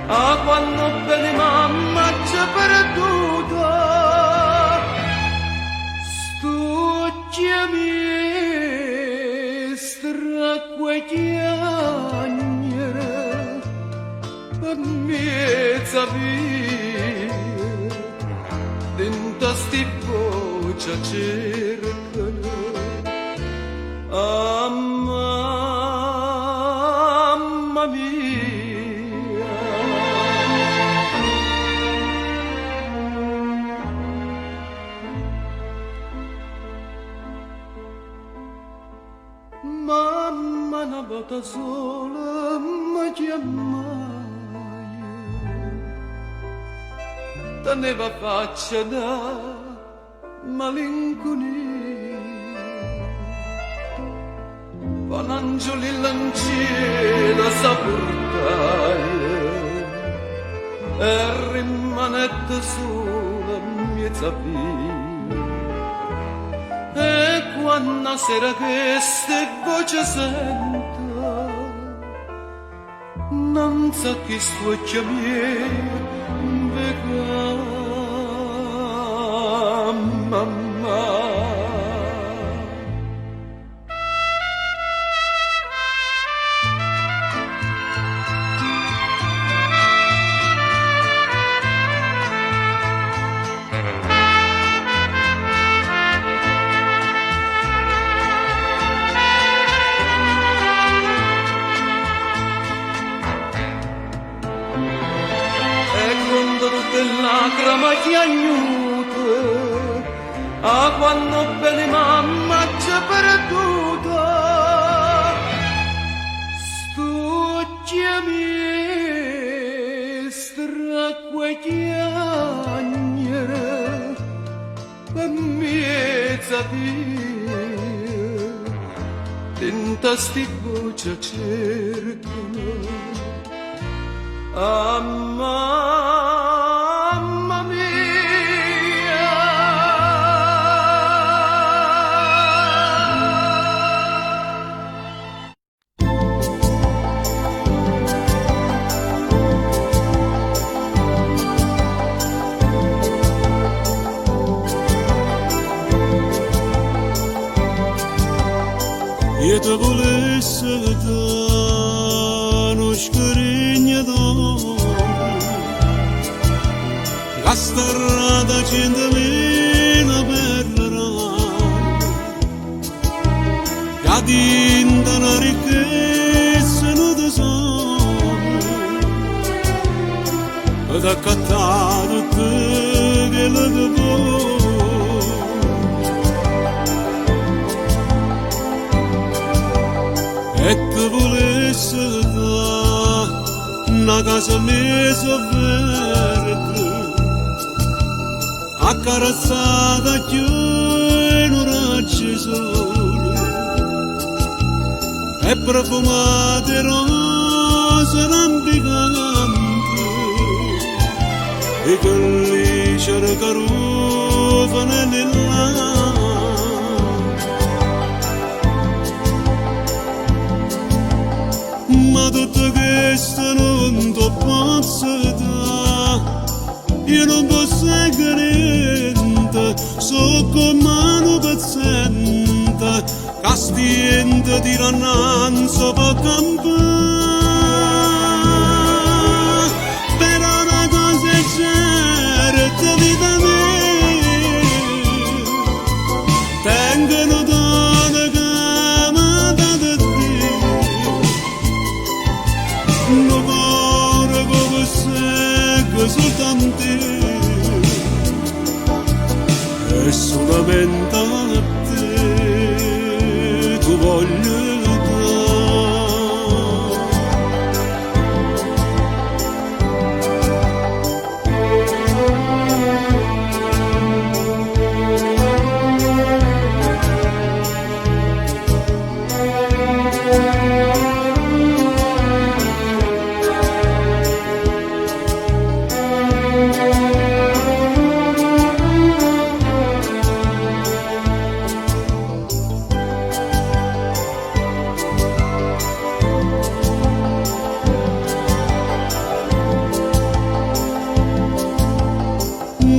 a quando bene mamma ci ha perduta, sto chiami stracque chiagnere per mezza via, dentro sti voce cercano a mamma mia. Mamma una volta sola mi chiamai, teneva faccia da malinconia, panangioli lanciela sa portare e rimanette sola mezza via. E quando sera queste voce sento, non sa chi suocchia mia vega mamma. Lacrime chiagnute, a quando bene mamma ci ha perduta, sto chiami stracque chiagnere per mezza via, dentro sti voce cercano a mamma mia. Io te volesse dare uno scrigno d'oro, la strada 100.000 perderà, che dinta una ricchezza non tesoro, ed accattato te che la devo. E te volesse dare una casa messa verde, accarezzata più in un raggio sole, e profumate rose rampicanti, e collici carufane nell'aria. Ma tutto questo non ti posso dare, io non posso niente, so come un pezzente, che stiente di rannanza per campare. Però una cosa è certa, vita mia, voglio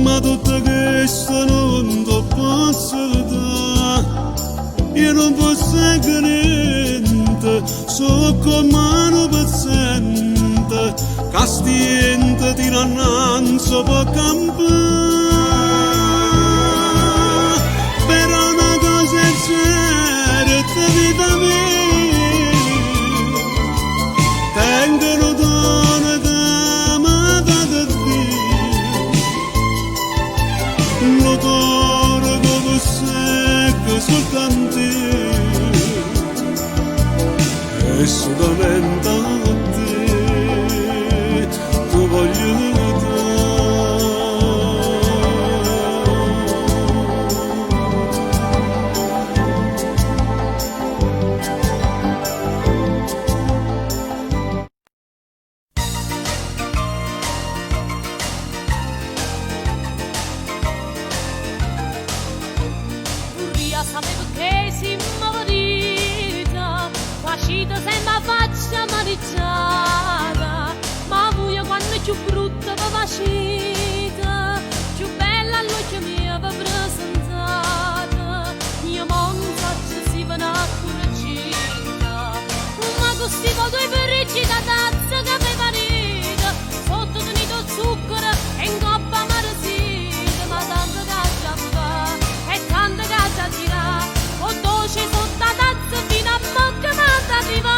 ma tutta questa non ti posso dare, io non posso anche niente, so come un paziente, castiente di rannanza può campare, però una cosa è certa, vita mia, tengono donna d'amata da Dio. L'odore come secco soltanto e solamente a te tu voglio sapevo che si morita, facita sempre faccia mariciata, ma voi quando è più brutta vi facita, più bella all'occhio mia vi presentata, mia monza si va a curcita, ma così due pericci da tazza che aveva rita, sotto tenito zucchero e in coppa maresita, ma tanto caccia fa, e tanto caccia gira, o dolce sotto la tazza fino a bocca manda arriva,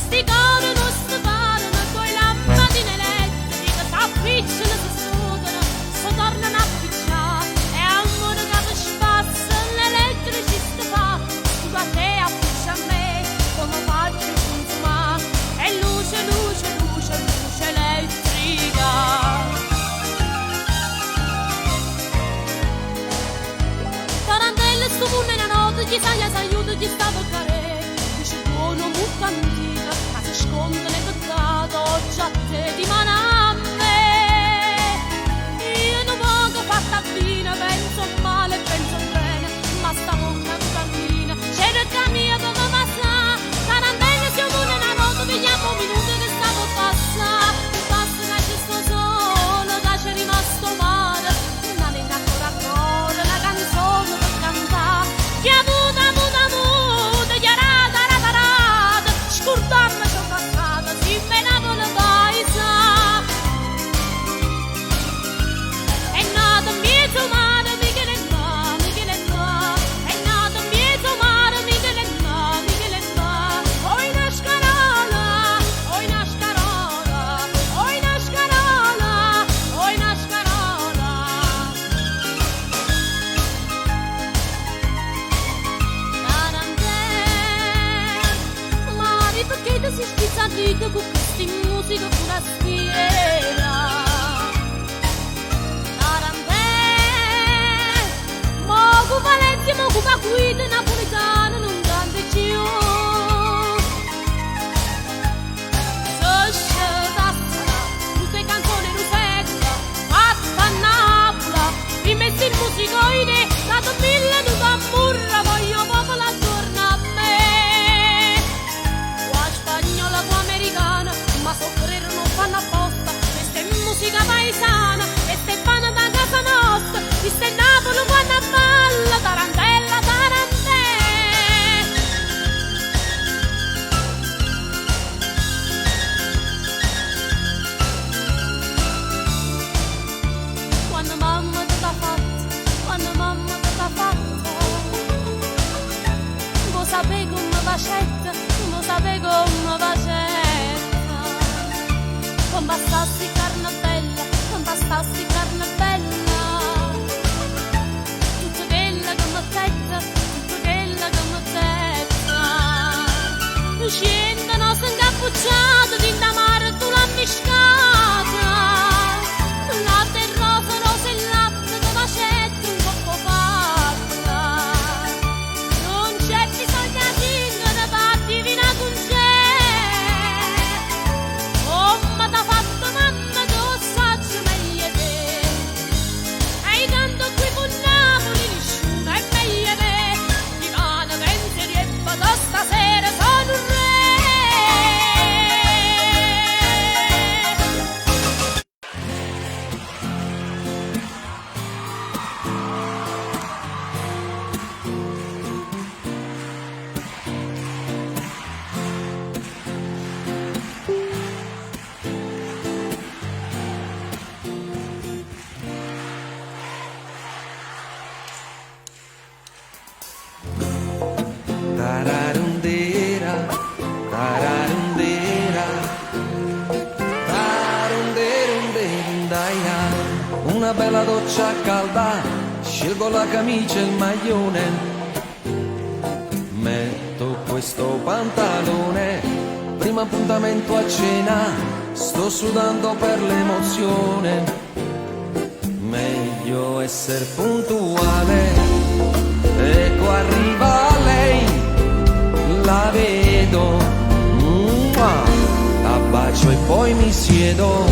sti cori non si parlano, poi lampadine elettriche s'appicciano, si sudano, si tornano a picciare, e amore che ti spazza l'elettricista fa, tu a te appiccia a me, come faccio a consumare, e luce, luce, luce, luce elettrica. Tarantelle sto pure nella notte, chi sa, gli aiuto, chi sta a toccare, dice buono, muccantina, ma si sconda nel peccato, già te di mano a me. Io non voglio fatta fine, penso male, penso bene, ma sta bocca muccantina, cerca mia come passa, tarantelle sto pure nella notte, pigliamo un minuto che stavo passando, che passa che ci sto solo, che c'è rimasto male, una linea ancora ancora, la canzone per cantare, che ha avuto, chiarata, rata, rata, scordando ciò passato, si menava la paesa. È nato in mezzo mare, Michele e ma, Michele e ma, è nato in mezzo mare, Michele e ma, Michele e ma, oi una scarola, oi una scarola, oi una scarola, oi una scarola. Mari, perché ti si schizza a dito con questi musica forastiera? Tarantè, mogu Valencia, mogu guida napoletana, non canta più. Sosce tazzara, tutte canzoni rusetta, fatta a Napoli, vi messi in musicoide, dato mille tu t'ammurra, voglio popolo attorno a me. Qua spagnola, qua americana, ma soffrire non fanno apposta, questa è musica paesana, questa è pana da casa nostra, questa è Napoli quando balla, tarantella, tarantè. Quando mamma ti l'ha fatta, quando mamma ti l'ha fatta, vuoi sapere come facetta, vuoi sapere come facetta, con bastassi carne bella, con bastassi carne bella, tutto quella come tetta, tutto quella come te. uscendo, non si incappucciato, tinta mare tu l'ha pescata. Latte e rosa, rosa e latte, da facette un po' fatta. Non c'è bisogno di da fatti fino a con c'è. Oh, ma t'ha fatto mamma, tu saggio meglio te. Hai tanto qui con Napoli, nessuno è meglio te. Di vana pensieri e vado stasera, sono un re. Tararundera, tararundera, tarunderunderundaia. Una bella doccia calda, scelgo la camicia e il maglione, metto questo pantalone, primo appuntamento a cena, sto sudando per l'emozione, meglio essere puntuale. Ecco arriva lei, la vedo, la bacio e poi mi siedo.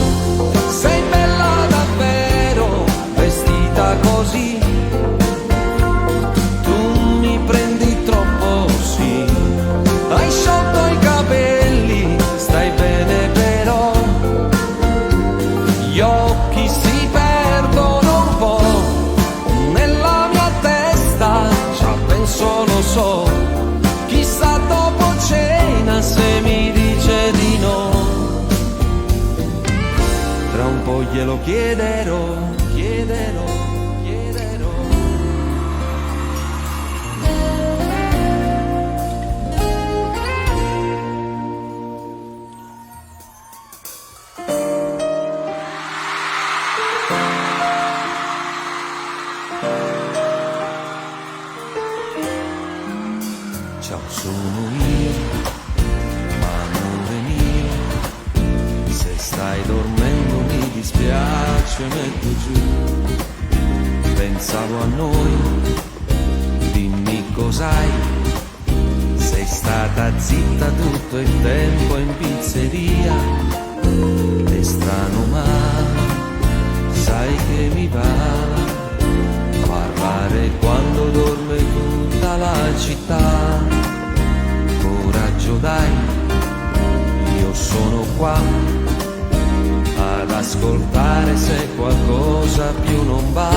Sei bella davvero, vestita così, tu mi prendi troppo, sì. Hai sciolto i capelli, stai bene però, gli occhi si perdono un po', nella mia testa già penso, lo so, chissà dopo cena se mi dice di no. Tra un po' glielo chiederò, chiederò, chiederò. Ciao, sono io, ma amore mio, se stai dormendo mi dispiace, metto giù, pensavo a noi, dimmi cos'hai, sei stata zitta tutto il tempo in pizzeria, è strano ma sai che mi va parlare quando dorme tutta la città. Coraggio dai, io sono qua ad ascoltare se qualcosa più non va.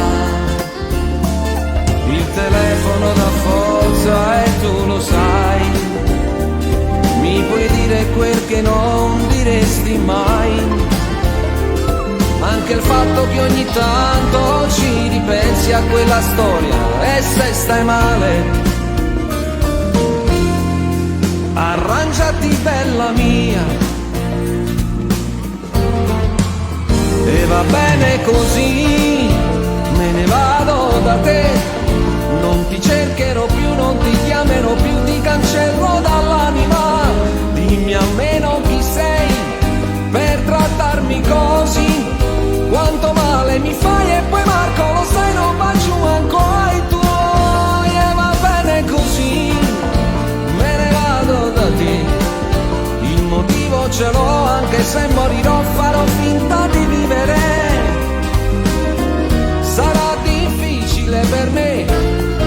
Il telefono dà forza e tu lo sai, mi puoi dire quel che non diresti mai. Anche il fatto che ogni tanto ci ripensi a quella storia e se stai male arrangiati bella mia, e va bene così, me ne vado da te, non ti cercherò più, non ti chiamerò più, ti cancello dall'anima, dimmi almeno chi sei per trattarmi così, quanto male mi fai e poi Marco lo sai non bacio manco ai tuoi, e va bene così, me ne vado da te, il motivo ce l'ho, anche se morirò farò finta di vivere, sarà difficile per me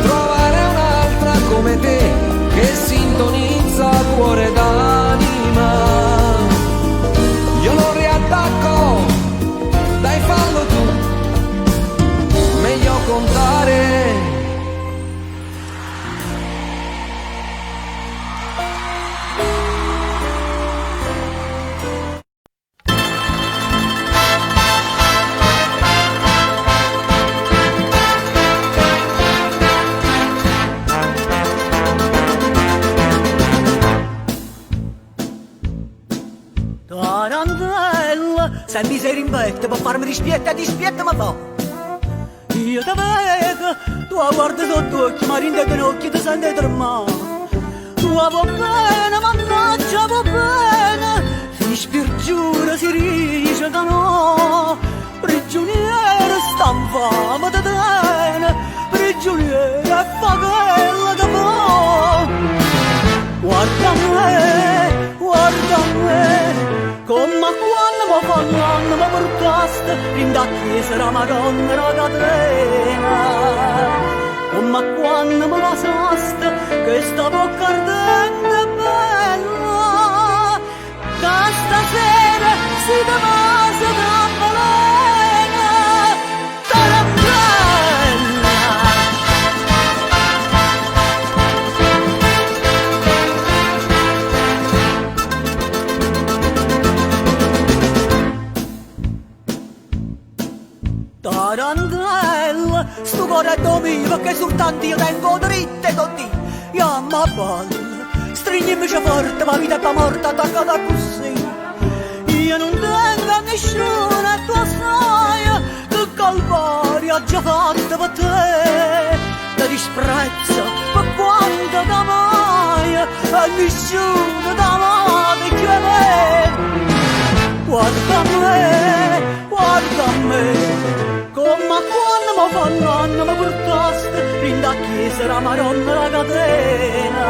trovare un'altra come te che sintonizza cuore d'anima, io non riattacco, dai fallo tu, meglio contare. Tarantella, se mi sei rimbetta per farmi dispietta mi fa. Io te vedo, tu la guardi sotto occhi, ma rinde che occhi ti senti tremare. Tu la vuoi bene, mannaggia facciamo bene, finisce per giuro si dice che no, prigioniero sta in fame da tene, prigioniero e fa quello che può. Guarda me, come quando mi fanno anno mi portaste in da chiesa la Madonna la catena, come quando mi basaste questa bocca ardente e bella, che stasera si te passa tra balena, tarantella. Tarantella, sto cuore è mio perché soltanto io tengo dritte tutti. Io ma balla, stringimi forte, ma vita e pa morte attaccata così. Io non tengo a nessuno e tu sai che calvario ho già fatto per te. Ti disprezzo per quanto t'amai, a nessuno t'amate che me. Guarda me, come quando mi fanno anno mi portaste in da chiesa la Madonna la catena,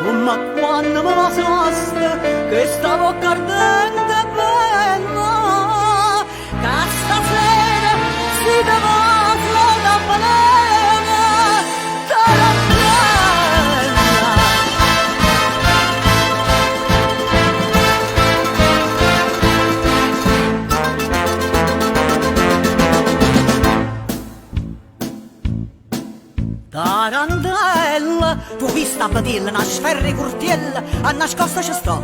come quando mi basaste questa bocca ardente e bella, che stasera si te passa da balena, tarantella. Tarantella, tu vista a vedere una sferra curtiella, a nascosta ci sta,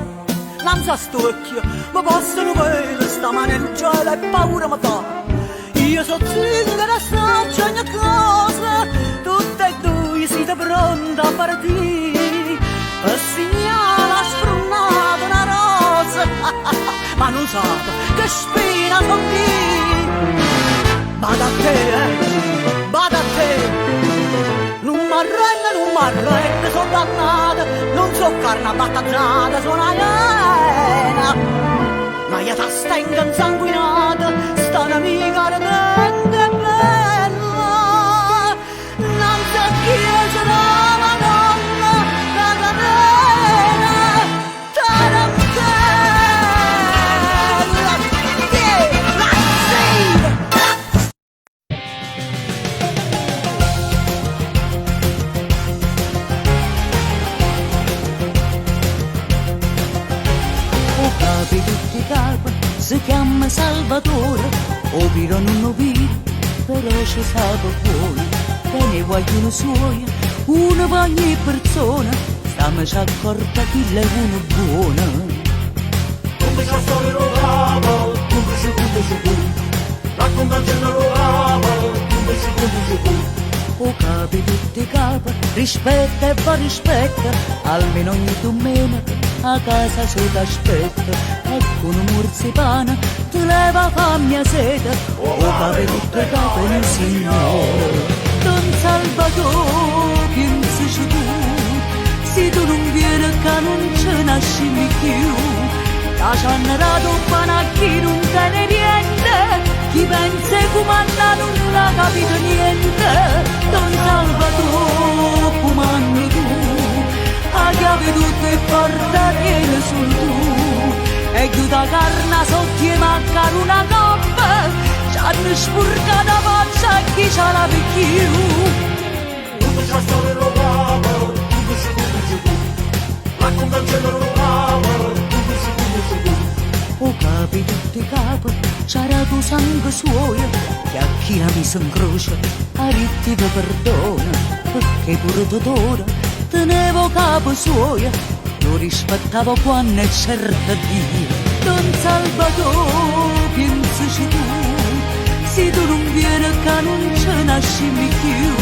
non sa st'occhio, ma possono vedere, sta maneggiata e paura mi fa. Io so zingara, saggio ogni cosa, tutte e due siete pronte a partire, per segnare a sprunare una rosa, ma non sape che spina sono lì. Bada a te, non m'arrende, sono dannata, non so carne battazzata, sono iena. Ma io ti stengo insanguinata, sta un'amica ardente e bella, non so chiesa la Madonna, la catena, tarantella, la sera. Tutti capo si chiama Salvatore, o viro non lo viro, però ci sa fuori, che ne vogliono suoi, una per ogni persona, stiamo ci accorta chi è uno buono. Come c'è storia lo bravo, come c'è raccontaci lo bravo, come c'è O capi tutti capo, rispetta e va rispetta, almeno ogni domenica a casa si t'aspetta, e con un marzipane ti leva fame e sete, o capi tutti capo nel Signore. Don Salvatore, pensaci tu, se tu non vieni che non ce nasci più, la ciannerato panacchi non te ne niente, chi pensa comanda non ha capito niente. Don Salvatore, comandi tu, a chiave tutto e porta tiene sul tu, e chiuda carna sotto e mancare una coppa, ci hanno spurcato la faccia e chi ce l'ha più. Come c'è storia lo bravo, come c'è raccontaci lo bravo, come c'è O capi tutti capo, c'era tu sangue suo, che a chi ha messo in croce, a ritti ti perdona, perché pure tuttora tenevo capo suo, lo rispettavo quando è certa Dio. Don Salvatore, pensaci tu, se tu non vieni che non ce nasci più,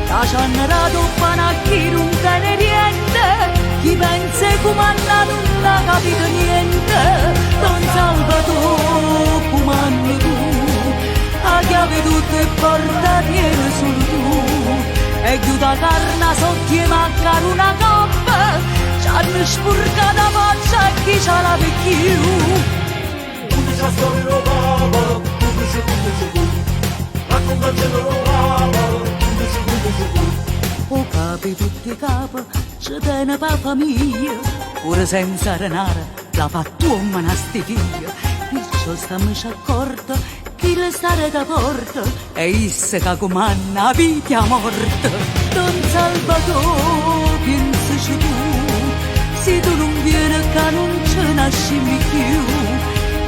la ciannerato panacchi non te ne niente, chi pensa comanda non ha capito niente. Don Salvatore, comandi tu, a chiave tutto e porta tiene solo tu, e chiuda carna sotto e mancare una coppa, ci c'hanno spurcata faccia e chi ce l'ha più. O capi tutti capi, ci tiene per famiglia, pure senza denaro, la fa tua monastica. Perciò stiamo accorto che le stare da porta è issa che comanna vita a morte. Don Salvatore, pensaci tu, se tu non vieni che non ci nasci più.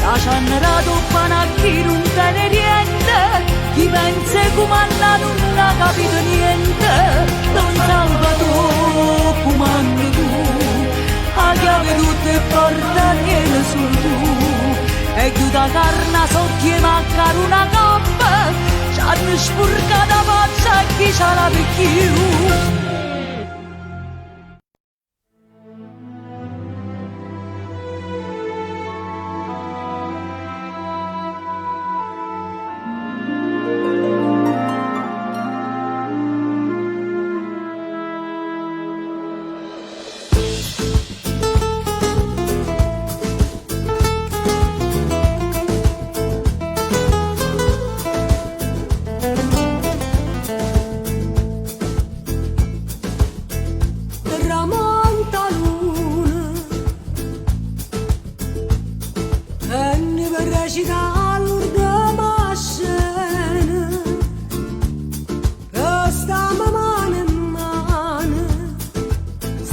La ciannera doppana chi non tiene niente, chi pensa che comanna non ha capito niente. Don Salvatore, comandi tu, a chiave tutte porta viene su tu. E chiuda carna sotto e mancare una gamba, c'hanno spurcata faccia e chi ce l'ha più.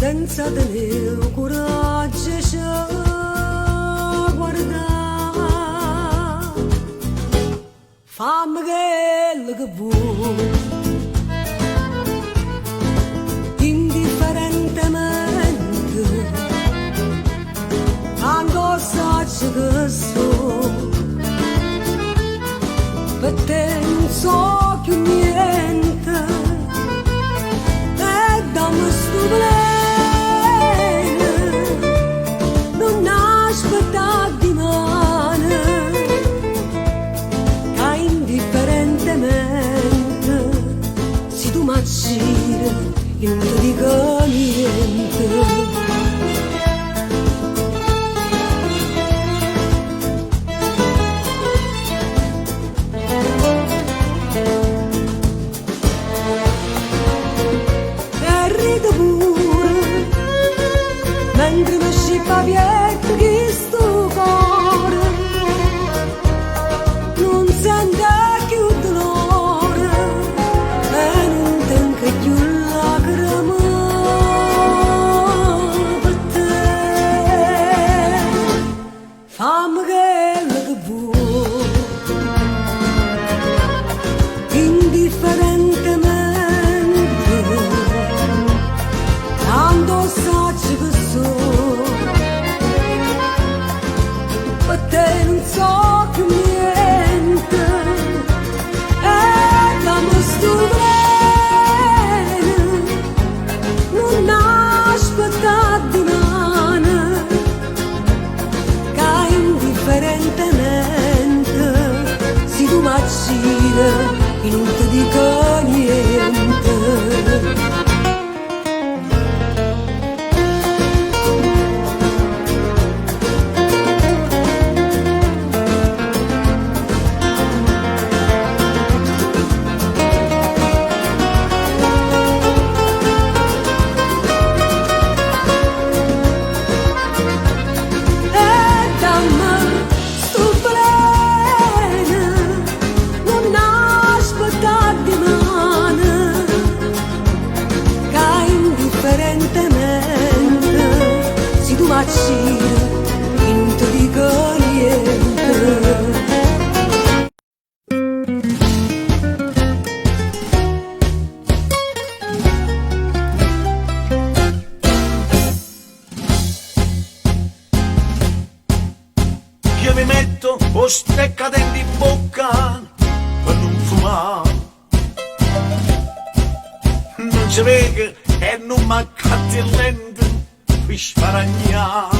Senza tenere coraggio a guardare, fammi quello che vuoi, indifferentemente, ancora saggio che so, per te non so più niente, e dammi sto pleno. Di mano, che indifferentemente se tu m'acciri io non ti dico niente. E rido pure mentre mi scippa via che sto cuore non sente più dolore e non tengo più lacrime per te. Fammi quello che vuoi, indifferentemente, tanto saggio che sono. Per te non so più niente, e dammi sto bene, non aspettare di mano, che indifferentemente se tu m'acciri io non ti dico niente. E non ti dico niente. Io mi metto o streccadenti in bocca per non fumare, non ci vede e non mi accatti il lento per sparagnare.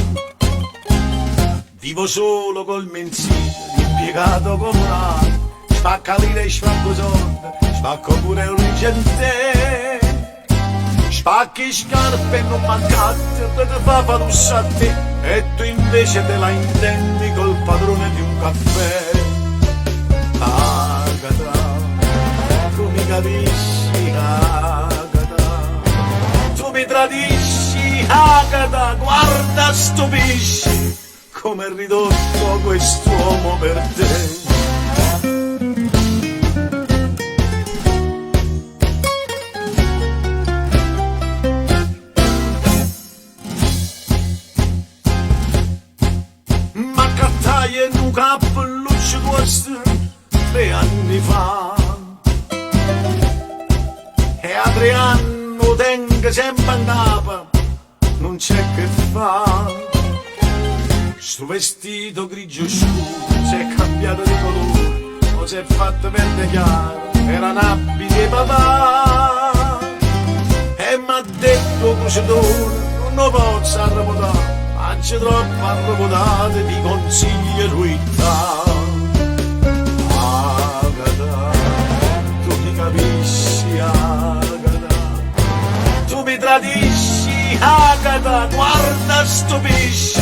Vivo solo col mensile, impiegato comunale, spacca lire e spacco soldi, spacco pure un gente. Spacchi scarpe e non mancate per te fa palussa a te e tu invece te la intendi col padrone di un caffè. Agata, tu mi capisci, Agata, tu mi tradisci, Agata, guarda stupisci come è ridotto quest'uomo per te. E un cappelluccio questo 3 anni fa e a 3 anni lo tengo sempre in capo, non c'è che fa. Sto vestito grigio scuro si è cambiato di colore o si è fatto verde chiaro, era un abito di papà e m'ha detto cucitore non lo posso arrabotare, c'è troppo arrobotate, ti consiglio ruità. Agata, tu mi capisci, Agata, tu mi tradisci, Agata, guarda stupisci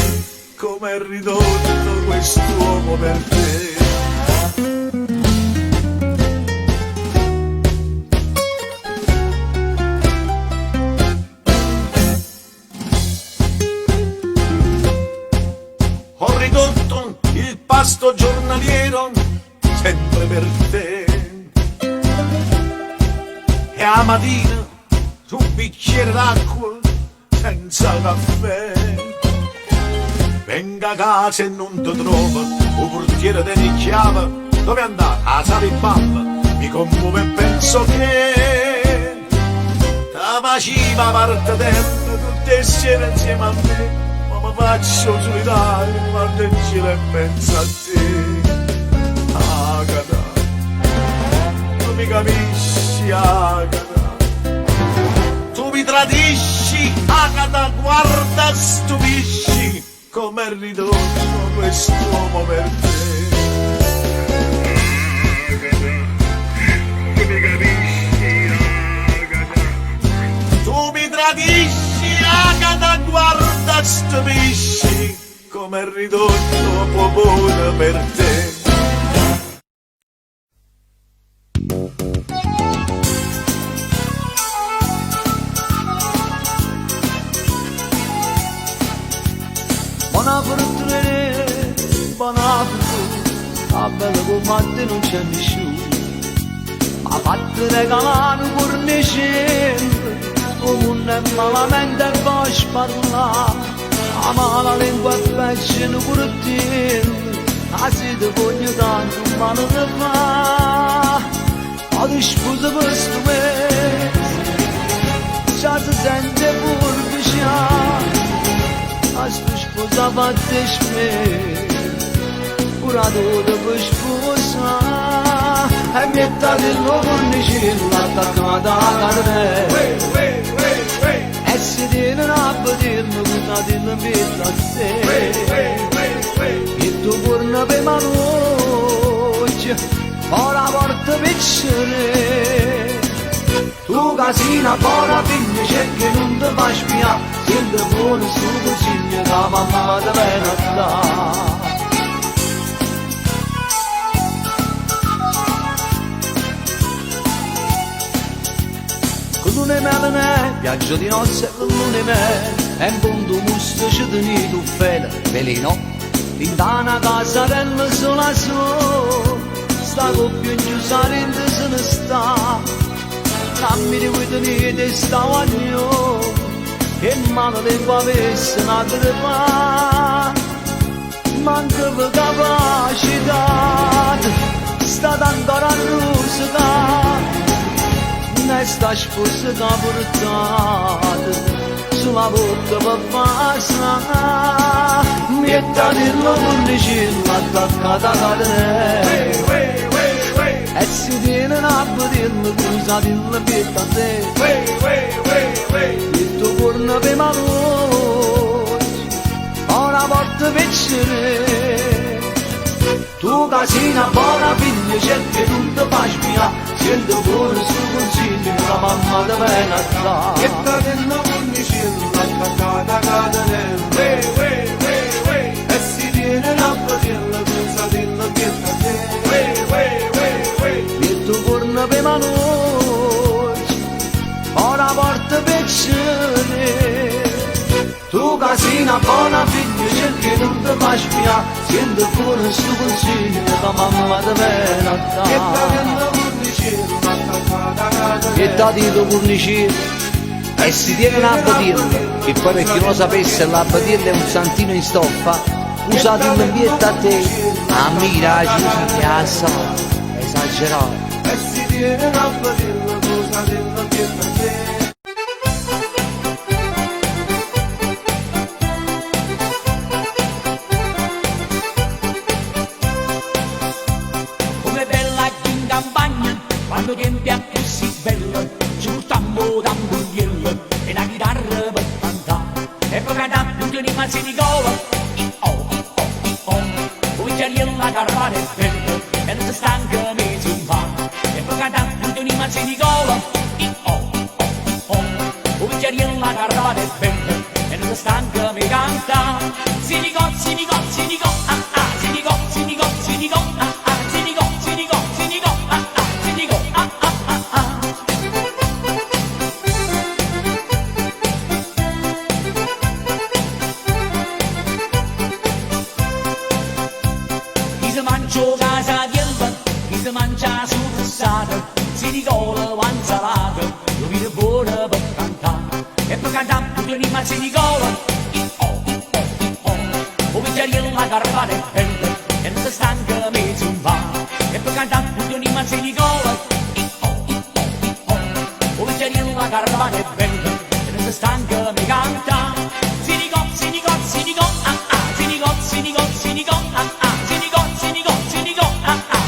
come è ridotto quest'uomo per te. Pasto giornaliero sempre per te e a mattina un bicchiere d'acqua senza caffè. Venga a casa e non ti trova un portiere te ne chiama, dove andare a sala in balla mi commuove e penso che ta faceva parte terra tutte le sere insieme a me. Ma faccio solitario, guarda in giro e penso a te. Agata, tu mi capisci, Agata, tu mi tradisci, Agata, guarda stupisci come è ridotto quest'uomo per te. Agata, tu mi capisci, Agata, tu mi tradisci, Agata, guarda stupisci come è ridotto popone per te. Buona fortuna, buona fortuna, a bella come te non c'è nessuno, ma fatti regalare un corniciello, come malamente vuoi parlare. La mala lingua e pesce in curtello, a se ti voglio tanto male da fa. Ma ti sposo per sto mese, già si sente pure già. A sto sposa fatte spese, pure tu ti puoi sposare. E metà del nuovo corniciello attaccata a carne. E si tiene a vederlo cosa ti mette a te. E tu torna per manocchia, ora porta piccere. Tu casina buona figlia c'è che non ti fa spiare, sente buono su consiglio che mamma ti viene a dare. Con lune mele, viaggio di nozze con lune mele, e in fondo musto ci teni tu fele, veleno, in una casarella sola sola, sta coppia in chiusa rende se ne sta, dammi di cui teni te sta guagno, che mano lingua avesse una te fa, manca per capacità, sta tanto a rusicare. Sta sposa da portata sulla porta per passare, metà dello corniciello attaccata a cadere, e si tiene a vederlo cosa ti mette a te. E tu torna per manocchia, ora porta piccere. Tu casina buona figlia cerchi tutto fa spia, sento pure su consiglio la mamma da venata. Che sta dentro cornicino, attaccata catenella, e si tiene la patella, pensa dentro che sta E tu corna per manocci, ora porta peccone. Tu casina buona figlia cerchi tutto fa spia, sento pure su consiglio la mamma da venata. Che sta dentro cornicino, attaccata catenella. Che t'ha detto cornicino? E si tiene una batirla, che poi per chi non lo sapesse la batirla è un santino in stoffa, usato in ambiente a te, a miraggi che assa, esagerato. E si tiene una batella, cosa dentro che sta Come bella in campagna, quando tempi a così bella, ci buttammo da un bugliello e la chitarra per cantare. E poi cantare tutti i mazzi di cola, come c'è lì la caravana è bella, e non si stanca di zumbare. E poi cantare tutti i mazzi di cola, come c'è lì la caravana è bella, e non si stanca di cantare. Si dico, ah ah, si dico, ah ah, si dico, ah ah, si dico, ah ah ah ah. Chi si mangia casa di elba, chi si mangia su passata, si ricola l'anzalata, lo vede buona per cantare. E per cantare tutti i mazzi di cola, come c'è lì la caravana è bella, e non si stanca di zumbare. E per cantare tutti i mazzi di cola, come c'è lì la caravana è bella, e non si stanca di cantare. Si dico, ah ah, si dico, ah ah, si dico, ah ah, si dico, ah ah,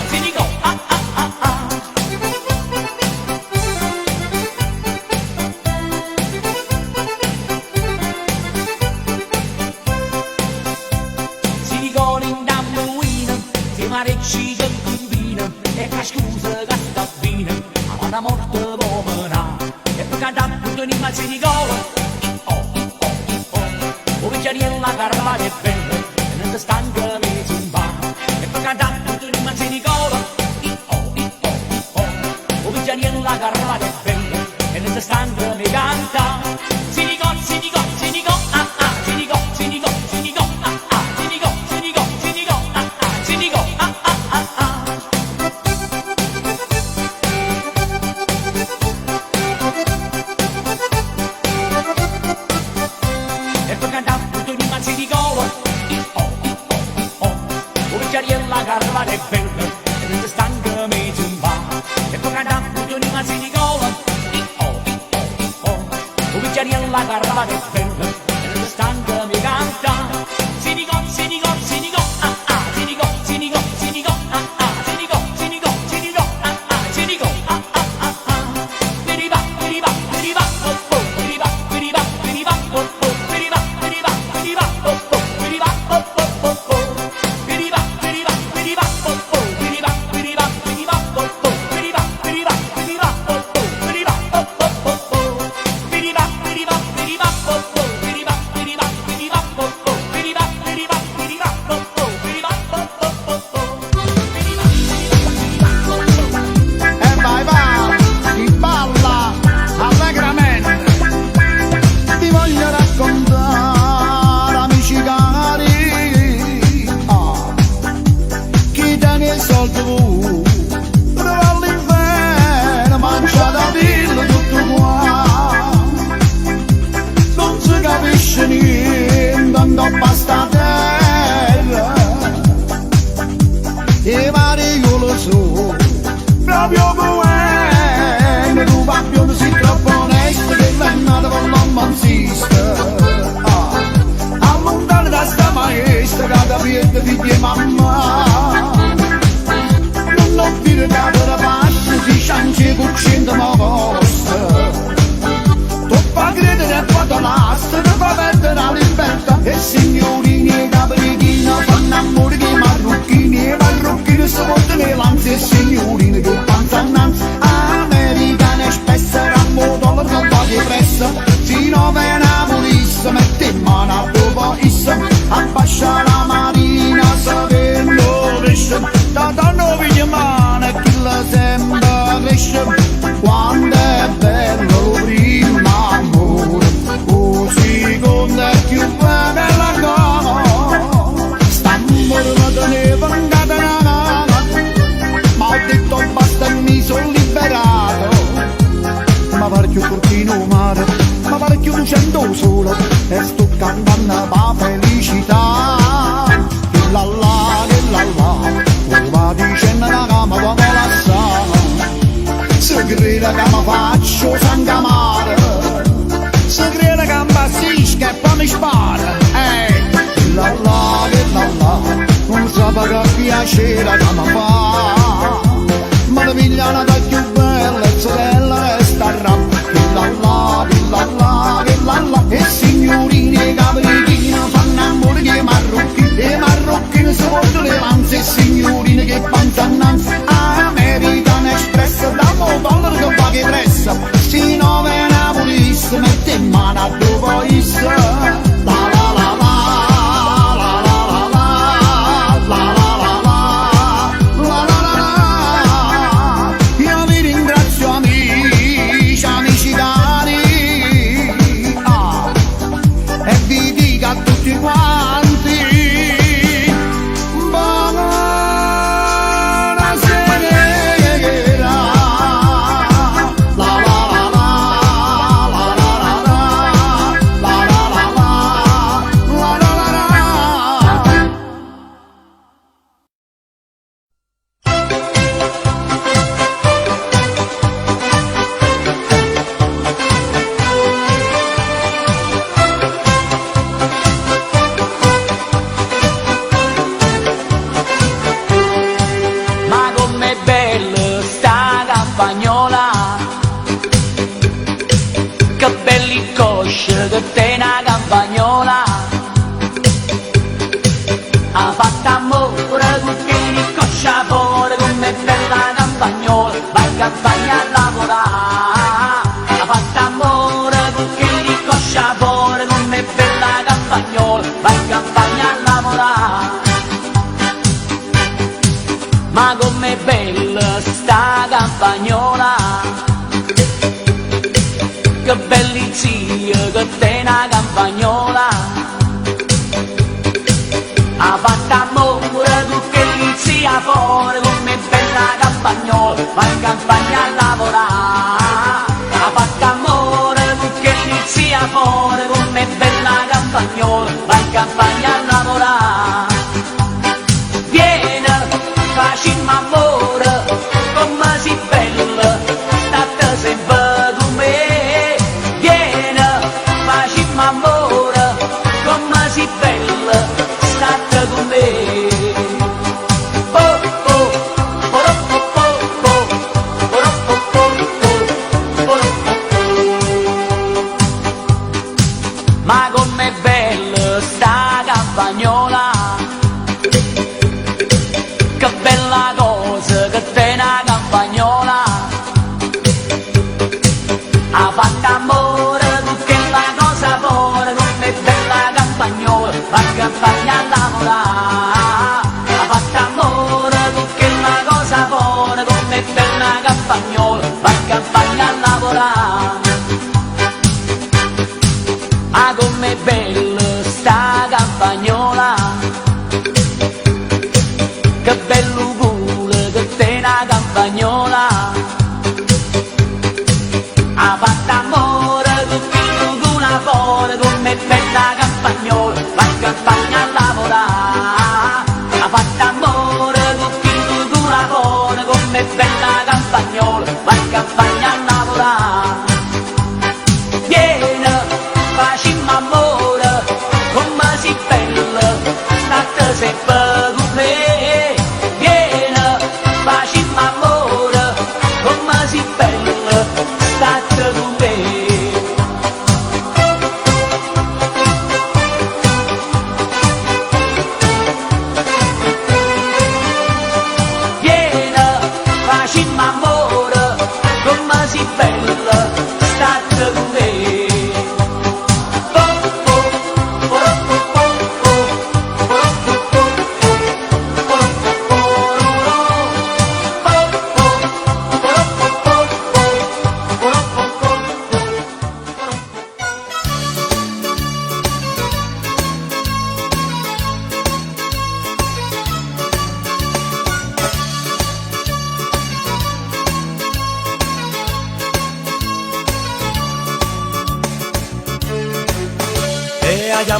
si dico, ah ah ah ah. Si dicono in dambuina, si marecci che combina, e che scusa che sta bene, ma la morte pomena. E poi cantare tutto in mazzi di cola, come c'è lì la caravana è bella, e non si stanca di zumbare. E poi cantare tutto in mazzi di cola, come c'è lì la caravana è bella, e non si stanca di cantare. Si dico, ah ah, si dico, ah ah, si dico, ah ah, si dico, ah ah, si dico, ah ah ah ah. E poi cantare tutto i mazzi di cola, come c'è lì la caravana è bella, e non si stanca di zumbare. E poi cantare tutto i mazzi di cola, come c'è lì la caravana è bella, e non si stanca di cantare. Si dico, ah ah, si dico, ah ah, si dico, ah ah, si dico, ah ah, si dico, ah ah ah ah. Viriba, viriba, viriba, oh oh, viriba, viriba, viriba, oh oh, viriba, viriba, viriba, oh oh, viriba, oh oh oh oh. Viriba, viriba, viriba, oh oh, viriba, viriba, viriba, oh oh, viriba, viriba, viriba, oh oh, viriba, oh oh oh oh. Viriba, viriba, viriba, oh oh, viriba, viriba, viriba, oh oh, viriba, viriba, viriba, oh oh, viriba, oh oh oh oh. E vai va, chi balla allegramente. Ti voglio raccontare, amici cari, chi tiene i soldi tu, dove all'inferno mangia da villa tutto qua. Non si capisce niente, non basta terra, e vari io lo so, proprio come tu papione si troppo onesto che vennato con l'uomo insiste. Allontano da sta maestra che da piede figli e mamma, non ho più da parte si cianci cuccinta ma costa. Tu fa credere e poi ti lascia, ti fa perdere la libertà, e signorini e caprichino fanno amore che marrucchini e marrucchini. da donna figlia mano chi la sembra cresce quando è bello lo primo amore o secondo è più bella cosa st'amore ma teneva incatenata ma ho detto basta e mi sono liberato ma pare più cortino mare ma pare più lucendo sole e sto cantando la felicità che la va dicendo la cama quando la sa se crede che mi faccio sangamare se crede che mi bassisca e poi mi spara la non sa che piacere che mi fa ma la pigliana da più bella e sorella resta la e signorine e caprichine fanno amore che marrocchini si portano le manze e signorine che panza annanzi American Express da motor che va che pressa si nove napolisse mette in mano a dopo is io vi ringrazio amici cari e vi dico a tutti quanti che te una campagnola ha fatto amore con che di coscia fuori come bella campagnola vai in campagna a lavorare ha fatto amore con che di coscia fuori come bella campagnola vai in campagna a lavorare ma com'è bella sta campagnola che belli zio che te una campagnola ha fatto amore tu che gli zia fuori come bella campagnola va in campagna a lavorare ha fatto amore tu che gli zia fuori come bella campagnola va in campagna a lavorare vieni facciamo amore come si bella state sempre amore, come si bella, state con me. Oh, oh, oh, oh, oh,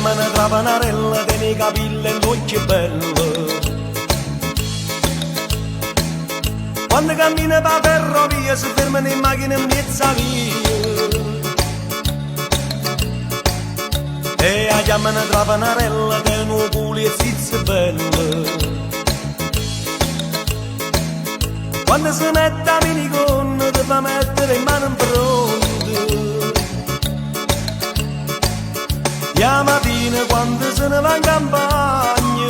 chiamano trapanarella, tieni i capelli e l'occhio bello. Quando cammina per ferrovia si fermano in macchina in mezzo a via. E la chiamano trapanarella, tieni un culo e zizzo bello. Quando si mette a minigonna ti fa mettere in mano in pronto. La mattina quando se ne va in campagna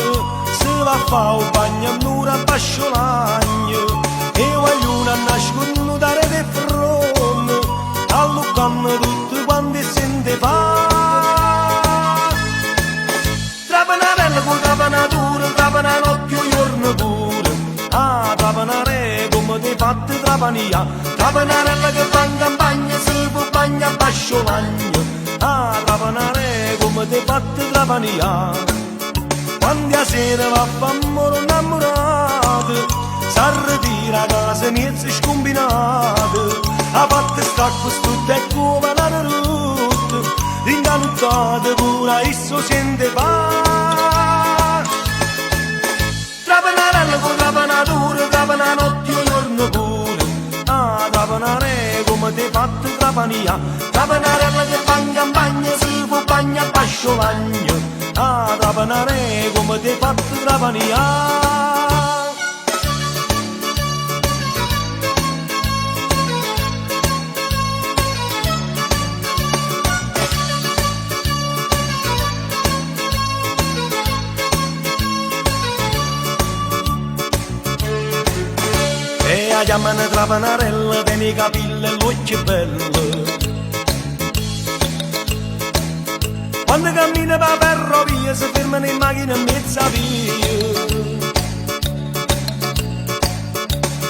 si va a fare un bagno a un'ora a basciolagno. E vogliono nascondere del fronte, alluccano tutti quanti sente fa. Trapanarella con trapanatura, trapananottio giorno pure. Ah, trapanare come ti fatti trapania. Trapanarella che va in campagna, si può bagno a basciolagno. Ah, trapanare come ti fatti trapania. Quando a sera va a fare innamorato, s'arritira a casa niente scombinato. A parte stacco stutta e come la rotta, ringaluttate pure esso sente fa. Trapanarella con trapanatura, trapananottio giorno pure. Ah, trapanare come ti fatti trapania. Trapanarella che fa in campagna si può bagno a basciolagno. Ah, trapanare come ti fatti trapania. La chiamano trapanarella, tieni i capelli e l'occhio bello. Quando cammina per ferrovia si fermano in macchina in mezzo a via.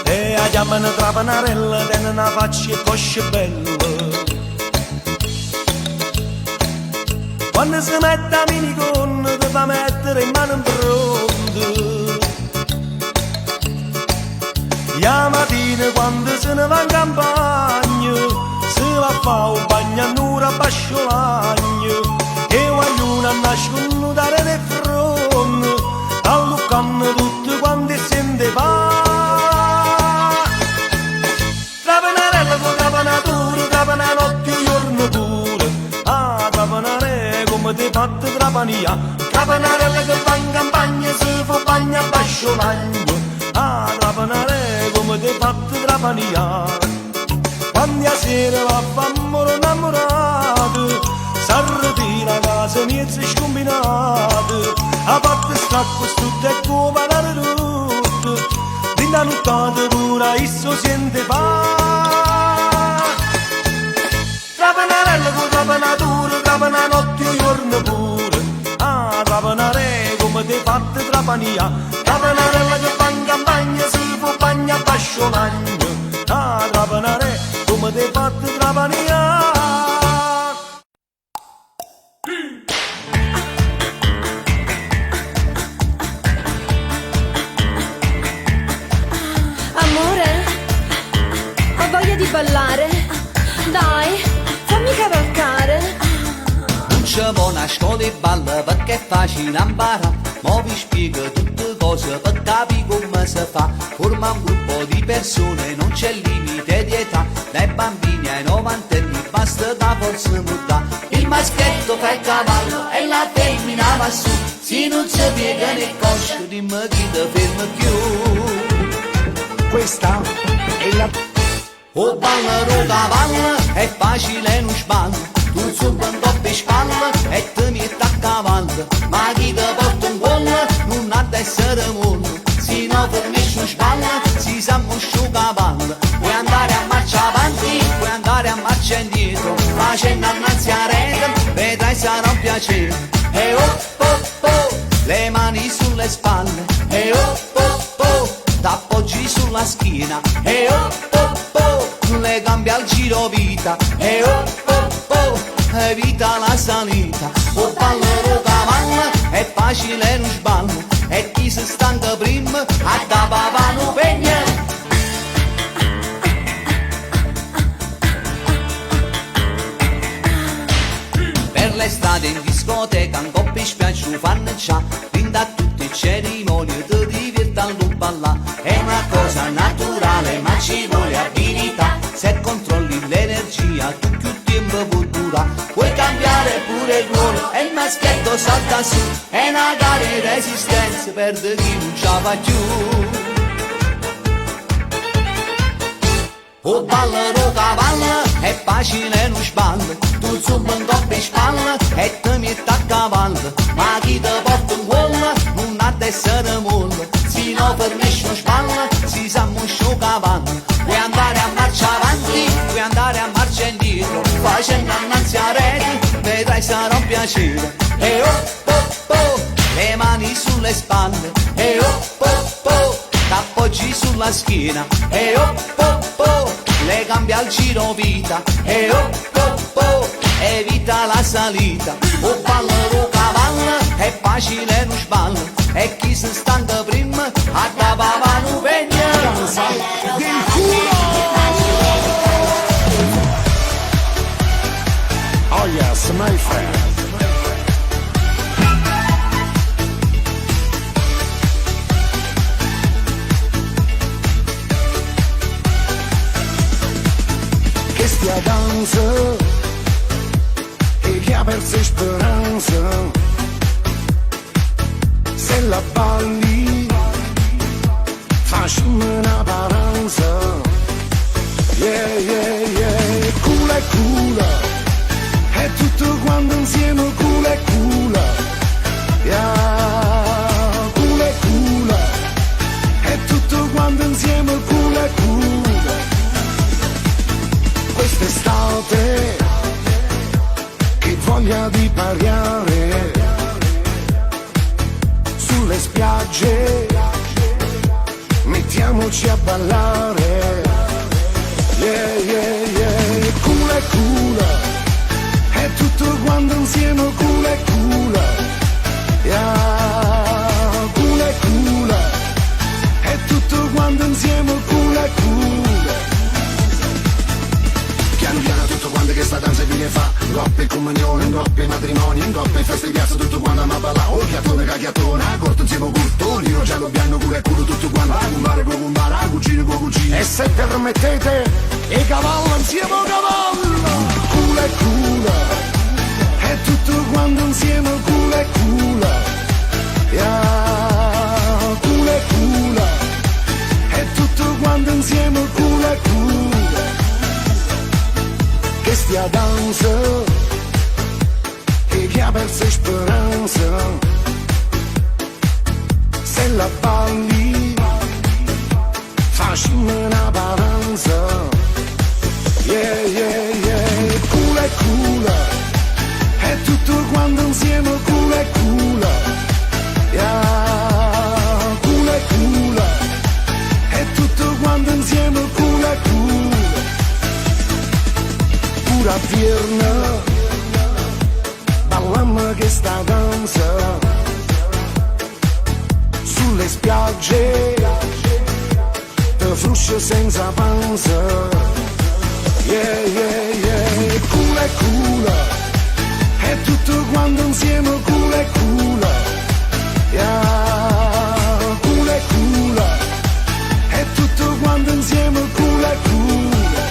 E la chiamano trapanarella, tiene una faccia e coscia bella. Quando si mette a minigonna ti fa mettere in mano in pronto. La mattina quando se ne va in campagna si va a fare un bagno a un'ora a basciolagno. E vogliono nascondere del fronte, alluccano tutti quanti sente fa. Trapanarella con trapanatura, trapananottio giorno pure. Ah, trapanare come ti fatti trapania. Trapanarella che va in campagna si fa bagno a basciolagno. Ah, trapanare come ti fatti trapania. Quando a sera va a fare innamorato, s'arritira a casa niente scombinato. A parte stacco tutto e come la rotta, ringaluttate pure esso sente fa. Trapanarella con trapanatura, trapananottio giorno pure. Ah, trapanare come ti fatti trapania. Trapanarella che va in campagna si può bagno a basciolagno. Ah, trapanare come ti fatti trapania. Amore, ho voglia di ballare. Dai, fammi cavalcare. Non ci vuoi una scuola e ballo perché è facile imparare. Mo vi spiego tutte cose per capire come si fa. Forma un gruppo di persone, non c'è limite di età. Dai bambini ai 90 anni basta da forza muta. Il maschietto fa il cavallo e la femmina va su. Se non si piega né coscia, dimmi chi ti ferma più. Questa è la... O ballo cavallo è facile non sballo. Tu subito un po' di spalla e ti metti a cavallo. Ma chi ti porta un pollo non ha da essere mollo. Se no fermisci un spalla si sa muscio cavallo. Puoi andare a marcia avanti, puoi andare a marcia indietro. Facendo annanzi a rete, vedrai sarà un piacere. E oh oh oh, le mani sulle spalle. E oh oh oh, t'appoggi sulla schiena. E oh oh oh, le gambe al giro vita. E oh oh oh, evita la salita. O ballo cavallo è facile non sballo. E chi si stanca prima a da papà pegna. Per l'estate in discoteca ancora mangiare, rinda tutte le cerimonie, ti divertendo a ballare. È una cosa naturale, ma ci vuole abilità. Se controlli l'energia, tu più tempo può durare. Puoi cambiare pure il ruolo e il maschietto salta su. È una gara di resistenza per chi non ce la fa più. O ballano cavallo è facile non sballa. Tu zumba un doppio in spalla e ti metti a cavallo. Ma chi ti porta un gol non ha di essere molle. Se no fermisci non spalla si s'ammuscia un cavallo. Puoi andare a marcia avanti, puoi andare a marcia indietro. Facendo innanzi a rete vedrai sarà un piacere. E oh oh oh, le mani sulle spalle. E oh oh oh, t'appoggi sulla schiena. E oh oh oh, le gambe al giro vita. E oh oh oh, evita la salita. O ballo cavallo è facile non sballa. E chi si standa prima a cavava non vegna. Del culo. Oh yes, my friend. Che stia danza e che ha perso speranza. Se la balli facciamo una paranza. Yeah, yeah, yeah, cula e cula. E tutto quanto insieme cula e cula. Yeah, cula e cula. E tutto quanto insieme cula e cula. Quest'estate che voglia di pariare sulle spiagge, mettiamoci a ballare. Yeah, yeah, yeah, cula e cula. E tutto quanto insieme cula e cula. Yeah, cula e cula. E tutto quanto insieme cula e cula. Piano piano tutto quanto che sta danza viene fa. Coppe comunione, coppe matrimonio, coppe feste di piazza, tutto quanto ma balla. Oh chiattone cagliatone, a corto insieme curtoni. Io giallo bianco cura e culo tutto quanto. A cumbare con cumbare, a cucine con cucine. E se permettete, e cavallo insieme a cavallo. Cula e cula. E tutto quanto insieme cula e cula. Yeah, cula e cula. E tutto quanto insieme cula e cula. Che stia danza e che ha perso speranza. Se la balli facciamo una paranza. Yeah, yeah, yeah, cula e cula. E tutto quanto insieme cula e cula. Yeah, cula e cula. E tutto quanto insieme cula e cula. Pura pierna, ballammo che sta danza. Sulle spiagge, te fruscia senza panza. Yeah, yeah, yeah, cula e cula. E tutto quanto insieme cula e cula. Yeah, cula e cula. E tutto quanto insieme cula e cula.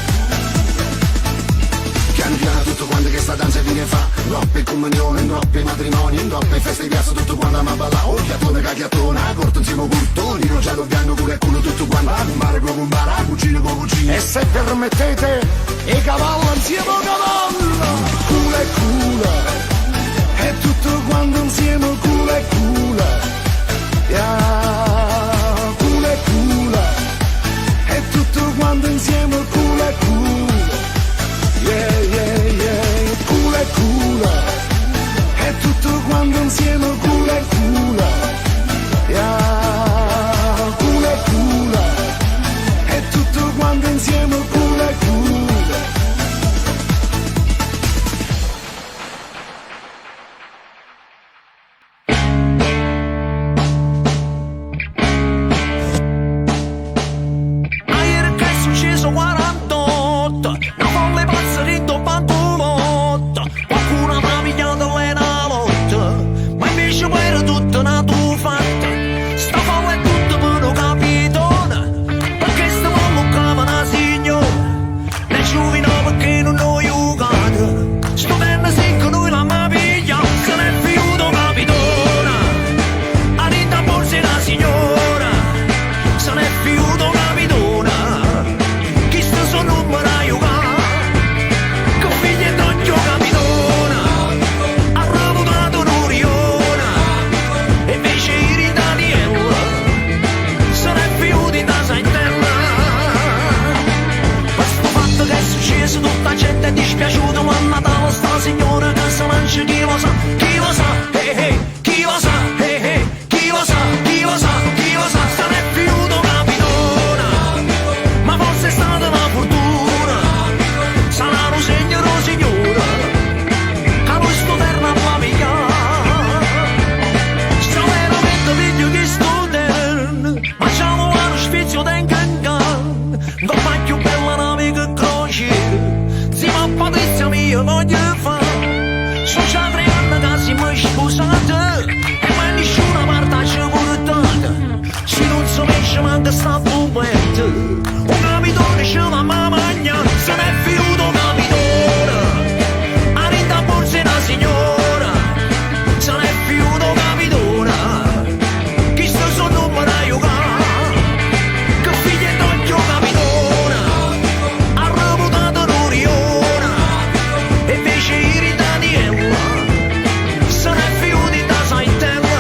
Piano piano tutto quanto che sta danza viene fa. Coppe comunione, coppe matrimonio, coppe feste di piazza, tutto quanto ma balla. Oh chiattone cagliatone, a corto insieme curtoni. Io giallo bianco cura e culo tutto quanto. A cumbare con cumbare, a cucine con cucine. E se permettete, e cavallo insieme a cavallo. Cula e cula. E tutto quanto insieme cula e cula. Yeah, cula e cula. E tutto quanto insieme cula e cula. Yeah, yeah, yeah, cula e cula. E tutto quanto insieme cula e cula. Yeah, cula e cula. E tutto quanto insieme cula e cula. Ieri che è successo 48, una folle pazza ritto pantolotto. Qualcuno mi ha pigliato le nalotte, ma invece poi era tutto gente è dispiaciuta, ma a Natale sta signora che si mangia chi lo sa, chi lo sa, chi lo sa, chi lo sa, chi lo sa, se n'è fiuto capitona, ma forse è stata una fortuna, sarà un segno di signora, che questo terra a pigliare, sto veramente figlio di sto terra, ma c'è uno spizio da incancan, non fa più bella nave che croce, zia Patrizia mia voglio fare, sono già 3 anni che si mi scusate, e mai nessuna parte ci portate, se non si mesce manca sta bubetta, un capitone ce la magna, se n'è fiuto capitone, a rinda borse da signora, se n'è fiuto capitone, chi sta sotto non me la giocare, che figlietto d'occhio capitone, ha reputato l'Orione, e invece i ritati ella, se n'è fiuti da saitella,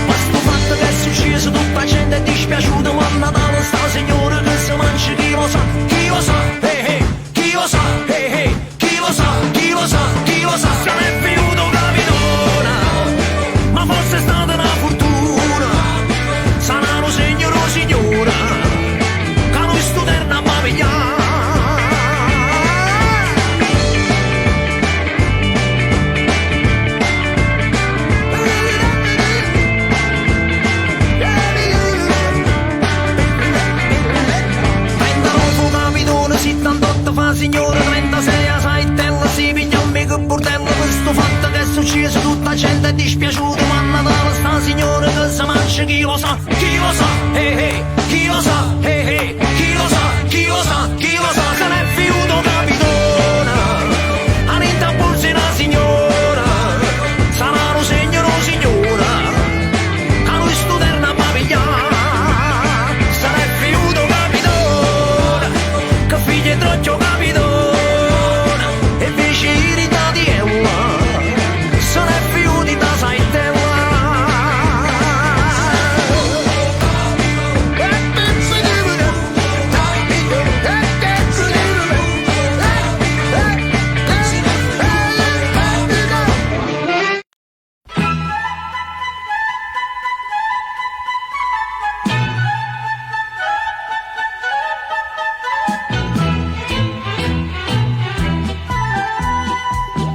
ma sto fatto che è successo, tutta gente è dispiaciuta, ma a Natale sta signora che si mangia chi lo sa, chi lo sa, chi lo sa, chi lo sa, chi lo sa, chi lo sa, se n'è fiuto capitona, ma forse è stata una fortuna, sarà un segno di signora, che noi sto terra a pigliare. Fa signore 36 a saitella, si piglia un mega bordello, questo fatto che è successo, tutta gente è dispiaciuta, ma a Natale sta signora che si mangia chi lo sa, chi lo sa, chi lo sa, chi lo sa, chi lo sa, chi lo sa, se n'è fiuto capitona, a rinda borse la signora, sarà un segno di signora, che lui sto terra a pigliare, se n'è fiuto capitona, che figlie trocchio capitona, e invece i ritati ella, se n'è fiuti da saitella.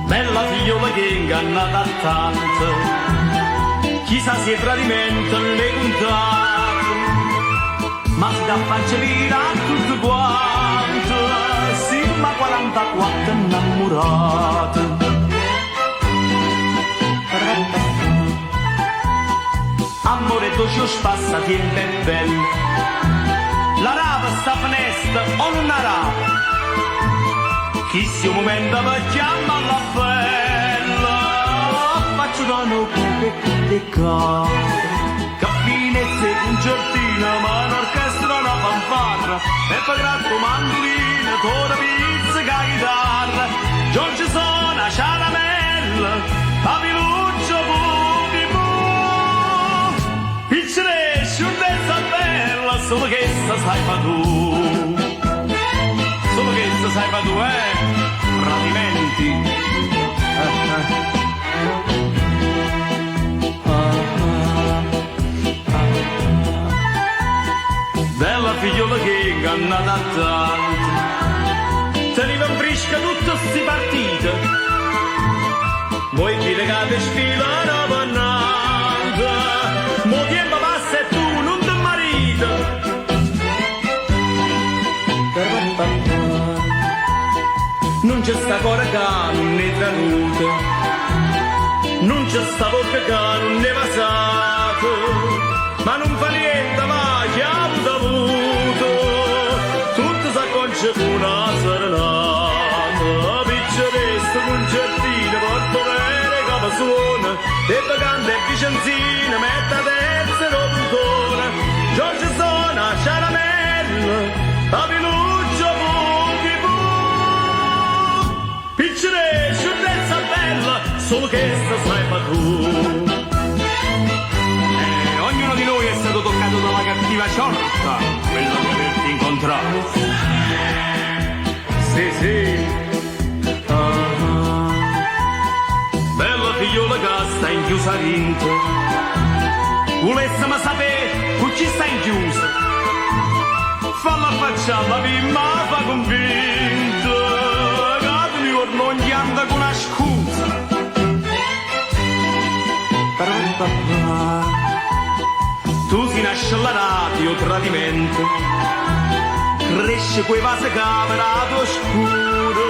Bella figliola che ingannata tanto, chissà se tradimento le contate, ma si da faccia vita a tutto quanto, sì ma 44 innamorate. Amore tu ci spassa tempo è bello, la rapa sta finestra o non la rapa, chi si un momento mi chiama alla bella, faccio da no cupe di ca, che finezze concertina, ma l'orchestra una fanfarra, e poi gratto mandolina, tora pizza che chitarra, Giorgio suona caramella, papiluccio buchi bu, piccere sciundezza bella, solo che sta sai fa tu. Solo che se sai fa tu, tradimenti. Bella figliola che ingannata tanto, teneva in frisca tutte sti partite, voi chi legate sfilano pannata, mo tempo passa e tu non ti marita. Non c'è sta cora che non ne tranuta, non c'è sta bocca che non ne passata, ma non fa niente, ma chi ha avuto, tutto s'acconcia con una serenata, picceresta concertina, porto bene capo suona, e vacante e vicenzina, metta terza e puntona, Giorgio suona caramella, papiluccio buchi bu, piccere scioltezza bella, solo che sta sai fa tu. Ognuno di noi è stato toccato dalla cattiva sciorta, quello di averti incontrato. sì, sì. Bella figliola che sta in chiusa rinte, volessimo sapere con chi sta in chiusa, falla facciare la prima fa convinta, che non gli anda con una scusa. Tu si nasce alla radio tradimento, cresce quei vasi camerato oscuro,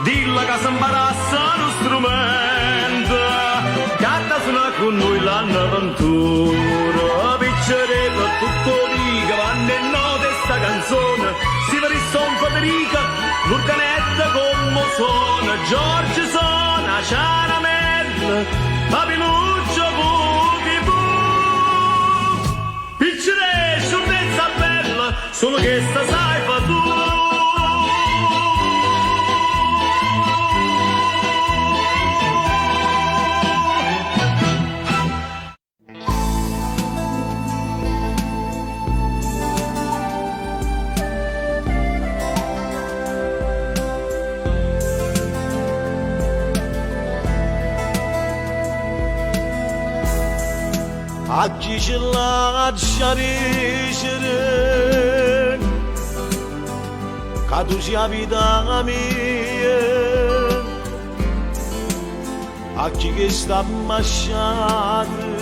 dilla che si imbarazza lo strumento, canta suona con noi l'avventura, piccere per tutto dica, vanno e note sta canzone, si vede son Federica, l'organetta come suona, Giorgio suona, Ciaramella, Papiluccio Buchi Bu, piccere, scioltezza bella, solo che sta sai fa tu. A chi ce l'ha sciarisce, che tu sia vita mia, a chi che sta masciando,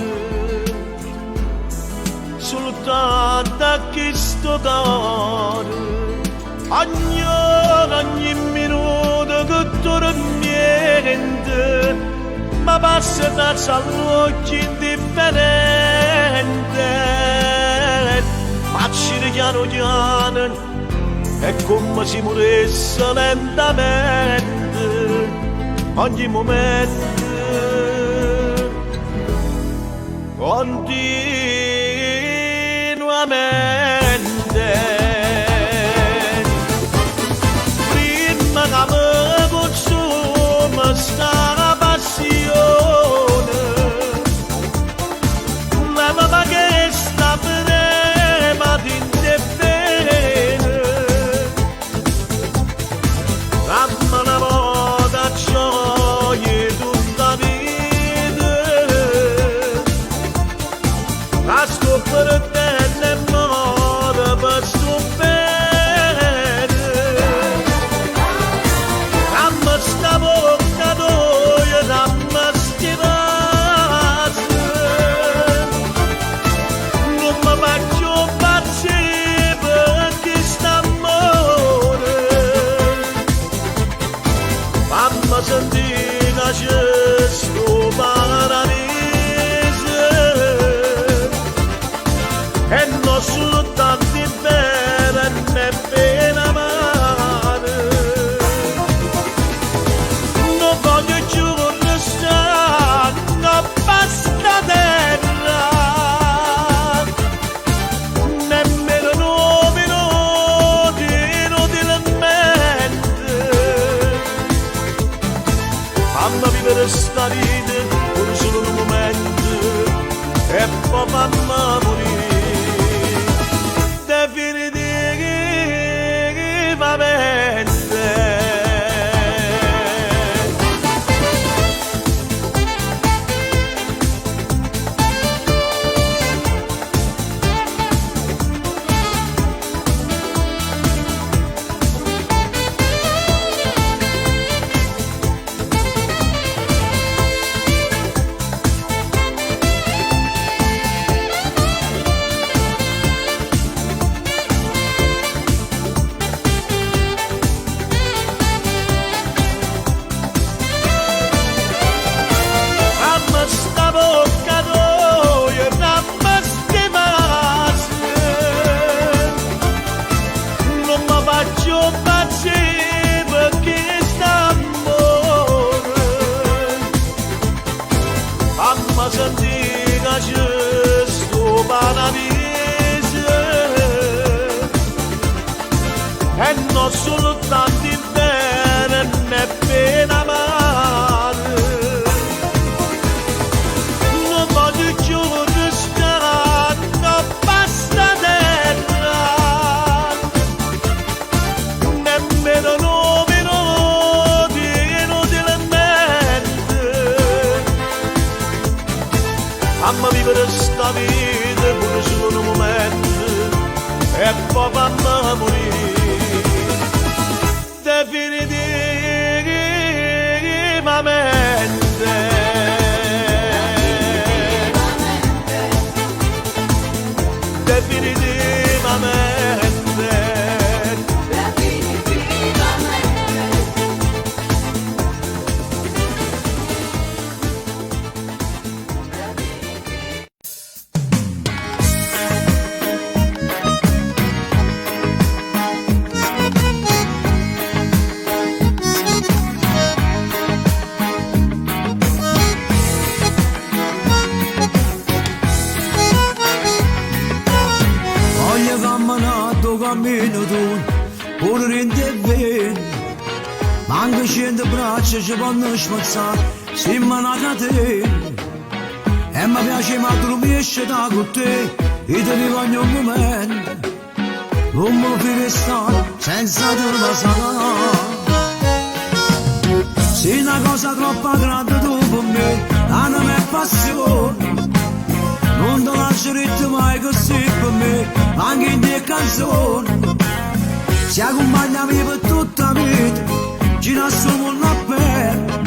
soltanto a chi sto cuore, ogni minuto che tormenta, ma passa da all'occhio indifferente, facile piano piano, è come si morisse lentamente, ogni momento, continuamente. Prima che mi consuma sta passione, ma che sta prema di te bene, dammi una volta gioia tutta vita, la sto per te e muore per sto bene, dammi sta bocca d'oia, dammi sti vasi, non mi faccio impazzire perché sta amore, fammi sentire che c'è sto paradiso e non soltanto in bene né bene amare. Non voglio più restare a basta terra, nemmeno 9 minuti inutilmente. Fammi vivere sta vita pure solo un momento e poi fammi morire definitivamente. e poi fammi morire definitivamente. Cammino tu, pure in te vedi, ma anche scende braccia ci vanno smorzare, siamo una catena, e mi piace ma tu mi esce da con te, e te ne voglio un momento, non mi fai restare senza te la sarà. Sei una cosa troppo grande tu per me, la mia passione, non te lascio detto mai così per me, anche in te canzoni. Si accompagnami per tutta la vita, ci nascono una bella,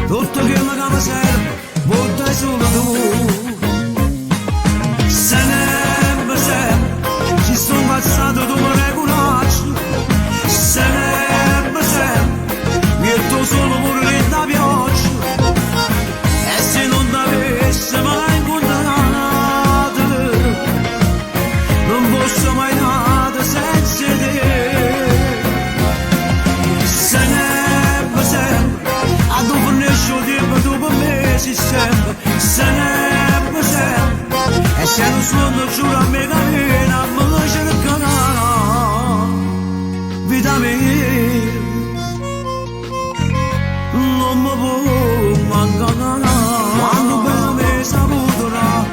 tutto quello che mi serve, portai solo tu. Sempre, ci sto passato tu mi riconosci, sempre, mi metto solo pure in da pioggia, e se non t'avesse mai incontrato, non posso mai nata senza te. Sempre, a tu fornisci il tempo tu per me si sempre, e se non sono giuro a me cammina, me cercherà, vita mia, non mi può mancare, quando bene mi saputerà,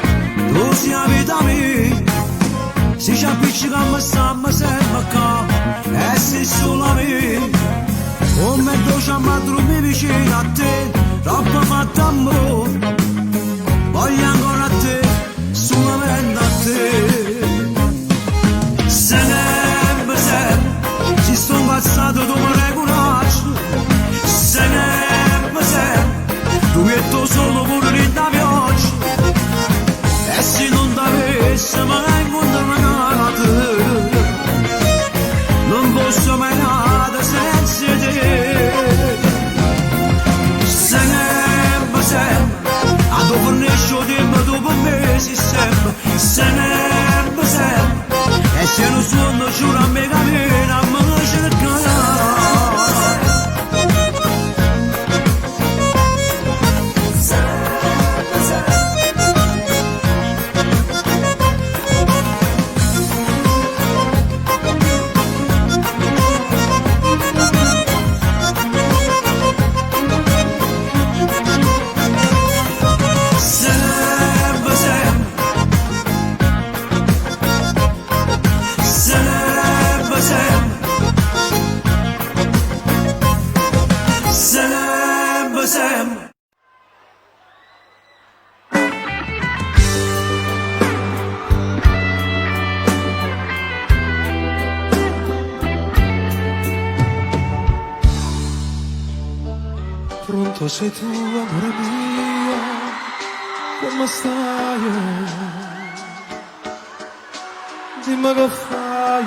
tu sei la vita mia. Si ci appiccica stiamo sempre qua, e sei solo a me, come dolce ma mi vicino a te, troppo fatto amore, voglio ancora a te, solamente a te. Sempre, ci sto passato tu mi riconosci, sempre, tu metto solo pure in da pioggia, e se non t'avesse mai incontrato, non posso mai nata senza te. Sempre, a tu fornisci il tempo tu per me si sempre, e se non sono giuro a me cammina, me cercherà. Pronto sei tu, amore mio, come stai? Dimmi che fai,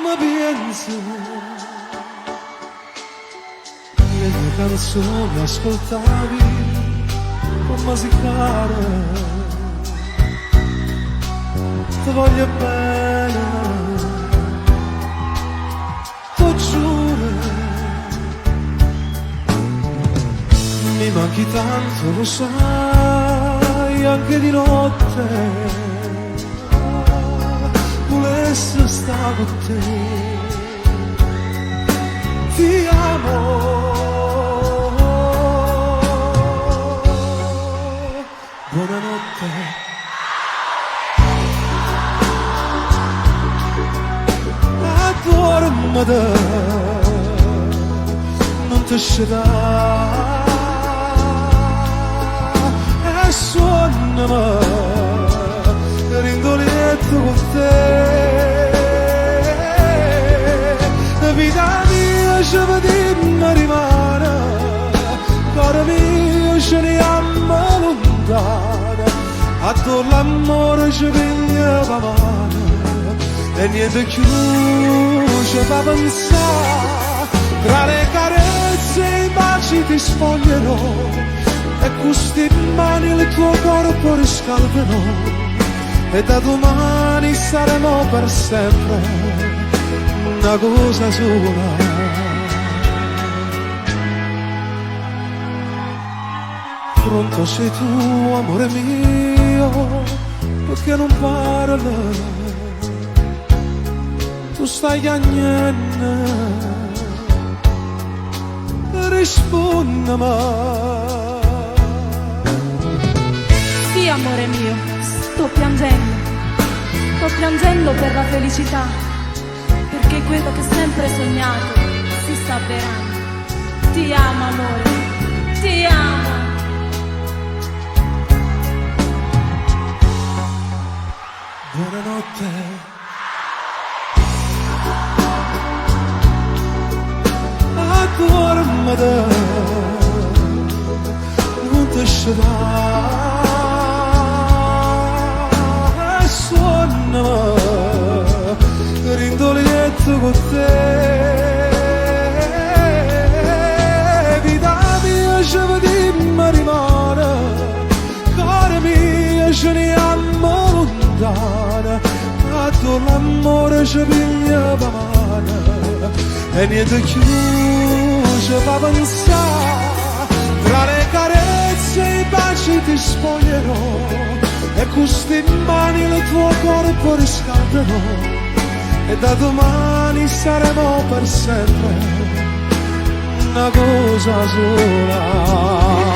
ma pensi le mie canzoni ascoltavi come si cara, ti voglio bene, ti giuro. Mi manchi tanto, lo sai, anche di notte volessi stare con te. Ti amo, buonanotte. Addormata, non ti scedà. Suonami letto con te. Vita mia ci vediamo rimane, cuore mio ce ne amo lontana, a tu l'amore ci piglia la mano e niente più ci fa pensare. Tra le carezze e i baci ti sfoglierò e queste mani il tuo corpo riscalderò e da domani saremo per sempre una cosa sola. Pronto sei tu, amore mio, perché non parli? Tu stai a niente. Rispondimi. Sì, amore mio, sto piangendo per la felicità, perché quello che ho sempre sognato si sta avverando. Ti amo, amore, ti amo. Buonanotte. Dormada, non ti scerà, suona, rindolietto con te. Vita mia ci vediamo rimane, cuore mio ce ne amo lontana, a tu l'amore ci piglia la mano e niente più ci fa pensare. Tra le carezze e i baci ti spoglierò e queste mani il tuo corpo riscalderò e da domani saremo per sempre una cosa sola.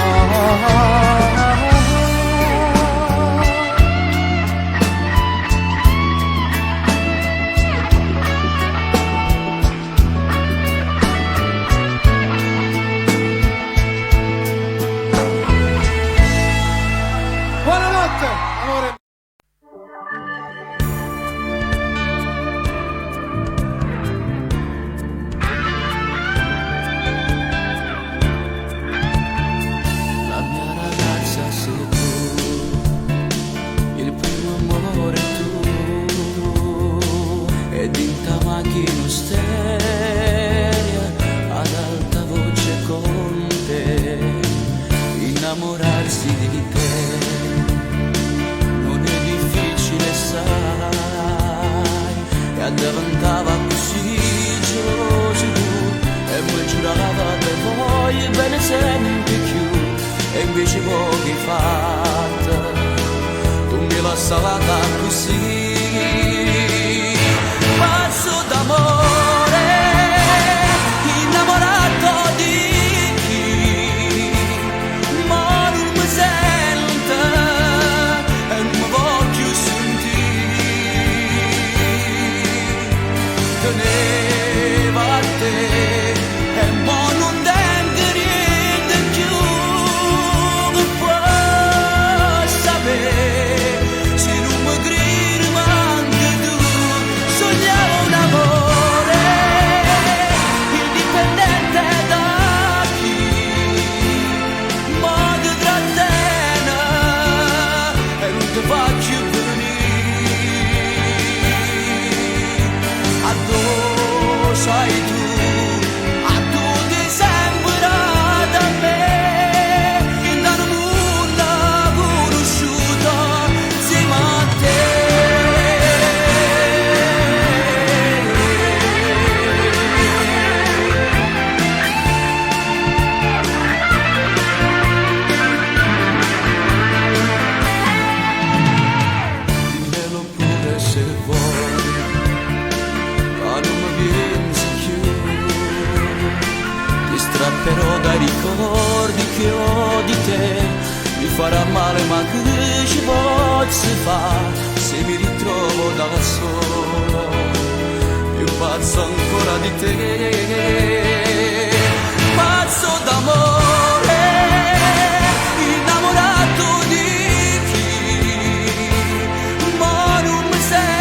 Innamorarsi di te non è difficile, sai, e addavantava così geloso e mi giurava che voglio bene sempre più e invece pochi fatta tu mi l'hai salata così. Pazzo d'amore, innamorato di teneva a te e mo non tengo niente più che puoi sapere se non mi credi anche tu. Sognavo un amore indipendente da chi ma ti trattiene e non ti faccio sai tu, a tu ti sembra da me, in da nulla conosciuto, insieme a te. Dimmelo pure se vuoi, ma non mi viene. Strapperò dai ricordi che ho di te, mi farà male ma che ci posso fare se mi ritrovo da solo, più pazzo ancora di te, pazzo d'amore, innamorato di chi, ma non mi sei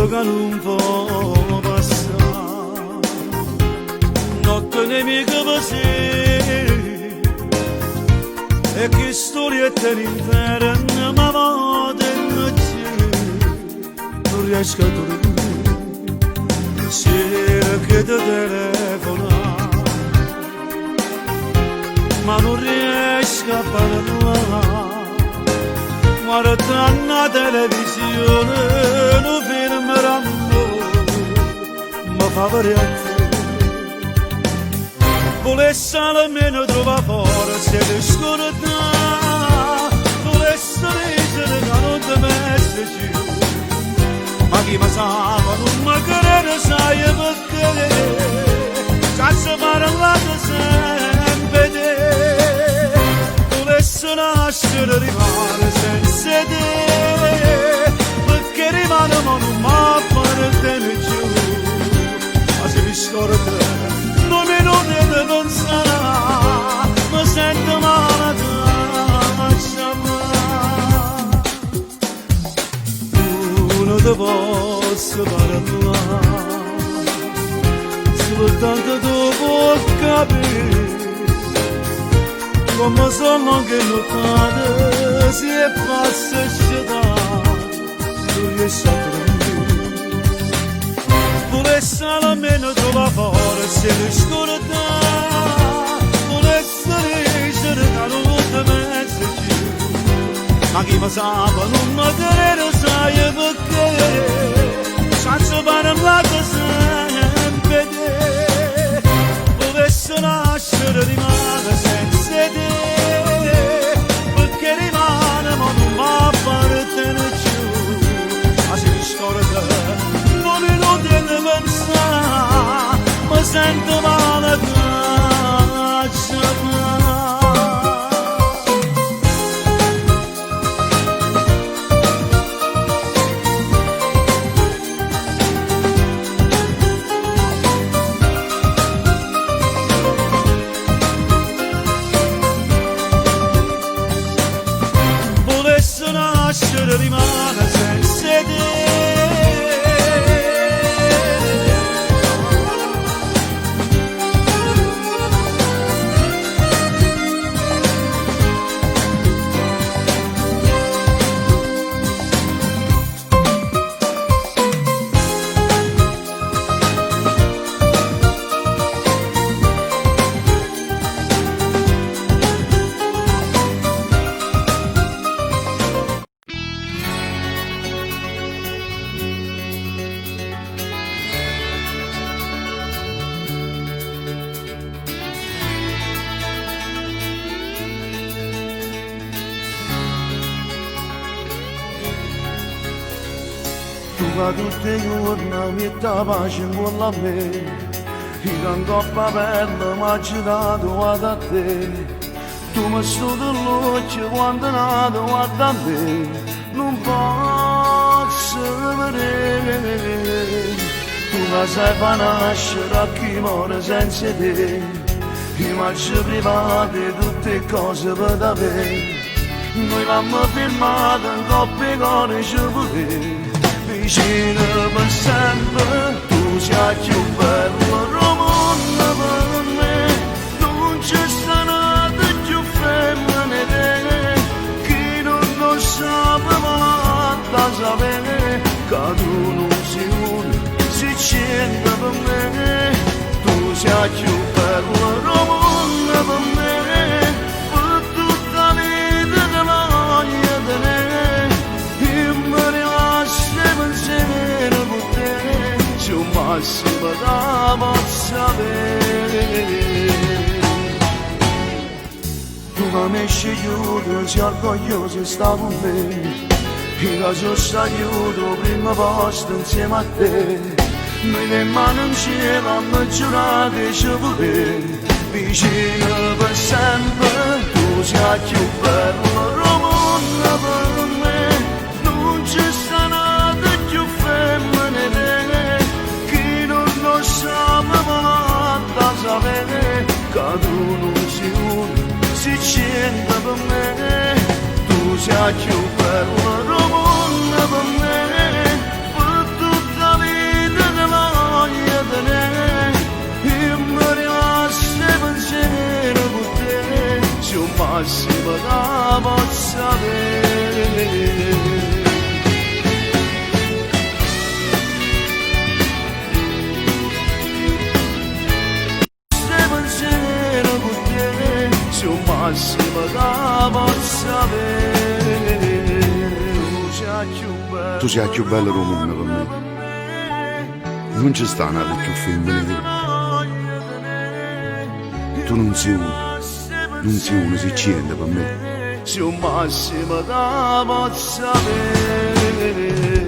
che non può passare, notte nemica per sé, e che storietta all'inferno ma vado in c'è, non riesco a dormire, sera che ti telefona, ma non riesco a parlare. Guardando la televisione non fermeranno, mi fa vedere. Volesse almeno trovare forza di scordare, volesse leggere che non ti mette giù, ma chi mi sa non mi crede sai perché, cazzo parlato sempre te, volesse nascere rimane senza te, perché rimane ma non mi appartiene giù, ma se mi scorda non mi non deve pensare, mi sento male lascia mai, tu non ti posso parlare, soltanto tu puoi capire, come sono che notate si è passeggiata, non riesco a dormire, volesse almeno trovare forza di scordare, volesse leggere che non ti mette giù, ma chi mi sa non mi crede sai perché, senza parlato sempre te, volesse nascere rimane senza te, perché rimane ma non mi appartiene giù, ma se mi scorda non mi non deve pensare, mi sento male lascia mai. Volesse nascere rimane senza te, ma tutti i giorni mi sta pace con la me, io canto a papello ma ci dato a te, tu mi sto dell'occhio quando nato guarda me, non posso vedere, tu mi sai fa nascere a chi muore senza te, immagini private tutte cose per avere, noi l'abbiamo firmato in coppia con i ciupoli, vicino per sempre, tu sei più bello romano per me, non c'è stata più femmine te, chi non lo sapeva da sapere, che tu non sei uno, si scende per me, tu sei più bello romano per me, per tutta la vita te voglio tenere, io mi rilascio pensiero con te, c'è un massimo da possa avere. Tu che mi scegliuto, sei orgoglioso e sta con me, io che sono stato primo posto insieme a te, noi le mani in cielo hanno giurato e ci volete, vicino per sempre, tu sei più bello romano per me, non c'è stata più femmine te, chi non lo sapeva da sapere, che tu non sei uno, si scende per me, tu sei più bello romano per me, per tutta massima che possa avere. Se pensiero con te, sei un massimo che possa avere. Tu sei più bella del mondo per me. Non ci sta nada più femmina di te. Tu non sei uno, sei cento per me. Sei un massimo che possa avere.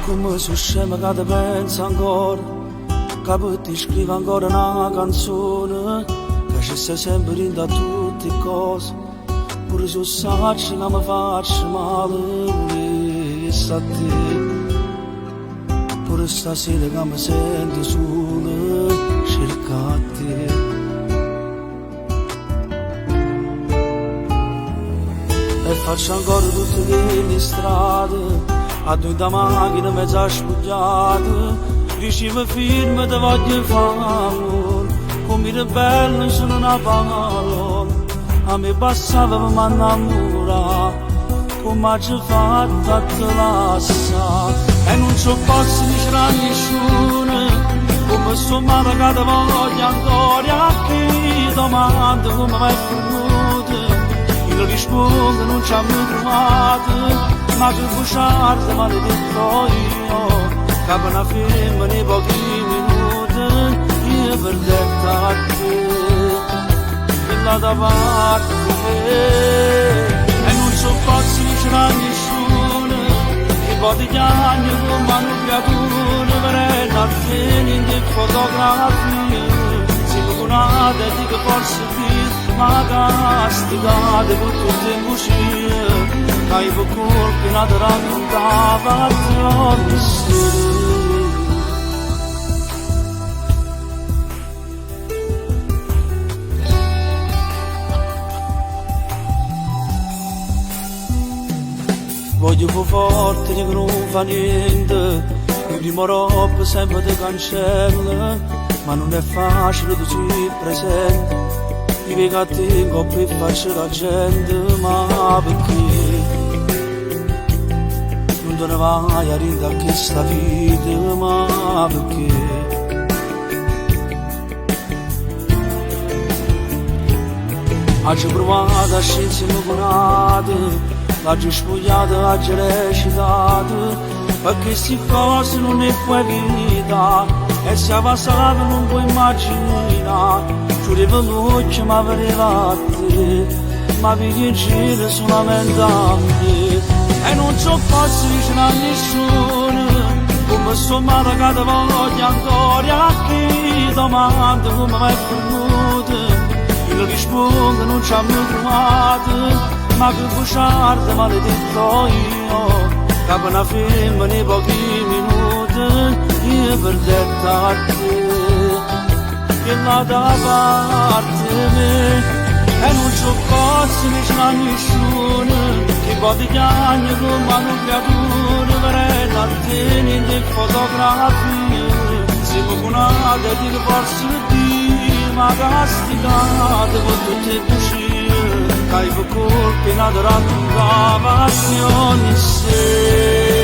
Come sono scema che ti penso ancora, che poi ti scrivo ancora una canzone, che ci sei sempre in da tutte le cose, pure se sacci che mi faccio male, sta a te, pure stasera che mi sento solo, cerca te. E faccio ancora tutte quelle strade, a due da macchina mezza spugliata, riuscivo firme te voglio fare, come era bello sono una palla, a me passava per m'annamorare, come ci fatto a te lasciare, e non ci posso dire a nessuno, come sto male che te voglio ancora, a chi domanda come vai venuto, io rispondo non ci hanno trovato, ma che busciarti maledetto io, che per una femmina nei pochi minuti, io perdetta a te, e là da parte, e non so posso dire a nessuno, che poi ti anni come una creatura, per a te niente fotografie, se non nata di che forse ti, ma castigate per tutte le bugie, hai per colpi nata raccontava troppo sere. Voglio più forte che non fa niente, il primo rob sempre ti cancella, ma non è facile tu sei presente, vivi che tengo per faccia la gente, ma perché? Non te ne vai a ridere che sta vita, ma perché? Oggi provato a scienza curate, l'ho spogliata, oggi recitato, perché queste cose non ne puoi vita, e se passata non puoi immaginare, giurevo l'occhio ma vedeva a te, ma vivi in giro solamente a me. E non ci posso dire a nessuno, come sto male che ti voglio ancora, a chi domanda come mai venuto, io rispondo non ci hanno trovato, ma che busciarti maledetto io, che per una femmina nei pochi minuti, io perdetta a te, che là da parte me. E non ci posso dire a nessuno, che poi ti chiami come una creatura, per a te niente fotografie, siamo con una di che forse di, ma castigate per tutte le bugie, che hai per colpi nata raccontava ogni sera.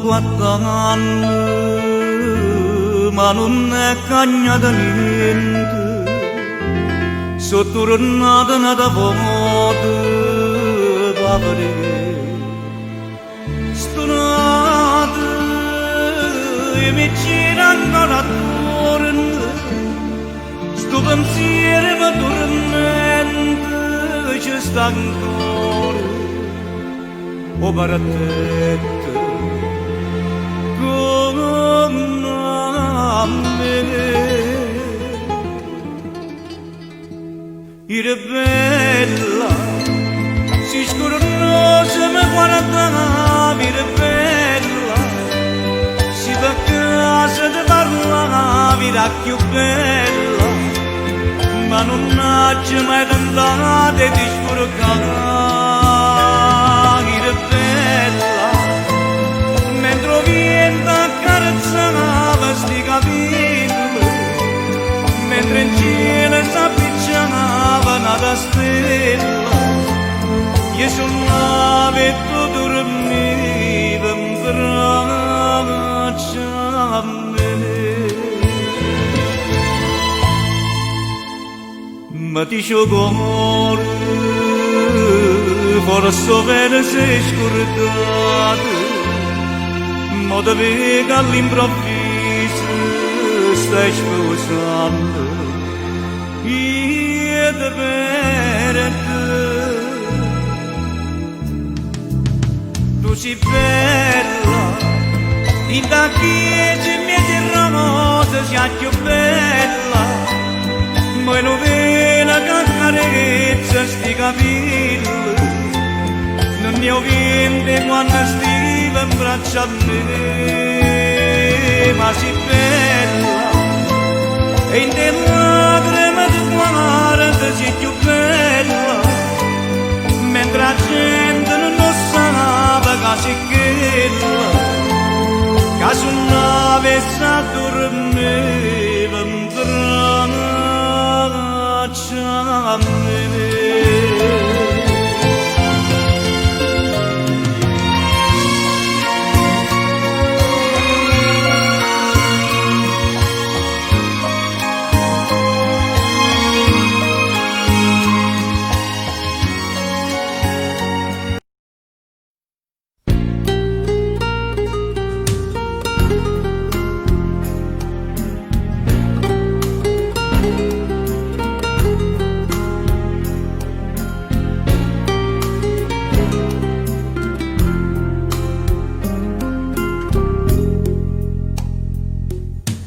guardando, ma non è cagnata niente, sotto tornata nata volta, papere, stonata, e mi gira ancora attorno, sto pensiero mi tormenta, ci sta ancora, o paratetta, come a me. Era bella, si scorrosa mi guardava, era bella, si va a casa ti parlava, era più bella, ma non c'è mai tentata di scordare, era bella, mentre il vento accarezzava sti capelli, mentre in cielo s'appicciava una stella, io suonavo e tu dormivi in braccia a me. Ma ti cuore, forse bene sei scordato, ma te vedo all'improvviso stai sposando, io te perdo. Tu sei bella, in da chiesa mi sei rosa, sei più bella, ma non vela che carezza sti capelli, non ne ho vinte quando stiva in braccio a me, ma sei bella, e in te lacrime di guarda sei più bella, mentre la gente non lo sanava che sei quella, che suonava e s'addormeva in braccia a me.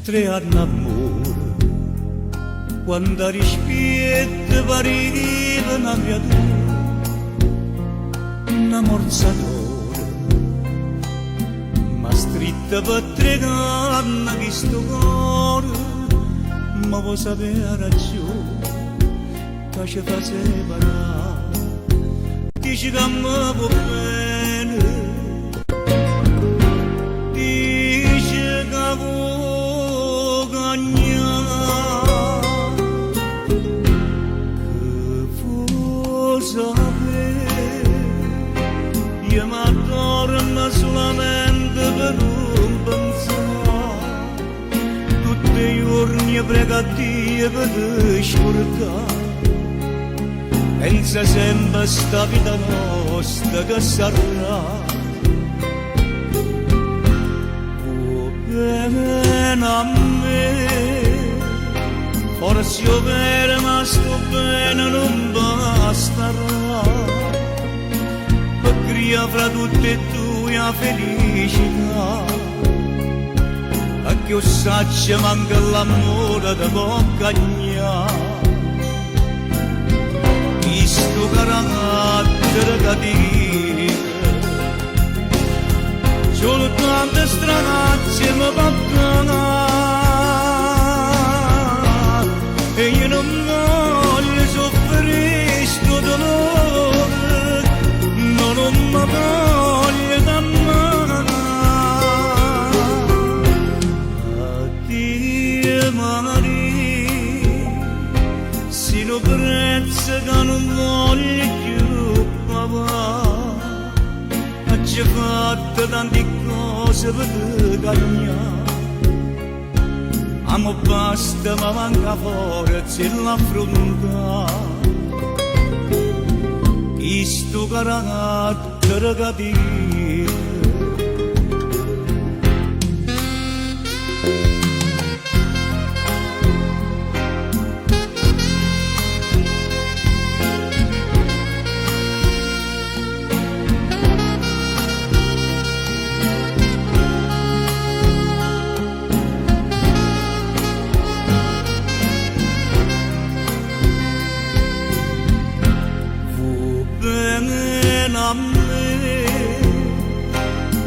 Tre anni d'amore, quando rispetto pariva una creatura, una morzatore, ma stritta per 3 anni che sto cuore, ma può sapere la ragione, che ci fa separare, dici che mi può bene, dici che vuoi io mi adorno solamente per un pensare, tutti i giorni prego a Dio per te scordare, pensa sempre a sta vita nostra che sarà, può bene a me, forse io vero ma sto bene non basterà, cria fra tutte e due la felicità, a che ossaccia manca l'amore da bocagna, questo carattere cattivo, solo tante stranazze mi battono, e io non voglio soffrire sto dolore, non mi voglio d'amare. Addio Maria, se lo prezzo che non voglio più papà, ci ha fatto tante cose per cagnare. Amo basta ma manca forza e l'affrontare. Questo carattere cattivo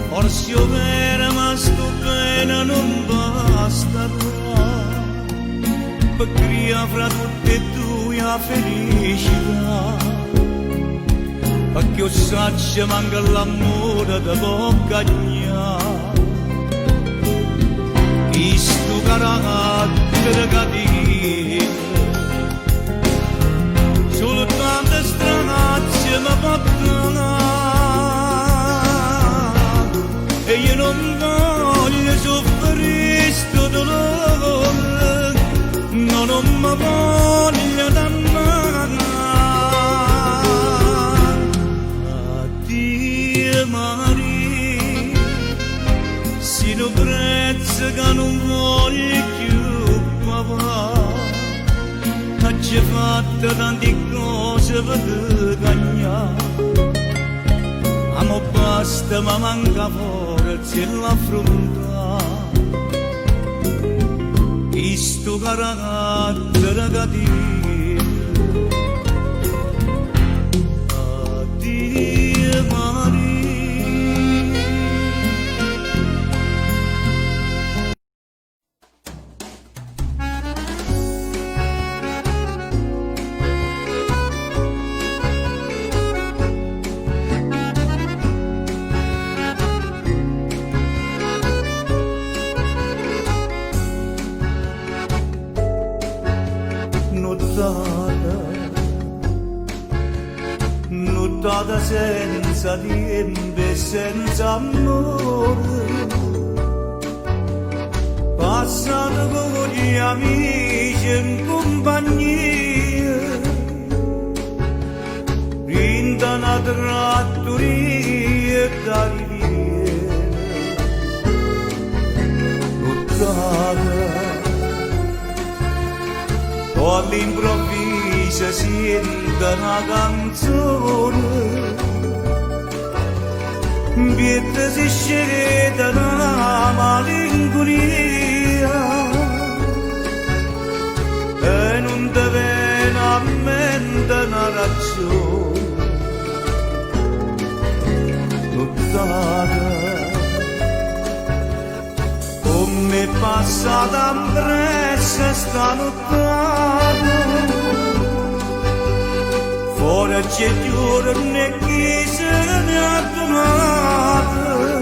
forse io vera ma sto bene non basterà per creare fra tutte e due la felicità, perché io saggio manca l'amore da boccagnare. Questo carattere cattivo soltanto stranazze mi portano. E io non voglio soffrire sto dolore, no, non mi voglio dannare. Addio Maria, se non prezzo che non voglio più papà, ha già fatto tante cose per cagnare. Amo basta ma manca forza e l'affrontare. Questo carattere cattivo. Addio Maria. Nottata senza tempo e senza amore, passata con gli amici in compagnia, rinda una trattoria da riviera. Nottata all'improvviso sento una canzone, pietà si scende una malinconia e non ti viene a mente una ragione. Nottata come è passata impressa sta nottata, fuori c'è giorno e chi se ne ha tornato,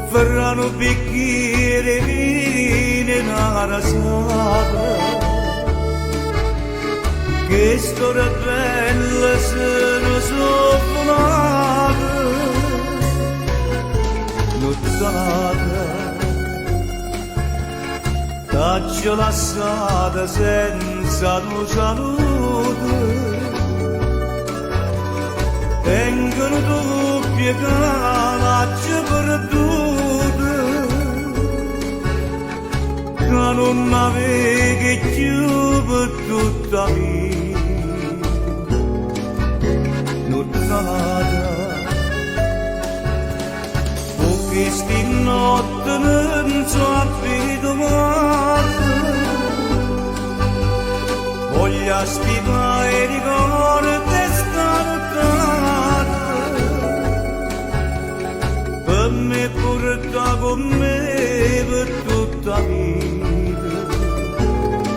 verranno bicchieri vino in una rasata, che storia bella se ne soffocata. Nottata t'ho lasciata senza un saluto, tengono doppie calacce perdute, che non m'avevi più per tutta vita. Nottata questi notte non so abituato, voglio stimare i ricordi stanottata, per me porta con me per tutta vita,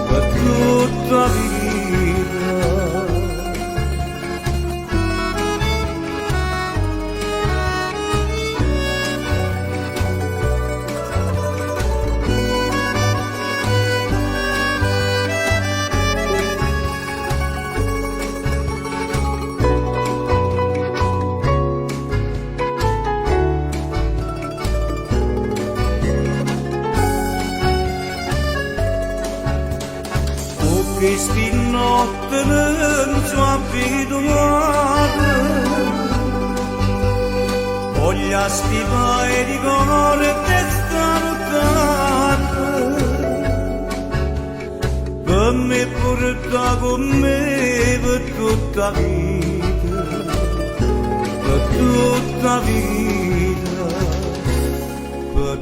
per tutta vita. Questi notte non sono abituato, voglio stivare di cuore testa lontana, per me porta con me per tutta vita, per tutta vita, per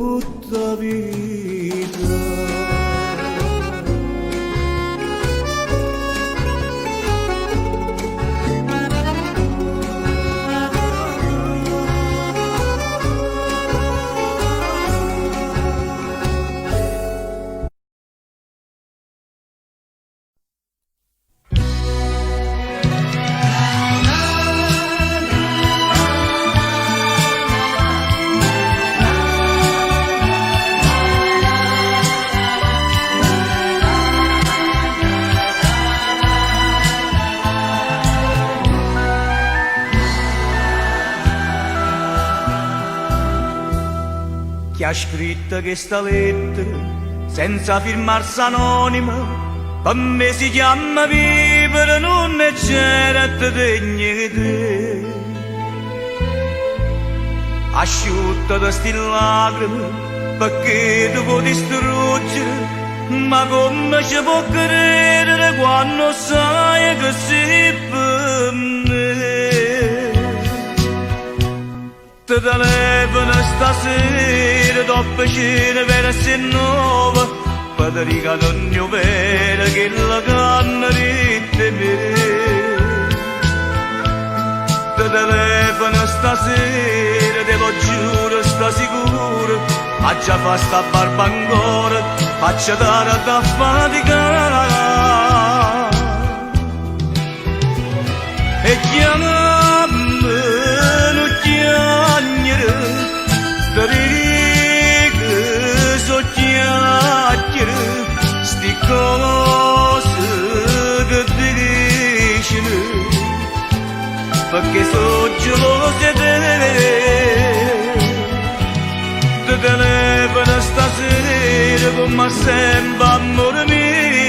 tutta vita. Chi ha scritto questa lettera senza firmarsi anonima, per me si chiama vivere, non c'era dignità. Asciutta da sti lacrime perché ti può distruggere, ma come ci può credere quando sai che sei per me? Ti telefono stasera dopo cena per essere nuova, per ti regalare un mio vero che la canna di me. Ti telefono stasera, te lo giuro, sta sicuro, ma già fa sta barba ancora, faccia dare da faticare. E chiamami, non chiagnere, ti dico, so chiacchiere, sti cose che ti dicono, perché so geloso di te. Ti telefono stasera come sempre amore mio,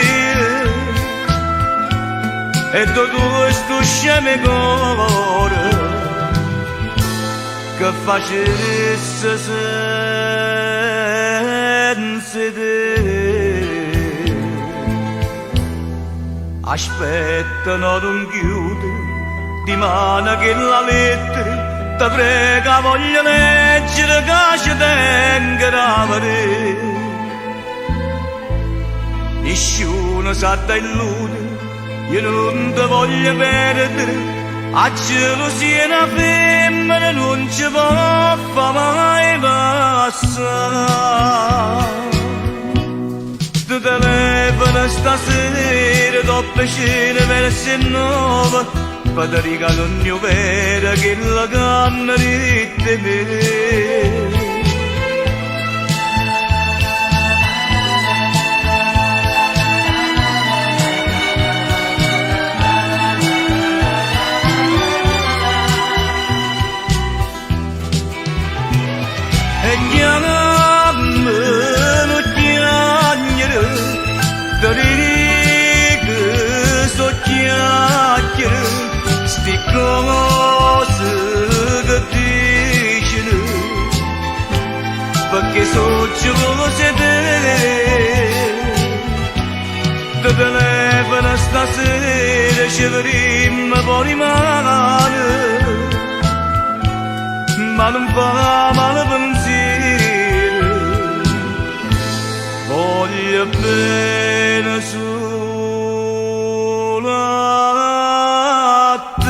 e tutto questo scemo cuore che facesse senza te. Aspetta, no, non chiude, di mano che la lettera, ti prega, voglio leggere che ci tengo da vedere. Nessuno sa da illudere, io non ti voglio perdere, a gelosia una femmina non ci può far mai passare. Ti telefono stasera dopo cena per essere nuova, per ti regalare un mio vero che la canna di me. E chiamami, non chiagnere, ti dico, so chiacchiere, sti cose che dicono, perché so geloso di te. Ti telefono stasera, ci vedremo fuori mano, ma non fa male pensiero, voglio bene solo a te.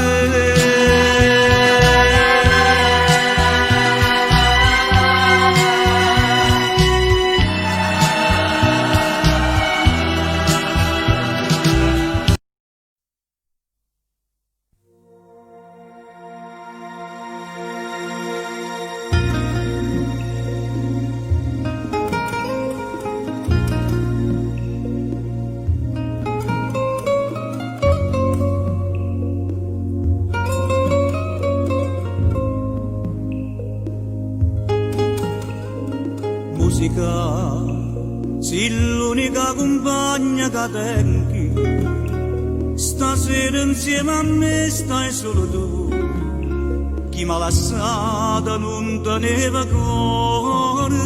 sei l'unica compagna che tengo, stasera insieme a me stai solo tu. Chi m'ha lasciata non teneva cuore,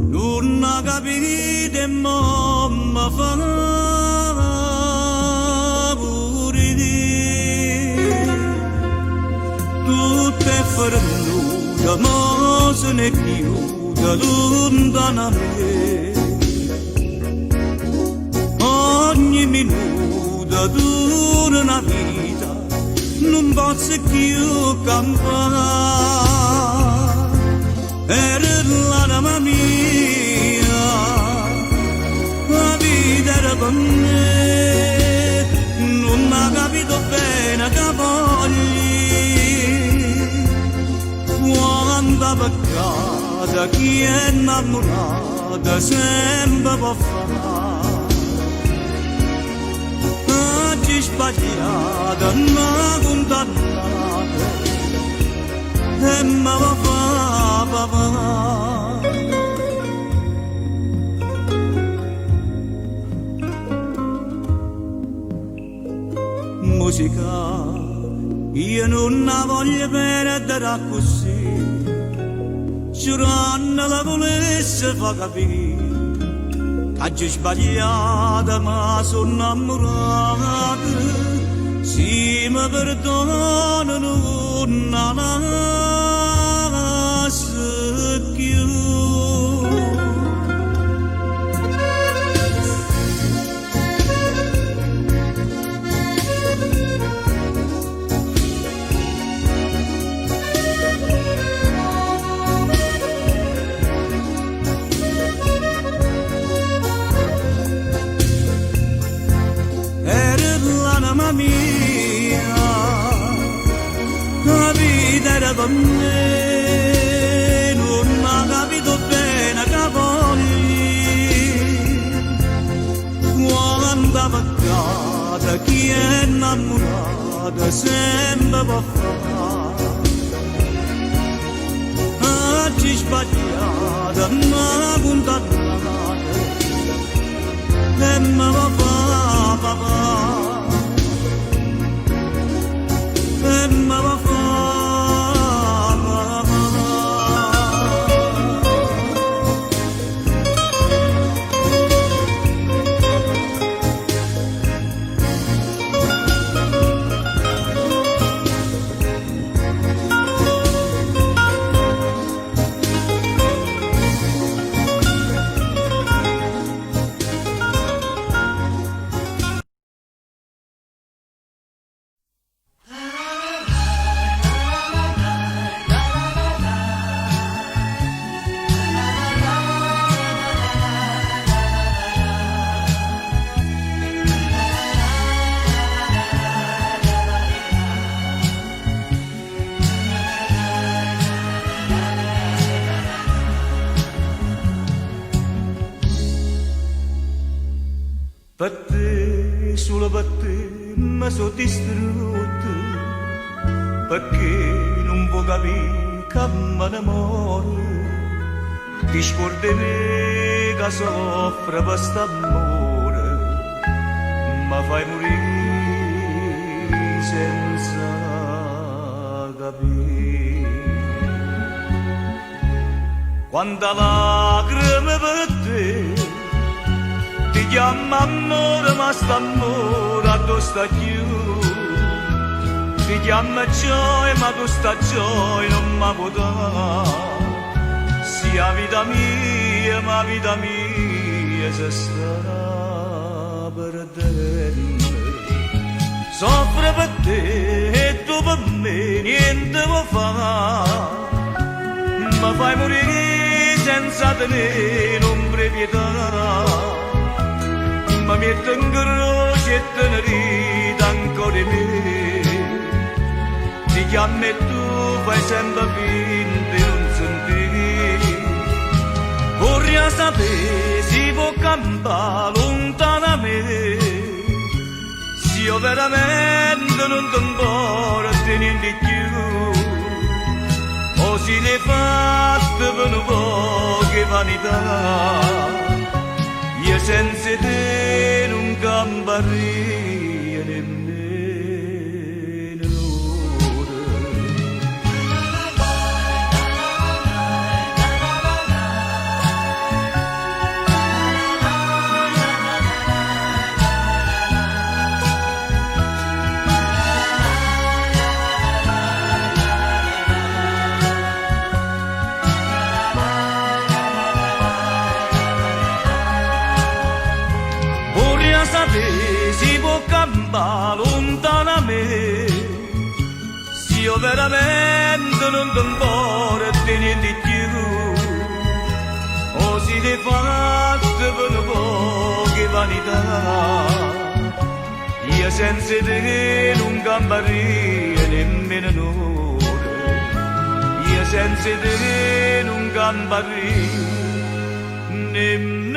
non ha capito e mamma fa pure te. Tutto è fermato, ma se ne chiude lontano a me. Ogni minuto dura una vita, non posso più campare. Era l'anima mia, la vita era per me, non mi ha capito bene che voglio. Quando peccata chi è innamorata sempre può fare. Oggi sbagliata, ma condannata, e me la fa papà. Musica, io non la voglio perdere così, giurando la volesse fa capire. Oggi sbagliata ma sono innamorata, se mi perdono non la lascio più. Mamma mia, la vita era per me, non mi ha capito bene che voglio. Quando peccata chi è innamorata sempre può fare. Oggi sbagliata ma condannata, e me la fa papà. Me la fa per te, solo per te, mi sono distrutto, perché non può capire che mi innamoro. Ti scordi me che soffre per st'amore, ma fai morire senza capire. Quanta lacrime per te, ti chiama amore ma st'amore addosso sta più. Ti chiama gioia ma tu sta gioia non mi può dare. Sia vita mia ma vita mia se sta perdendo. Soffre per te e tu per me niente può fare. Mi fai morire senza tenere ombre pietà. Ma metto in croce e te ne rida ancora di me. Ti chiami e tu fai sempre finta di non sentire. Vorrei sapere se può campare lontano da me, se io veramente non ti importa di niente più, o se l'hai fatto per un po' che vanità. io senza te non camparei nemmeno l'ora. Si può campare lontano a me, se io veramente non ti importa di niente più, o si ti fatto per poche vanità, io senza te non camparei nemmeno un'ora, io senza te non camparei nemmeno.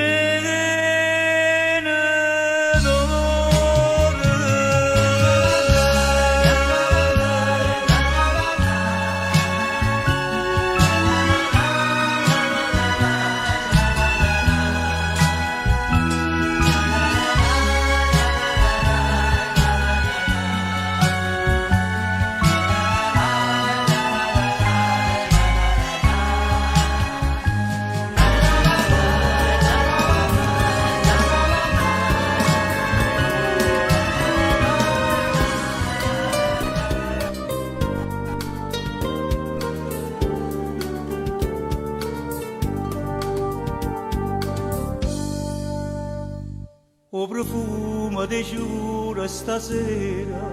O profumo de giuro stasera,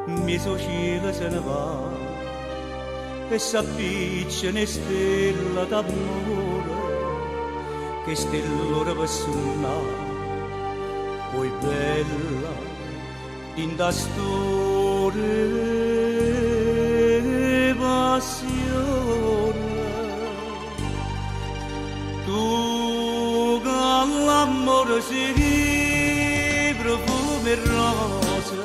mi so cielo se ne va, e s'appiccia ne stella d'amore, che stell'ora per suonare, poi bella, in da storia passione. Tu l'amore si profumi e rosa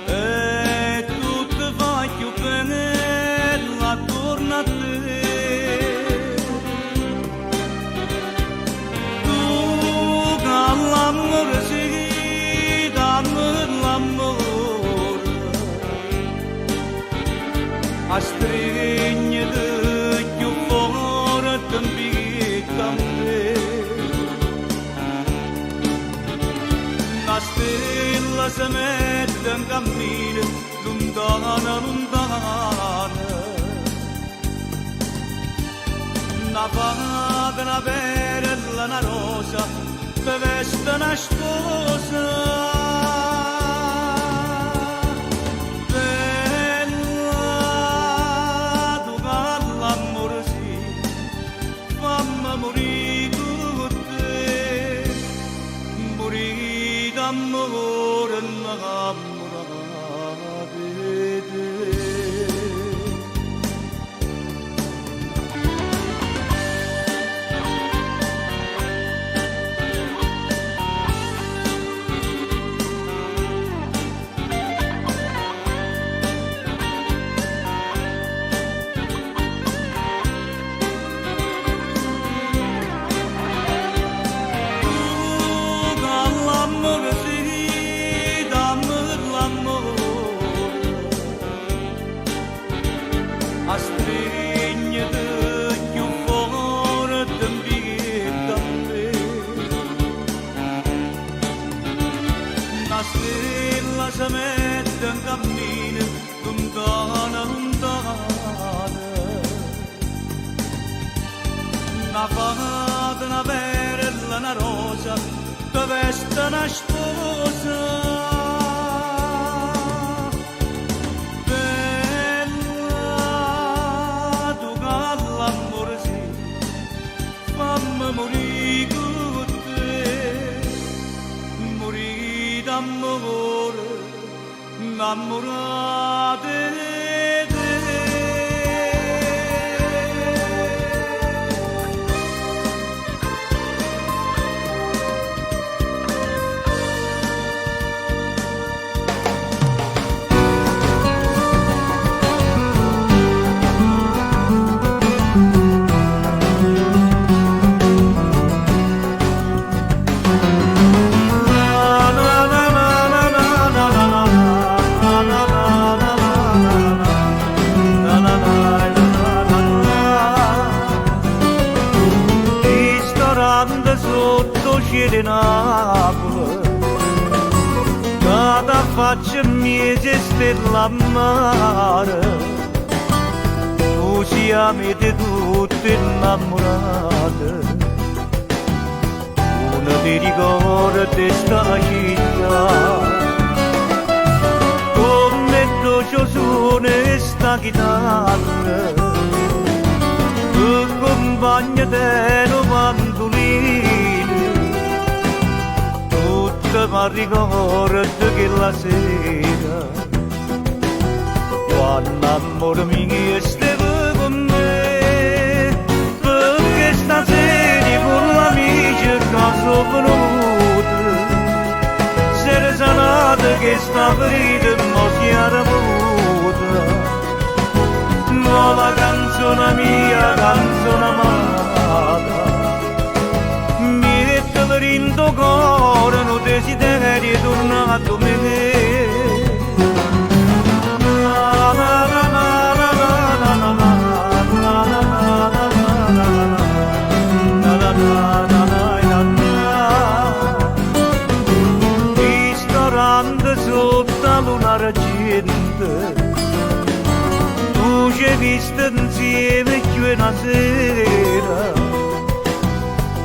e tutto fa più bella attorno a te. Tu l'amore si dammi l'amore a stringere più forte a me. La stella si mette in cammino lontana, lontana. Una fata, una perla, una rosa, che veste una sposa. Amore innamorata di te. A stringere più forte in vita a me. Una stella si mette in cammino lontana, lontana. Una fata, una perla, una rosa, che veste una sposa. Morì con te, morì d'amore, innamorate di te. sotto cielo Napoli, cada faccia mia c'è stella a mare, tu siamo tutte innamorate. Non ti ricordi sta città, come dolce suona sta chitarra, che compagna del mandolino, tutta mi ricorda che la sera, quando amore mio stava con me, perché stasera con l'amici caso venuto, sera sanata che sta ferita mo si era voluta, ma la canzone mia, canzone amata, mi mette in tuo cuore un desiderio tornato a me. Tu ci hai visto insieme più una sera,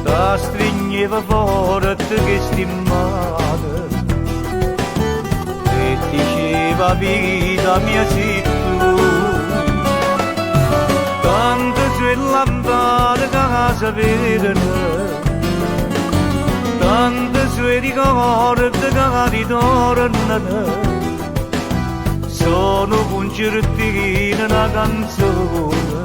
da stringeva forte che stimmata e diceva vita mia sei tu, tanto sue lampade casa vedono, tanto sue ricordi che ritornano. Sono concertina una canzone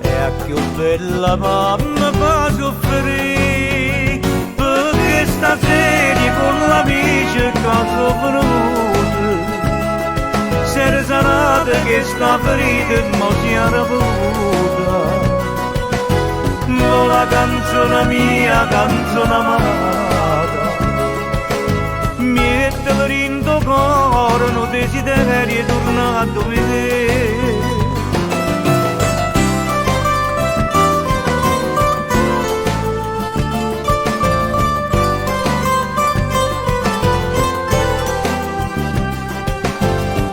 e a più bella mamma fa soffrire, perché stasera con l'amici caso venuto, sera sanata che sta ferita mo si era voluta, ma la canzone mia, canzone amata, mettere in tuo cuore un desiderio tornato a vedere.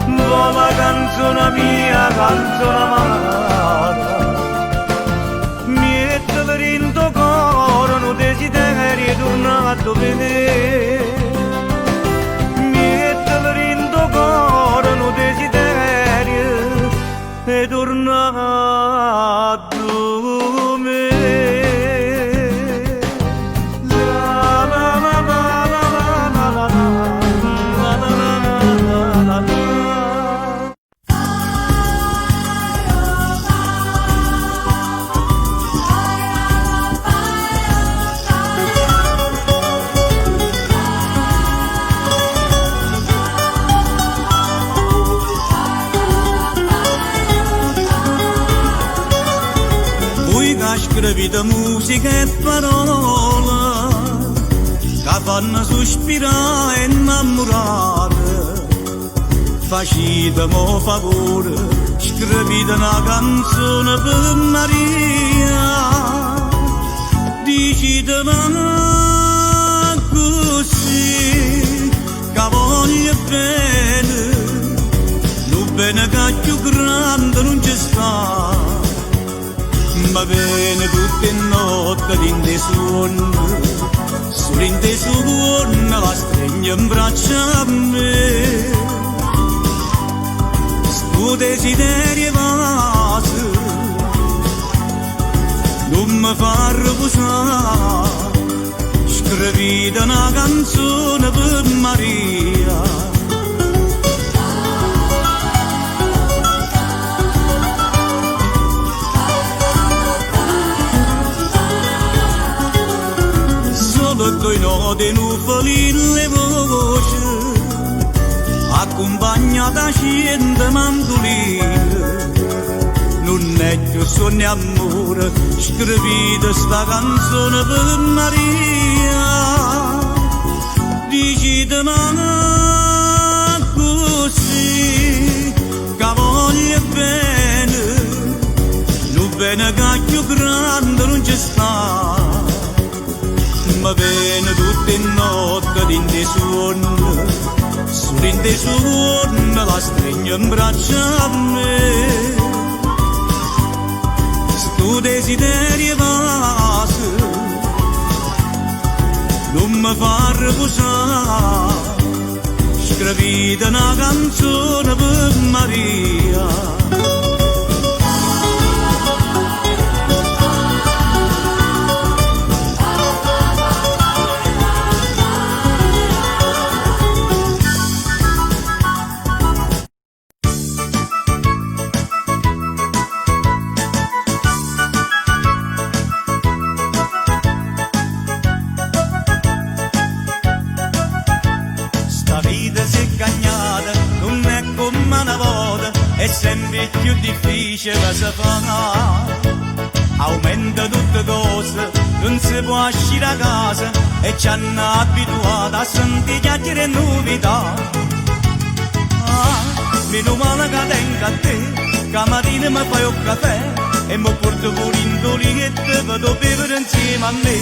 Ma la canzone mia, canzone amata, mettere in tuo cuore un desiderio tornato a vedere. Cuore un desiderio è tornato a me. Vita, musica e parola che fanno sospirare e innamorare, facitemi favore, scrivete una canzone per Maria, dicitemi così che voglio bene, lo bene che è più grande non ci sta. Ma bene tutte notte in te suono, solo in te suono la stringe in braccia a me. Sto desiderio vaso non mi fa riposare, scrivete una canzone per Maria. Due note nuvole le voci, accompagnata scende mandolina, non è più sogno amore, scrivete sta canzone per Maria, dicitemi così che voglio bene, lo bene che è più grande non ci sta, ma viene tutte notte in dei suoni, solo in dei suoni la stringe in braccia a me. Se tu desideri evasi, non mi fa riposare, scrivete una canzone per Maria. È sempre più difficile si fa, aumenta tutte cose, non si può uscire a casa e ci hanno abituato a sentire chiacchiere e novità. Meno male che tengo a te, che mattina mi fai un caffè e mi porto pure in dolietto e vado bere insieme a me.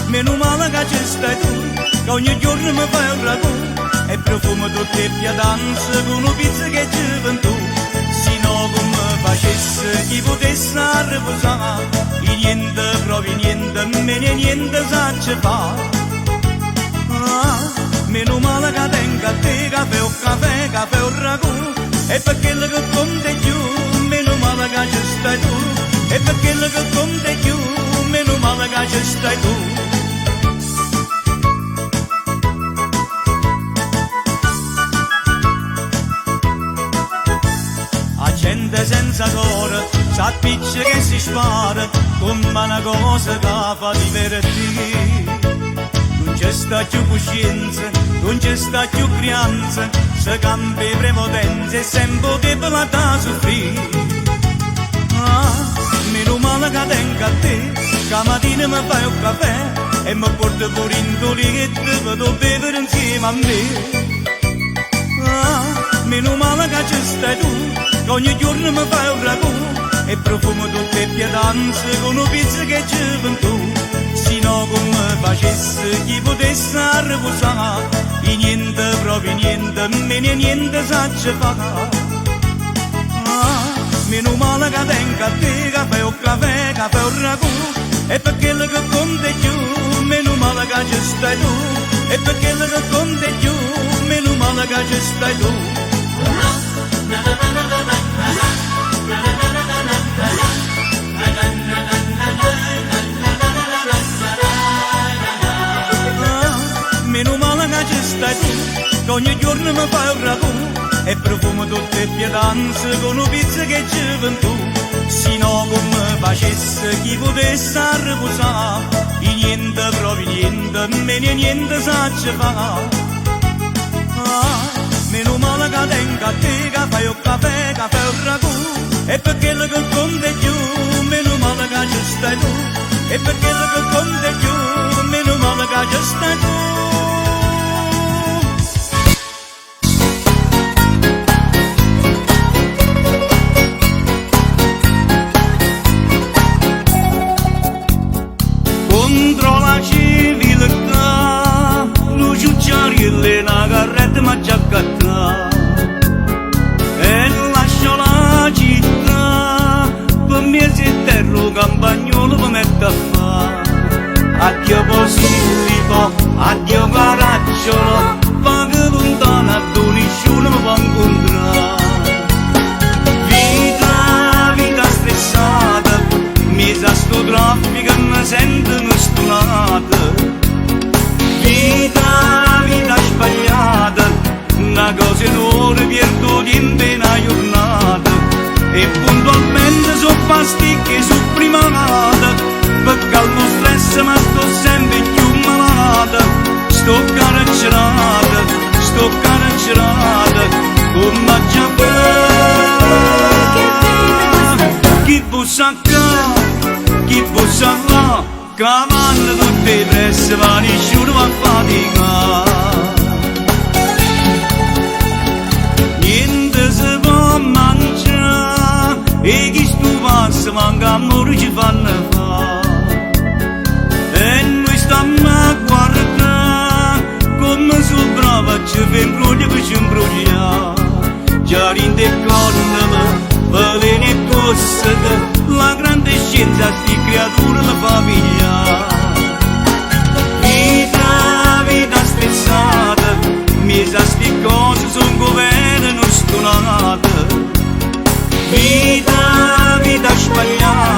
Meno male che ci stai tu, che ogni giorno mi fai un ragù e profumo tutte le pietanze con una pizza che ci vendu. Se no come facesse chi potesse riposare, e niente, proprio niente, meno niente sa ci fa. Meno male che tengo a te, caffè o caffè, caffè o ragù, e per quello che conta più, meno male che ci stai tu, e per quello che conta più, meno male che ci stai tu. Senza cuore, s'appiccia che si spara, come una cosa che fa divertire. Non c'è sta più coscienza, non c'è sta più creanza, se cambia prepotenza e sempre che per la da soffrire. Meno male che tengo a te, che mattina mi fai un caffè e mi porto pure in dolietto e vado a bere insieme a me. Meno male che ci stai tu, che ogni giorno mi fai un ragù e profumo tutte le pietanze con una pizza che ci vendu. Se no come facesse chi potesse riposare, e niente, proprio niente, meno niente sa ci fa. Meno male che tengo a te, caffè o caffè, caffè o ragù, e per quello che conta più, meno male che ci stai tu, e per quello che conta più, meno male che ci stai tu. Meno male che ci stai tu, che ogni giorno mi fai un ragù e profumo tutte le pietanze con una pizza che ci vendu. Se no come facesse chi potesse riposare, e niente, proprio niente, meno niente sa ci fa. Meno male che tengo a te, che fai un caffè, caffè o ragù, e per quello che conta più, meno male che ci stai tu, e per quello che conta più, meno male che ci stai tu. Contro la civiltà, lo ciucciariello e una carretta ma già accattà, e lascio la città, per me si terro campagnolo per mettere a fare. Addio Posillipo, addio Caracciolo, va che lontana tu nessuno mi può incontrare. Vita stressata, mi sa sto traffico e mi sento misturata. Vita sbagliata, una cosa d'ora perdo tempo in una giornata, e puntualmente so pasticche su primavera, perché allo stress ma sto sempre più malata. Sto carcerata, come già chi bussa qua, chi bussa là, cavallo tutte le presse, va nessuno a faticare. Niente si può mangiare, e chi stufa passa manca amore ci fanno fare. E noi stiamo a guardare come sul bravo ci fa imbruglia che ci imbruglia. Già rinde con veleni e tosse, la grande scienza sti creature la famiglia. Vita spezzata, mi sa sti cose son governo stonate. Vita sbagliata.